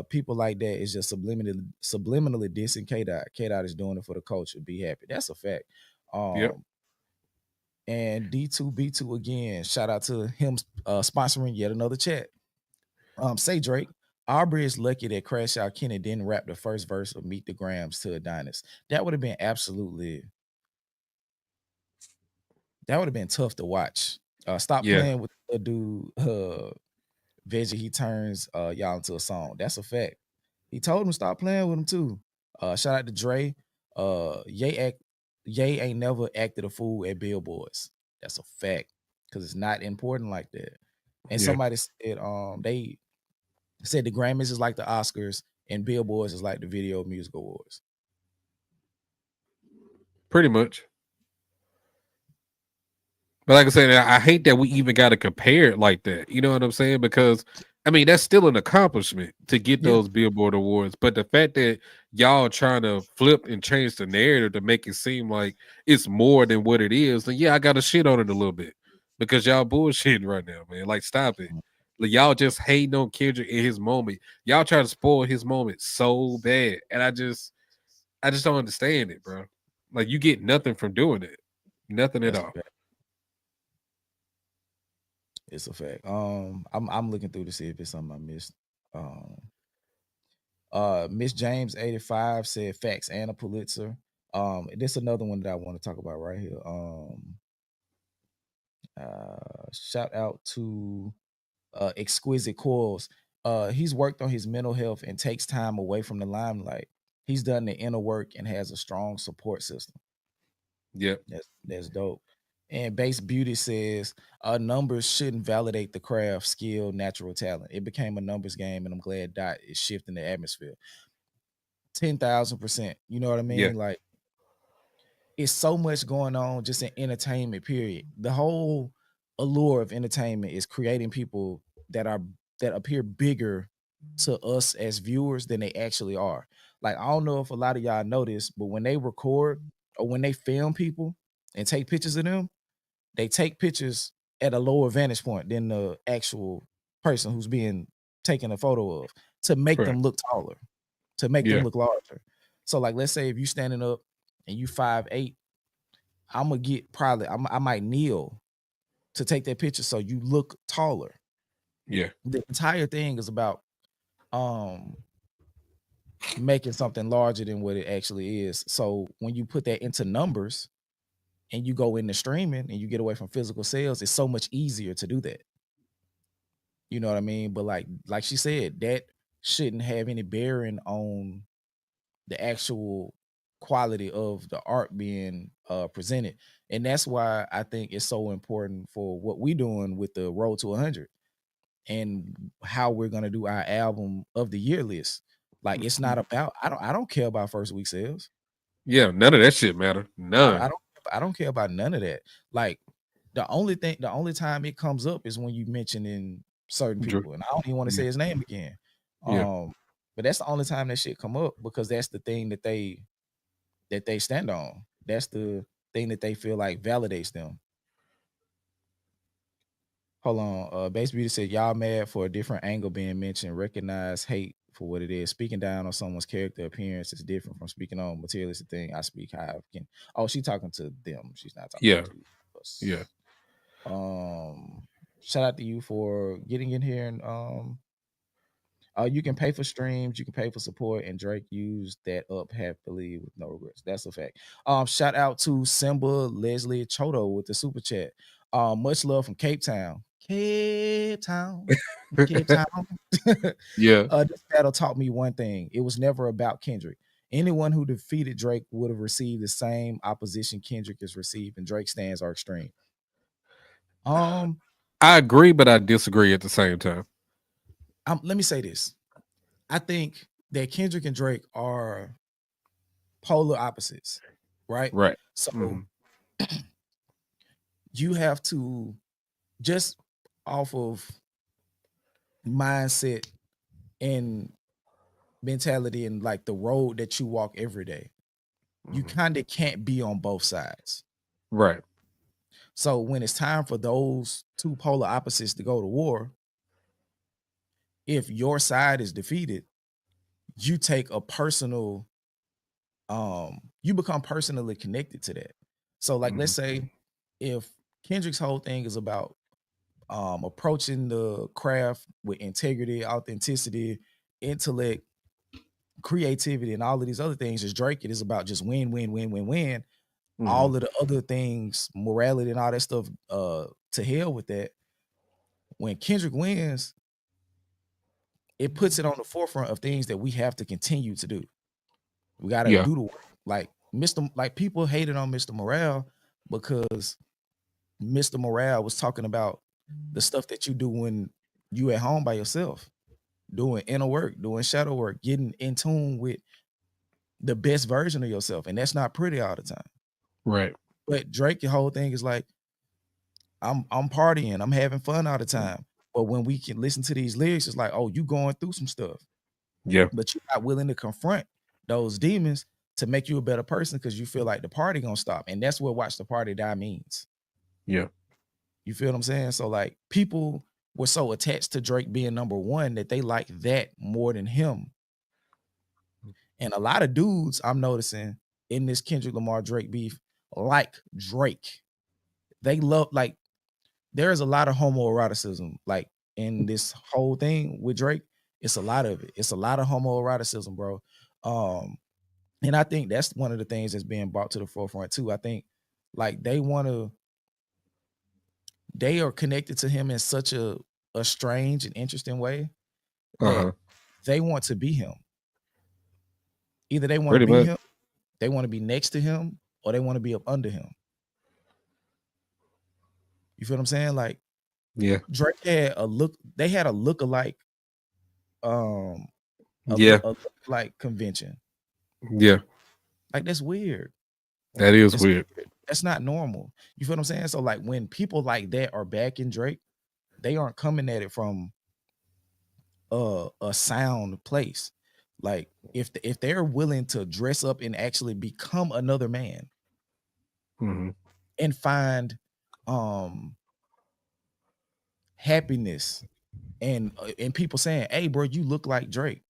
A: People like that is just subliminally dissing K Dot. K Dot is doing it for the culture. Be happy. That's a fact.
B: Yep.
A: And D2B2 again. Shout out to him sponsoring yet another chat. Say Drake, Aubrey is lucky that Crash Out Kenny didn't rap the first verse of Meet the Grams to Adonis. That would have been tough to watch. Stop
B: Yeah.
A: playing with the dude Veggie, he turns y'all into a song. That's a fact. He told him to stop playing with him too. Shout out to Dre. Ye ain't never acted a fool at billboards. That's a fact. Because it's not important like that. And
B: Yeah.
A: somebody said they said the Grammys is like the Oscars and billboards is like the Video Music Awards.
B: Pretty much. But like I said, I hate that we even got to compare it like that. You know what I'm saying? Because I mean, that's still an accomplishment to get
A: Yeah.
B: those Billboard awards. But the fact that y'all trying to flip and change the narrative to make it seem like it's more than what it is, then yeah, I got to shit on it a little bit because y'all bullshitting right now, man. Like, stop it. Like, y'all just hating on Kendrick in his moment. Y'all trying to spoil his moment so bad, and I just don't understand it, bro. Like, you get nothing from doing it, nothing at
A: That's
B: all.
A: a fact. It's a fact. I'm looking through to see if it's something I missed. Um, Miss James 85 said facts and a Pulitzer. This another one that I want to talk about right here. Shout out to Exquisite Coils. He's worked on his mental health and takes time away from the limelight. He's done the inner work and has a strong support system.
B: Yep.
A: That's dope. And Base Beauty says numbers shouldn't validate the craft, skill, natural talent. It became a numbers game, and I'm glad Dot is shifting the atmosphere. 10,000%. You know what I
B: Yeah.
A: mean? Like, it's so much going on just in entertainment, period. The whole allure of entertainment is creating people that appear bigger to us as viewers than they actually are. Like, I don't know if a lot of y'all know this, but when they record or when they film people and take pictures of them, they take pictures at a lower vantage point than the actual person who's being taken a photo of, to make
B: Right.
A: them look taller, to make them
B: Yeah.
A: look larger. So, like, let's say if you standing up and you 5'8", I'm gonna get I might kneel to take that picture so you look taller.
B: Yeah.
A: The entire thing is about um making something larger than what it actually is. So when you put that into numbers and you go into streaming and you get away from physical sales, it's so much easier to do that. You know what I mean? But like she said, that shouldn't have any bearing on the actual quality of the art being presented. And that's why I think it's so important for what we're doing with the Road to 100 and how we're going to do our album of the year list. Like, it's not about, I don't care about first week sales.
B: Yeah. None of that shit matter. None.
A: I don't care about none of that. Like, the only time it comes up is when you mentioning certain
B: Dr-
A: people, and I don't even want to say
B: Yeah.
A: his name again.
B: Yeah.
A: But that's the only time that shit come up, because that's the thing that they stand on. That's the thing that they feel like validates them. Hold on. Base Beauty said, y'all mad for a different angle being mentioned. Recognize hate for what it is. Speaking down on someone's character appearance is different from speaking on materialistic thing. I speak how I can. Oh, she's talking to them. She's not talking
B: Yeah.
A: to
B: Yeah.
A: us. Shout out to you for getting in here, and you can pay for streams, you can pay for support, and Drake used that up happily with no regrets. That's a fact. Shout out to Simba Leslie Choto with the super chat. Much love from Cape Town. Cape Town. Cape Town.
B: Yeah.
A: This battle taught me one thing. It was never about Kendrick. Anyone who defeated Drake would have received the same opposition Kendrick has received, and Drake's stands are extreme.
B: I agree, but I disagree at the same time.
A: Let me say this. I think that Kendrick and Drake are polar opposites, right?
B: Right.
A: So
B: Mhm.
A: you have to, just off of mindset and mentality and like the road that you walk every day, you
B: Mhm.
A: kind of can't be on both sides.
B: Right.
A: So when it's time for those two polar opposites to go to war, if your side is defeated, you take a personal, you become personally connected to that. So, like, let's
B: Mhm.
A: say if Kendrick's whole thing is about approaching the craft with integrity, authenticity, intellect, creativity, and all of these other things, as Drake, it is about just win, win, win, win, win.
B: Mhm.
A: All of the other things, morality and all that stuff, to hell with that. When Kendrick wins, it puts it on the forefront of things that we have to continue to do. We got to
B: Yeah.
A: do the work. Like people hated on Mr. Morale because Mr. Morale was talking about the stuff that you do when you at home by yourself, doing inner work, doing shadow work, getting in tune with the best version of yourself. And that's not pretty all the time.
B: Right.
A: But Drake, the whole thing is like, I'm partying, I'm having fun all the time. But when we can listen to these lyrics, it's like, oh, you going through some stuff.
B: Yeah.
A: But you're not willing to confront those demons to make you a better person because you feel like the party gonna stop. And that's what Watch the Party Die means.
B: Yeah.
A: You feel what I'm saying? So like, people were so attached to Drake being number one that they like that more than him. And a lot of dudes I'm noticing in this Kendrick Lamar Drake beef like Drake. They love, like, there is a lot of homoeroticism like in this whole thing with Drake. It's a lot of it. It's a lot of homoeroticism, bro. And I think that's one of the things that's being brought to the forefront too. I think like they are connected to him in such a strange and interesting way that
B: Uh-huh.
A: they want to be him. Either they want to
B: Pretty
A: be
B: much.
A: him, they want to be next to him, or they want to be up under him. You feel what I'm saying? Like
B: Yeah.
A: Drake had a look. They had a look-alike, um,
B: Yeah.
A: a look-alike convention.
B: Yeah.
A: Like that's weird.
B: That is
A: That's
B: weird.
A: that's not normal. You feel what I'm saying? So like when people like that are backing Drake, they aren't coming at it from a sound place. Like if they're willing to dress up and actually become another man
B: Mm-hmm.
A: and find um happiness and people saying, "Hey, bro, you look like Drake."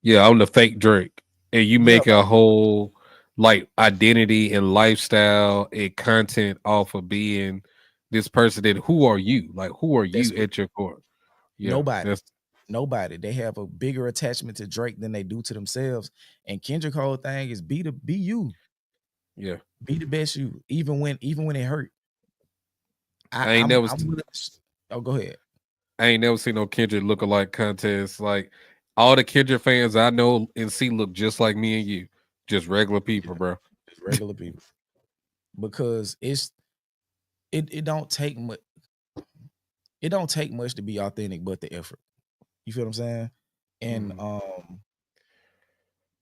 B: Yeah, I'm the fake Drake, and you
A: Yeah,
B: make a whole like identity and lifestyle and content off of being this person. That who are you? Like, who are
A: that's
B: you
A: it.
B: at your core? Yeah,
A: Nobody.
B: that's
A: Nobody. They have a bigger attachment to Drake than they do to themselves. And Kendrick whole thing is be you.
B: yeah.
A: Be the best you. Even when it hurt.
B: I ain't never,
A: I'm willing oh, go ahead.
B: I ain't never seen no Kendrick lookalike contest. Like all the Kendrick fans I know and see look just like me and you, just regular people,
A: Yeah,
B: bro.
A: just regular people. Because it don't take much. It don't take much to be authentic, but the effort. You feel what I'm saying? And
B: Mm.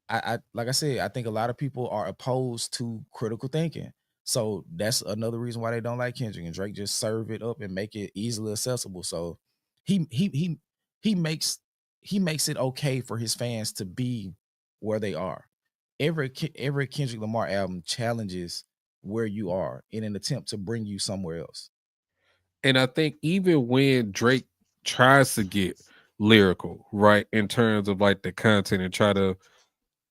A: I like I said, I think a lot of people are opposed to critical thinking. So that's another reason why they don't like Kendrick. And Drake just serve it up and make it easily accessible. So he he he he makes he makes it okay for his fans to be where they are. Every Kendrick Lamar album challenges where you are in an attempt to bring you somewhere else.
B: And I think even when Drake tries to get lyrical, right, in terms of like the content and try to,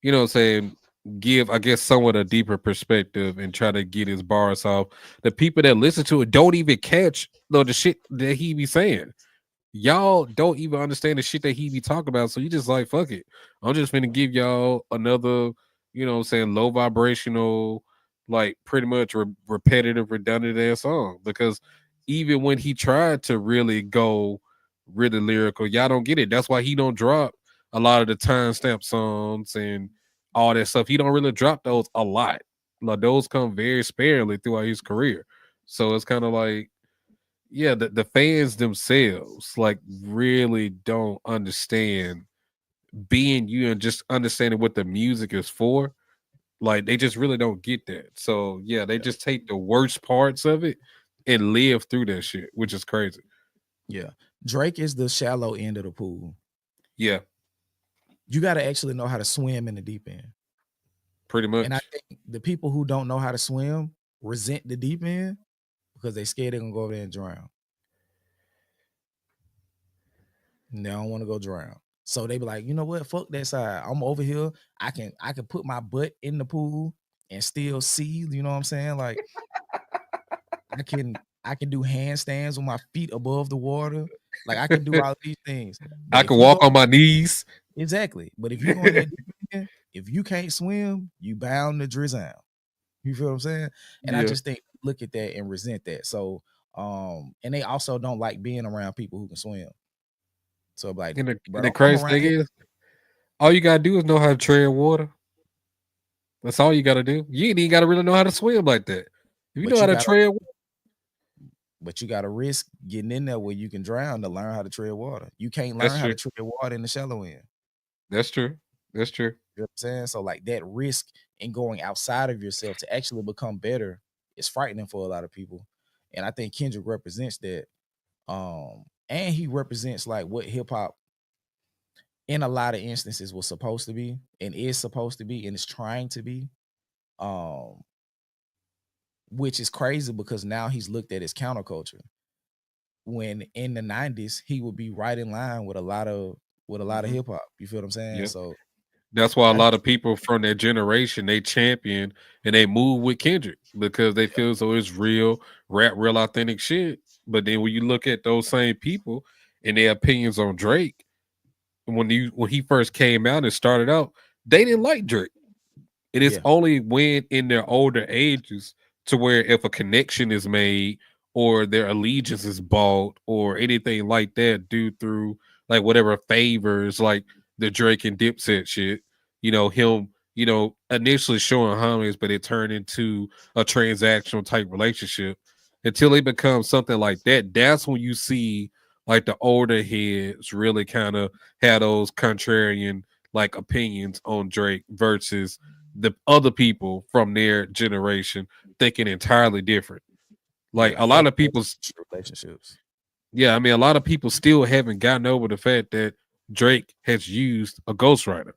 B: what I'm saying, give, I guess, somewhat a deeper perspective and try to get his bars off, the people that listen to it don't even catch the shit that he be saying. Y'all don't even understand the shit that he be talking about. So you just like, fuck it. I'm just gonna give y'all another, what I'm saying, low vibrational, like pretty much repetitive, redundant ass song. Because even when he tried to really go really lyrical, y'all don't get it. That's why he don't drop a lot of the timestamp songs and all that stuff. He don't really drop those a lot. Like those come very sparingly throughout his career. So it's kind of like, yeah, the fans themselves like really don't understand being you and just understanding what the music is for. Like they just really don't get that. So yeah, they just take the worst parts of it and live through that shit, which is crazy.
A: Yeah. Drake is the shallow end of the pool.
B: Yeah,
A: You got to actually know how to swim in the deep end.
B: pretty
A: And I
B: much.
A: think the people who don't know how to swim resent the deep end because they scared they're gonna go over there and drown. And they don't want to go drown. So they be like, you know what? Fuck that side. I'm over here. I can put my butt in the pool and still see. You know what I'm saying? Like I can do handstands with my feet above the water. Like I can do all these things.
B: I
A: But
B: can
A: if you
B: walk
A: go
B: on my knees.
A: exactly, but if you go in that deep end, if you can't swim, you bound to drizzle. You feel what I'm saying? And I
B: Yeah.
A: just think look at that and resent that. So and they also don't like being around people who can swim. So like,
B: And
A: bro,
B: the
A: don't come
B: crazy
A: around
B: thing
A: here.
B: is, all you gotta do is know how to tread water. That's all you gotta do. You ain't even gotta really know how to swim like that. If you know
A: But
B: how
A: you
B: to
A: gotta
B: tread,
A: but you gotta risk getting in there where you can drown to learn how to tread water. You can't
B: that's
A: learn how
B: true.
A: to tread water in the shallow end.
B: That's true. That's true.
A: You know what I'm saying? So like that risk in going outside of yourself to actually become better is frightening for a lot of people. And I think Kendrick represents that. And he represents like what hip hop in a lot of instances was supposed to be and is supposed to be and is trying to be. Um, which is crazy because now he's looked at as counterculture. When in the 90s, he would be right in line with a lot of
B: Mhm.
A: hip hop. You feel what I'm saying?
B: Yeah.
A: So
B: That's why a
A: I
B: lot of people from that generation they champion and they move with Kendrick because they
A: yeah,
B: feel so it's real rap, real authentic shit. But then when you look at those same people and their opinions on Drake, when he first came out and started out, they didn't like Drake. It is
A: yeah,
B: only when in their older ages to where if a connection is made or their allegiance is bought or anything like that due through like whatever favors like the Drake and Dipset shit, him, initially showing homage, but it turned into a transactional type relationship until it becomes something like that. That's when you see like the older heads really kind of had those contrarian like opinions on Drake versus the other people from their generation thinking entirely different. Like
A: Yeah,
B: a
A: that
B: lot of people,
A: relationships.
B: yeah, I mean, a lot of people still haven't gotten over the fact that Drake has used a ghostwriter.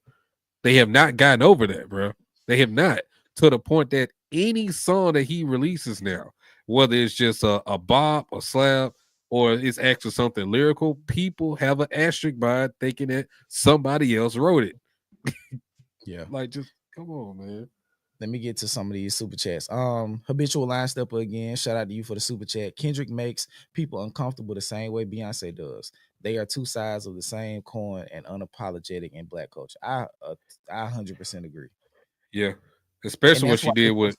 B: They have not gotten over that, bro. They have not, to the point that any song that he releases now, whether it's just a bop, a slap, or it's actually something lyrical, people have an asterisk by it thinking that somebody else wrote it.
A: Yeah.
B: Like, just come on, man.
A: Let me get to some of these super chats. Habitual line stepper again. Shout out to you for the super chat. Kendrick makes people uncomfortable the same way Beyonce does. They are two sides of the same coin and unapologetic in black culture. I 100% agree.
B: Yeah,
A: And
B: especially what
A: that's
B: she
A: why.
B: did with.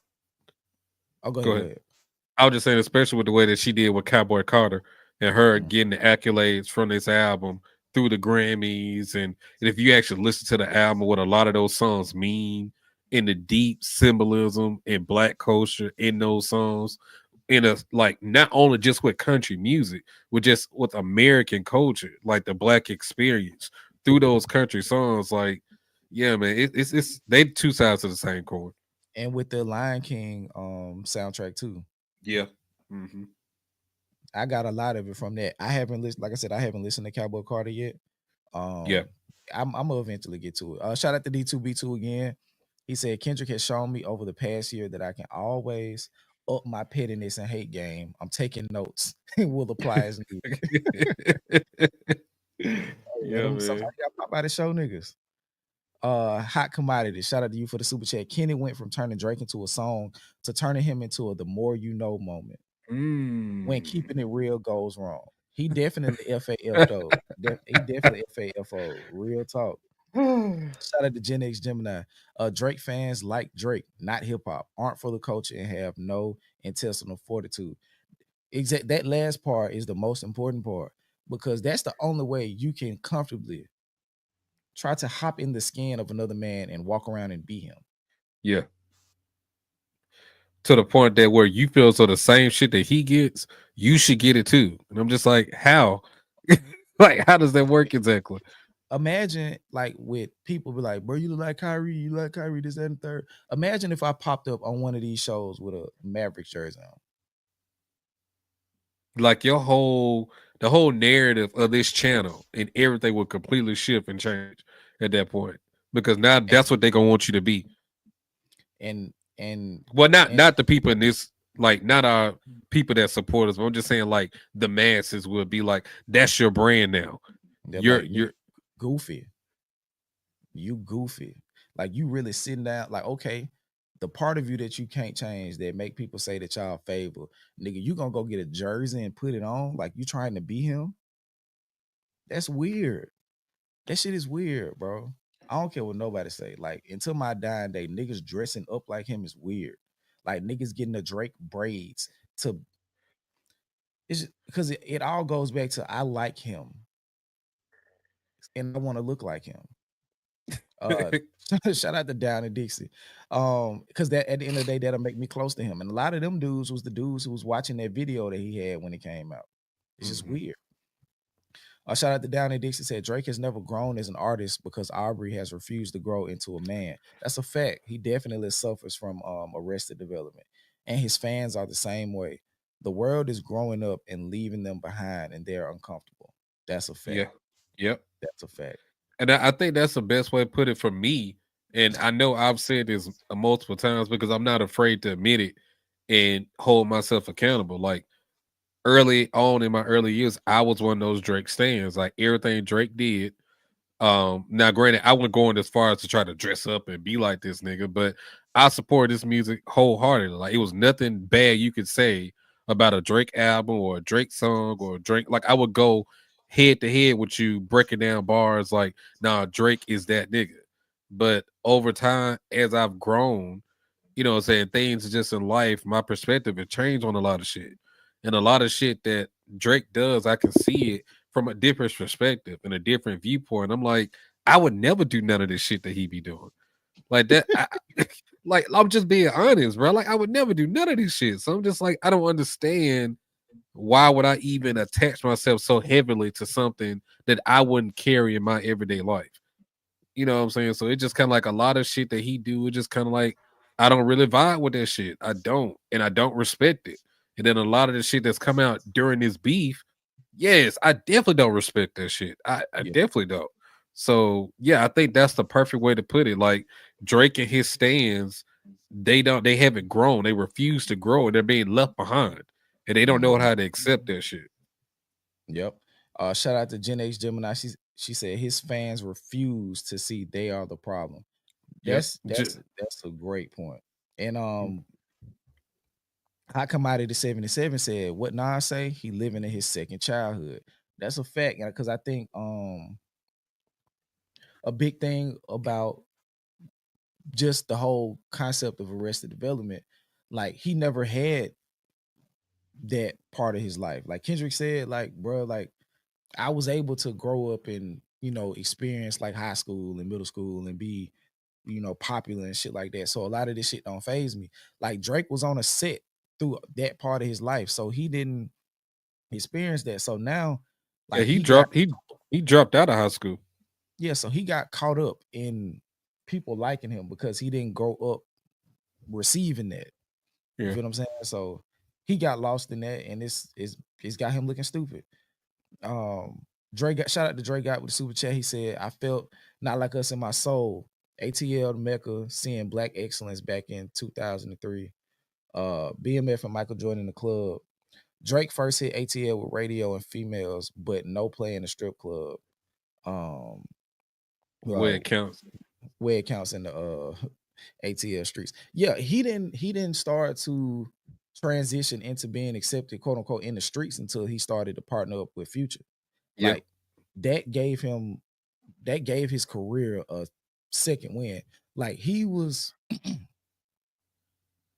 A: Oh, go
B: Go
A: ahead. Go
B: ahead.
A: ahead.
B: I was just saying, especially with the way that she did with Cowboy Carter and her
A: Mm.
B: getting the accolades from this album through the Grammys. And if you actually listen to the album, what a lot of those songs mean in the deep symbolism and black culture in those songs, in a like not only just with country music, with just with American culture, like the black experience through those country songs, like yeah, man, it's they two sides of the same coin.
A: And with the Lion King soundtrack too.
B: Yeah. Hmm.
A: I got a lot of it from that. I haven't listened, like I said, I haven't listened to Cowboy Carter yet.
B: Yeah.
A: Um, I'm gonna eventually get to it. Shout out to D2B2 again. He said Kendrick has shown me over the past year that I can always up my pettiness and hate game. I'm taking notes and will apply as needed. Yeah,
B: Yeah,
A: them sometimes
B: man.
A: you gotta pop out and show niggas. Hot commodity. Shout out to you for the super chat. Kenny went from turning Drake into a song to turning him into a the more you know moment when
B: Mm.
A: keeping it real goes wrong. He definitely FAF though. He definitely FAFO. Real talk. Shout out to Gen X Gemini. Drake fans like Drake, not hip hop, aren't for the culture and have no intestinal fortitude. Exact that last part is the most important part because that's the only way you can comfortably try to hop in the skin of another man and walk around and be him.
B: Yeah. To the point that where you feel so the same shit that he gets, you should get it too. And I'm just like, how? Like, how does that work exactly?
A: Imagine like with people be like, bro, you look like Kyrie, you like Kyrie, this, that, and third. Imagine if I popped up on one of these shows with a Mavericks jersey on.
B: Like the whole narrative of this channel and everything will completely shift and change at that point. Because now
A: And
B: that's what they're gonna want you to be.
A: and and
B: Well, not
A: and
B: not the people in this, like not our people that support us, but I'm just saying like the masses will be like, that's your brand now.
A: they're
B: You're
A: like, nigga,
B: you're
A: goofy. You goofy. Like you really sitting down, like, okay, the part of you that you can't change that make people say that y'all favor, nigga, you gonna go get a jersey and put it on like you trying to be him? That's weird. That shit is weird, bro. I don't care what nobody say. Like until my dying day, niggas dressing up like him is weird. Like niggas getting the Drake braids to it's because it all goes back to I like him and I want to look like him. Uh shout out to Down and Dixie. Because that at the end of the day, that'll make me close to him. And a lot of them dudes was the dudes who was watching that video that he had when it came out. It's just
B: Mhm.
A: weird. Shout out to Down and Dixie said Drake has never grown as an artist because Aubrey has refused to grow into a man. That's a fact. He definitely suffers from arrested development. And his fans are the same way. The world is growing up and leaving them behind and they're uncomfortable. That's a fact.
B: Yeah. Yep.
A: That's a fact.
B: And I think that's the best way to put it for me. And I know I've said this multiple times because I'm not afraid to admit it and hold myself accountable. Like early on in my early years, I was one of those Drake stands. Like everything Drake did. Now granted, I wasn't going as far as to try to dress up and be like this nigga, but I support this music wholeheartedly. Like it was nothing bad you could say about a Drake album or a Drake song or a Drake. Like I would go head to head with you, breaking down bars like, nah, Drake is that nigga. But over time, as I've grown, what I'm saying, things just in life, my perspective has changed on a lot of shit. And a lot of shit that Drake does, I can see it from a different perspective and a different viewpoint. I'm like, I would never do none of this shit that he be doing. Like that. Like I'm just being honest, bro. Like I would never do none of this shit. So I'm just like, I don't understand why would I even attach myself so heavily to something that I wouldn't carry in my everyday life. You know what I'm saying? So it's just kind of like a lot of shit that he do. It's just kind of like I don't really vibe with that shit. I don't, and I don't respect it. And then a lot of the shit that's come out during this beef, yes, I definitely don't respect that shit. I
A: Yeah.
B: definitely don't. So yeah, I think that's the perfect way to put it. Like Drake and his stands, they haven't grown. They refuse to grow, and they're being left behind, and they don't know
A: Mhm.
B: how to accept that shit.
A: Yep. Shout out to Gen H Gemini. She said his fans refuse to see they are the problem.
B: Yep.
A: That's a great point. And Hot Commodity 77 said what Nas say, he living in his second childhood. That's a fact. Because I think a big thing about just the whole concept of arrested development, like he never had that part of his life. Like Kendrick said, like, bro, like I was able to grow up and, experience like high school and middle school and be, popular and shit like that. So a lot of this shit don't phase me. Like Drake was on a set through that part of his life. So he didn't experience that. So now,
B: Yeah,
A: like he got
B: he dropped out of high school.
A: yeah, so he got caught up in people liking him because he didn't grow up receiving that. You
B: Yeah.
A: feel what I'm saying? So he got lost in that and it's got him looking stupid. Dre got shout out to Dre got with the super chat. He said, I felt not like us in my soul. ATL Mecca seeing black excellence back in 2003. BMF and Michael Jordan in the club. Drake first hit ATL with radio and females, but no play in the strip club. Um
B: Where
A: uh,
B: it counts.
A: where it counts in the ATL streets. Yeah, he didn't start to transition into being accepted, quote unquote, in the streets until he started to partner up with Future.
B: Yeah.
A: Like that gave him that gave his career a second win. Like he was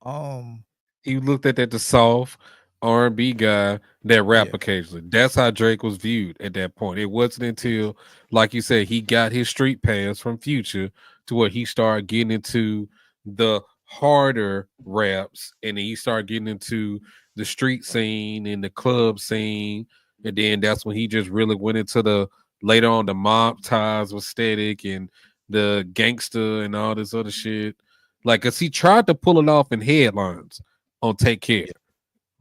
A: um
B: He looked at that the soft R&B guy that rap
A: yeah,
B: occasionally. That's how Drake was viewed at that point. It wasn't until, like you said, he got his street pass from Future to where he started getting into the harder raps, and then he started getting into the street scene and the club scene, and then that's when he just really went into the later on the mob ties with Static and the gangster and all this other shit. Like, cause he tried to pull it off in headlines on Take Care,
A: yeah,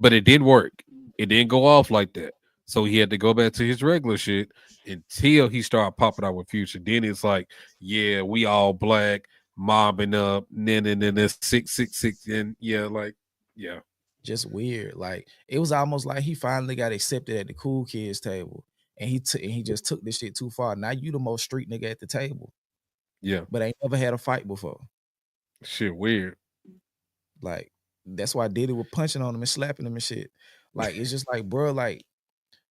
B: but it didn't work. It didn't go off like that. So he had to go back to his regular shit until he started popping out with Future. Then it's like, yeah, we all black, mobbing up, then 666, and yeah, like, yeah,
A: just weird. Like it was almost like he finally got accepted at the cool kids table, and he just took this shit too far. Now you the most street nigga at the table,
B: yeah,
A: but ain't never had a fight before.
B: shit, weird.
A: Like that's why Diddy was punching on him and slapping him and shit. Like it's just like, bro, like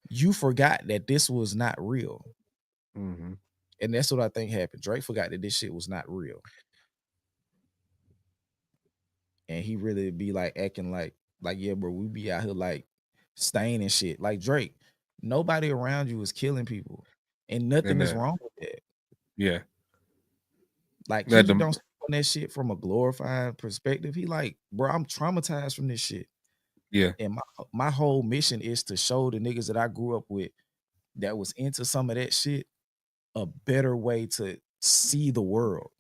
A: you forgot that this was not real.
B: Hmm.
A: And that's what I think happened. Drake forgot that this shit was not real. And he really be like acting like, yeah, bro, we be out here like staining shit. Like Drake, nobody around you is killing people. And nothing
B: And
A: is wrong with that.
B: yeah,
A: Like
B: that
A: Kendrick
B: the
A: don't speak on that shit from a glorifying perspective. He like, bro, I'm traumatized from this shit.
B: yeah,
A: And my whole mission is to show the niggas that I grew up with that was into some of that shit a better way to see the world.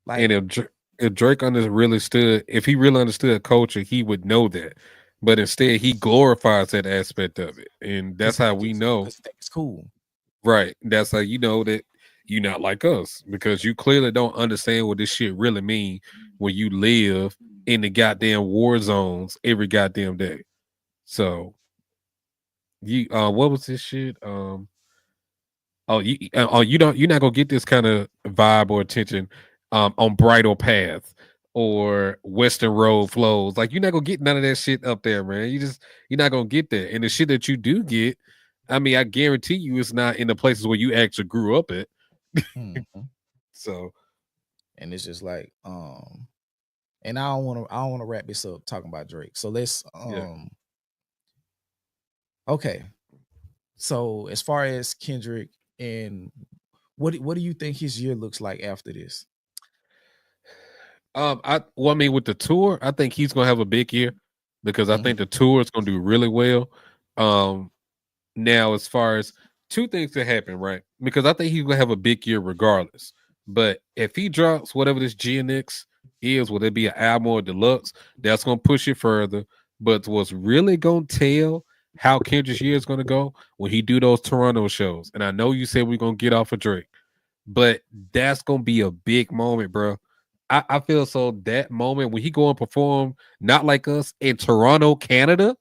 B: and
A: Like,
B: If Drake really stood, if he really understood culture, he would know that. But instead, he glorifies that aspect of it, and that's how we know.
A: cause he think it's cool.
B: Right? That's how you know that you're not like us because you clearly don't understand what this shit really mean when you live in the goddamn war zones every goddamn day. So you, what was this shit? You don't, you're not gonna get this kind of vibe or attention on Bridal Path or Western Road Flows. Like you're not gonna get none of that shit up there, man. You're not gonna get that. And the shit that you do get, I mean, I guarantee you it's not in the places where you actually grew up at.
A: Mhm.
B: So
A: And it's just like, and I don't wanna wrap this up talking about Drake. So let's
B: yeah.
A: okay. So as far as Kendrick and what do you think his year looks like after this?
B: I mean, with the tour, I think he's gonna have a big year because I
A: Mhm.
B: think the tour is gonna do really well. Um, Now, as far as two things that happen, right? Because I think he's gonna have a big year regardless. But if he drops whatever this GNX is, will it be an album or deluxe? That's gonna push it further. But what's really gonna tell how Kendrick's year is gonna go when he do those Toronto shows. And I know you said we're gonna get off of Drake, but that's gonna be a big moment, bro. I feel so that moment when he go and perform not like us in Toronto, Canada,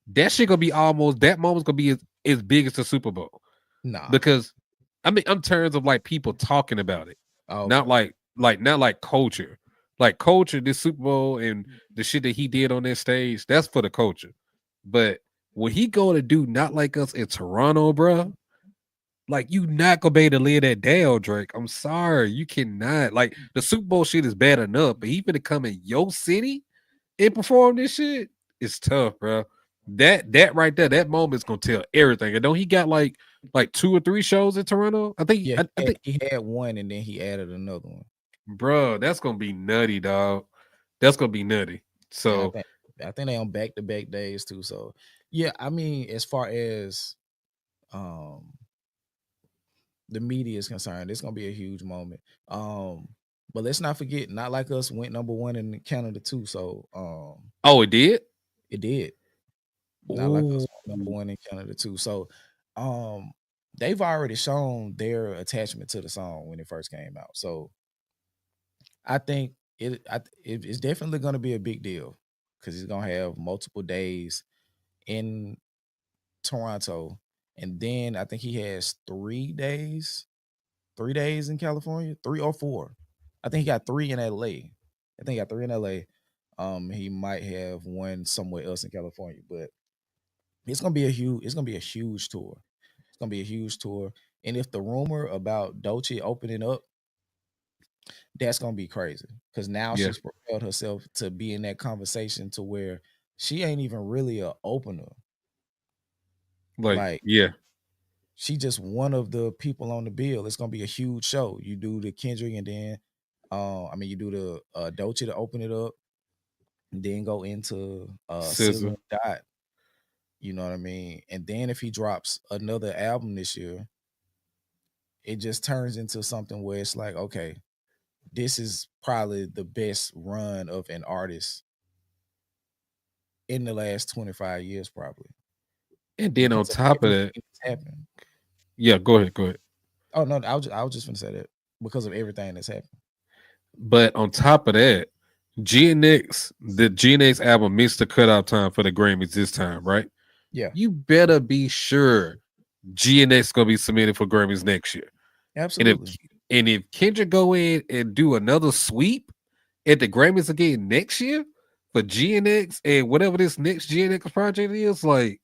B: that shit gonna be almost that moment's gonna be as big as the Super Bowl.
A: Nah.
B: Because I mean, in terms of like people talking about it, not
A: Okay.
B: not like culture. Like culture, this Super Bowl and the shit that he did on that stage, that's for the culture. But when he go to do not like us in Toronto, bro, like you not gonna be able to lay that down, Drake. I'm sorry, you cannot. Like the Super Bowl shit is bad enough, but he finna come in your city and perform this shit, it's tough, bro. That right there, that moment's gonna tell everything. And don't he got like two or three shows in Toronto? I think
A: Yeah,
B: I think,
A: he had one and then he added another one.
B: bro, that's gonna be nutty, dog. That's gonna be nutty.
A: And
B: So
A: I think they on back to back days too. So yeah, I mean, as far as um the media is concerned, it's gonna be a huge moment. But let's not forget, Not Like Us went number one in Canada too. So
B: oh, it did?
A: it did. Not Like Us
B: Oh,
A: went number one in Canada too. So um they've already shown their attachment to the song when it first came out. So I think it's definitely gonna be a big deal because he's gonna have multiple days in Toronto, and then I think he has 3 days in California, 3 or 4. I think he got 3 in LA. I think he got 3 in LA. He might have one somewhere else in California, but it's gonna be a huge tour. It's gonna be a huge tour. And if the rumor about Dolce opening up, that's gonna be crazy. Cause now
B: yeah,
A: she's propelled herself to be in that conversation to where she ain't even really a opener.
B: like
A: Like
B: yeah,
A: she just one of the people on the bill. It's gonna be a huge show. You do the Kendrick and then I mean you do the Dolce to open it up and then go into Scissor
B: scissor.
A: and Dot. You know what I mean? And then if he drops another album this year, it just turns into something where it's like, okay, this is probably the best run of an artist in the last 25 years, probably
B: And then on
A: because of
B: top of
A: everything
B: that,
A: that's happened.
B: yeah, go ahead, go ahead.
A: Oh no, I was just gonna say that because of everything that's happened.
B: But on top of that, the GNX album missed the cutoff time for the Grammys this time, right?
A: Yeah,
B: You better be sure GNX gonna be submitted for Grammys next year. And if
A: absolutely.
B: and if Kendrick go in and do another sweep at the Grammys again next year for GNX and whatever this next GNX project is, like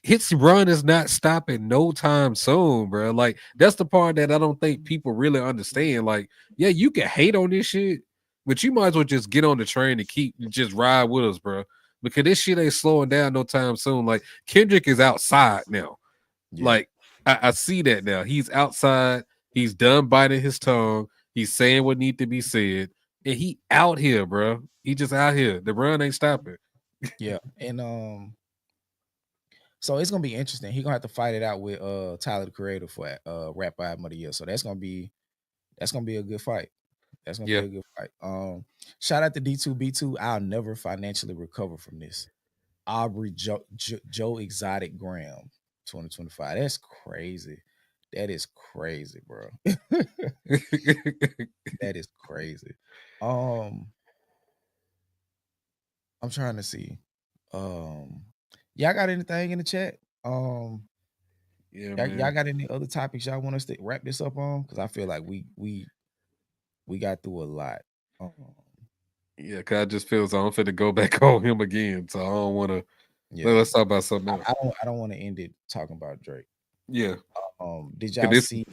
B: his run is not stopping no time soon, bro. Like that's the part that I don't think people really understand. Like, yeah, you can hate on this shit, but you might as well just get on the train and keep just ride with us, bro. Because this shit ain't slowing down no time soon. Like Kendrick is outside now.
A: Yeah,
B: Like I see that now. He's outside. He's done biting his tongue. He's saying what need to be said, and he out here, bro. He just out here. The run ain't stopping.
A: yeah, and so it's gonna be interesting. He gonna have to fight it out with Tyler the Creator for Rap Album of the Year. So that's gonna be a good fight. That's gonna be
B: Yeah.
A: a good fight. Shout out to D2B2. I'll never financially recover from this. Aubrey Joe Exotic Graham 2025. That's crazy. That is crazy, bro. That is crazy. Um, I'm trying to see. Um, y'all got anything in the chat?
B: Yeah,
A: Y'all
B: man.
A: got any other topics y'all want us to wrap this up on? Because I feel like we got through a lot.
B: Yeah, cause I just feel so I'm finna go back on him again. So I don't wanna
A: Yeah,
B: let's talk about something else.
A: I don't want to end it talking about Drake.
B: Yeah.
A: Did
B: Cause
A: y'all
B: this
A: see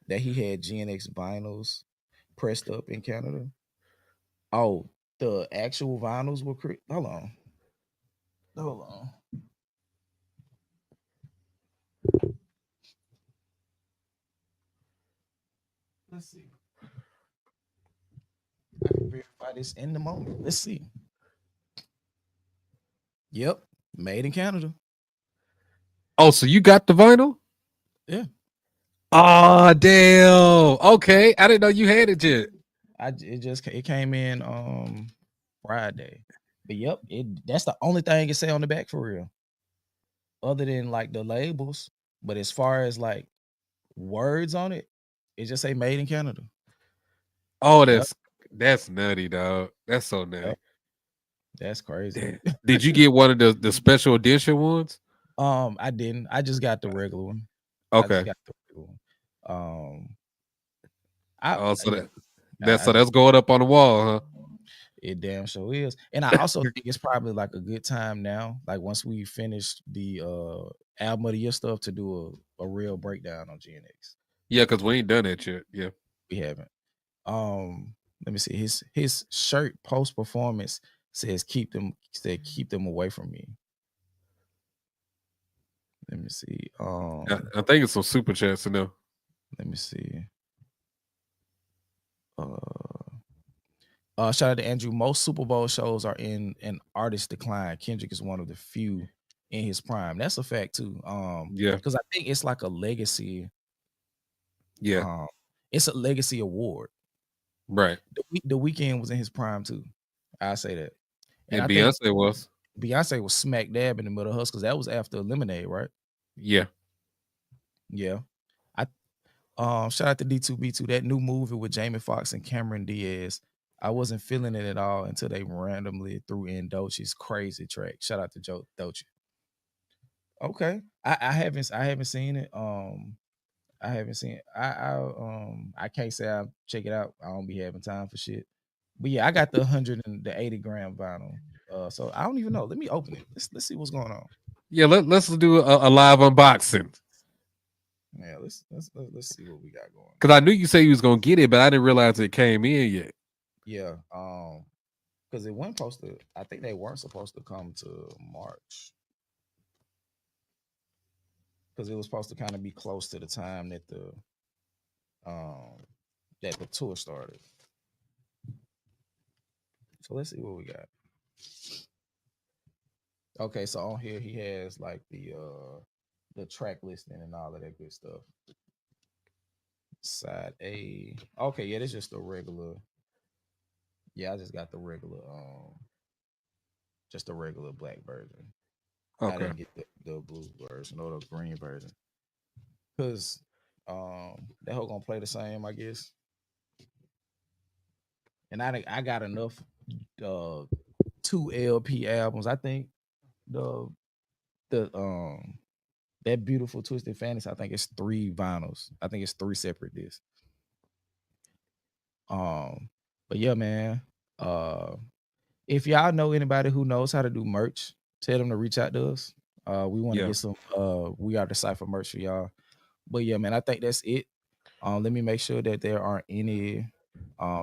A: that he had GNX vinyls pressed up in Canada? Oh, the actual vinyls were hold on. Let's see. Why this in the moment? Let's see. Yep, made in Canada.
B: Oh, so you got the vinyl?
A: Yeah,
B: Oh, damn. Okay, I didn't know you had it yet.
A: it came in Friday. But yep, that's the only thing it say on the back for real. Other than like the labels, but as far as like words on it, it just say made in Canada.
B: Oh,
A: Yep,
B: that's nutty, dog. That's so
A: yep,
B: nutty.
A: that's crazy.
B: Damn. Did you get one of the special edition ones?
A: I didn't. I just got the regular one. I just
B: Okay.
A: got the regular one. Um, I
B: Oh, so
A: yeah,
B: that's
A: I
B: so
A: just
B: that's going up on the wall, huh?
A: it damn sure is. And I also think it's probably like a good time now, like once we finish the album of the year stuff, to do a real breakdown on GNX.
B: Yeah, because we ain't done it yet. Yeah.
A: We haven't. Let me see. His shirt post performance keep them away from me. Let me see.
B: I think it's some super chats in there.
A: Let me see. Shout out to Andrew. Most Super Bowl shows are in an artist decline. Kendrick is one of the few in his prime. That's a fact too.
B: Yeah.
A: Because I think it's like a legacy.
B: Yeah.
A: It's a legacy award.
B: Right.
A: The Weeknd was in his prime too. I say that, and
B: And
A: I think
B: Beyonce was.
A: Beyonce was smack dab in the middle of hers because that was after Lemonade, right?
B: Yeah.
A: Yeah. I shout out to D2B2. That new movie with Jamie Foxx and Cameron Diaz. I wasn't feeling it at all until they randomly threw in Doechie's crazy track. Shout out to Joe Doechie. Okay. I haven't seen it. I haven't seen it. I can't say I check it out. I don't be having time for shit. But yeah, I got the 180 gram vinyl. So I don't even know. Let me open it. Let's see what's going on.
B: Yeah. Let's do a live unboxing.
A: Yeah, let's see what we got going
B: Because
A: on.
B: I knew you said you was gonna get it, but I didn't realize it came in yet.
A: Yeah, because it wasn't supposed to. I think they weren't supposed to come to March because it was supposed to kind of be close to the time um that the tour started. So let's see what we got. Okay, so on here he has like the track listing and all of that good stuff. Side A. Okay, yeah, that's just a regular. Yeah, I just got the regular just a regular black version. I
B: Okay.
A: didn't get the blue version or the green version. Cause that whole gonna play the same, I guess. And I got enough 2 LP albums. I think the the that beautiful twisted fantasy, I think it's 3 vinyls. I think it's 3 separate discs. But yeah, man. Uh if y'all know anybody who knows how to do merch, tell them to reach out to us. We want to
B: Yeah.
A: get some We Are the Cypher merch for y'all. But yeah, man, I think that's it. Let me make sure that there aren't any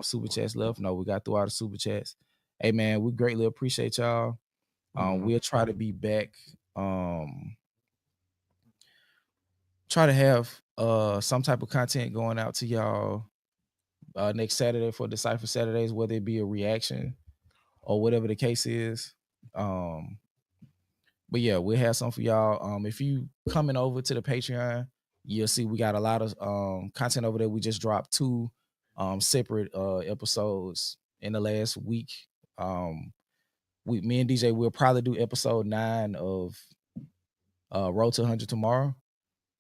A: super chats left. No, we got through all the super chats. Hey man, we greatly appreciate y'all. We'll try to be back. Try to have some type of content going out to y'all next Saturday for the Cypher Saturdays, whether it be a reaction or whatever the case is. But yeah, we'll have some for y'all. If you coming over to the Patreon, you'll see we got a lot of content over there. We just dropped 2 separate episodes in the last week. Me and DJ will probably do episode 9 of Road to 100 tomorrow,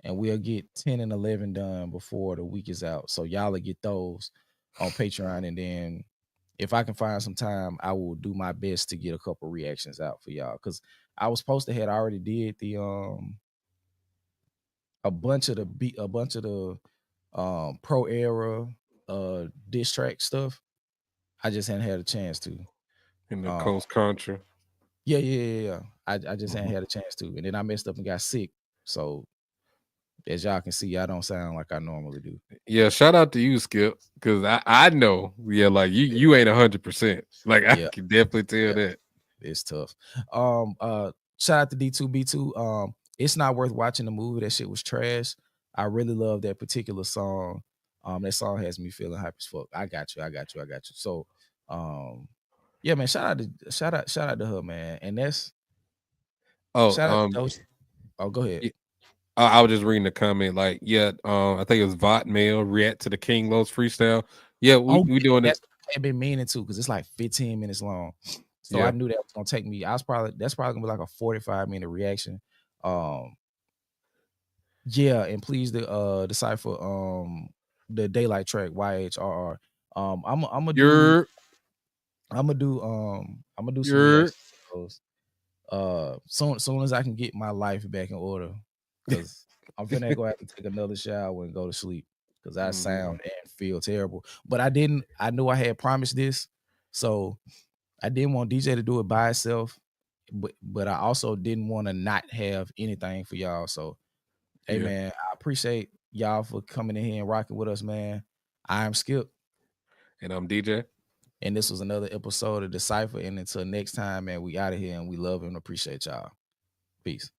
A: and we'll get 10 and 11 done before the week is out. So y'all will get those on Patreon, and then if I can find some time, I will do my best to get a couple reactions out for y'all. Cause I was supposed to had already did the a bunch of the pro era diss track stuff. I just hadn't had a chance to.
B: In the
A: Um
B: Coast Contra.
A: yeah. I just hadn't had a chance to. And then I messed up and got sick. So as y'all can see, I don't sound like I normally do.
B: Yeah, shout out to you, Skip, because I know, yeah, like you ain't 100%. Like I
A: Yeah,
B: can definitely tell
A: yeah.
B: that.
A: It's tough. Shout out to D2B2. It's not worth watching the movie. That shit was trash. I really love that particular song. That song has me feeling hype as fuck. I got you. So Yeah, man. Shout out to her, man. And that's
B: Oh,
A: shout out to those. Oh, go ahead.
B: yeah, I was just reading the comment. Like, yeah, I think it was Vot Mail react to the King Los freestyle. Yeah, we
A: Oh,
B: doing it.
A: that's what I've been meaning to, because it's like 15 minutes long. So I
B: Yeah,
A: knew that was gonna take me. That's probably gonna be like a 45-minute reaction. Yeah, and please decipher the daylight track YHRR. I'm gonna do
B: you're
A: I'm gonna do some
B: you're
A: reactions to those. Soon as I can get my life back in order, because I'm finna go have to take another shower and go to sleep, because I sound and feel terrible. But I knew I had promised this, so I didn't want DJ to do it by itself, but I also didn't want to not have anything for y'all. So hey,
B: yeah,
A: man, I appreciate y'all for coming in here and rocking with us, man. I'm Skip,
B: and I'm DJ.
A: and this was another episode of Decipher. And until next time, man, we out of here, and we love and appreciate y'all. Peace.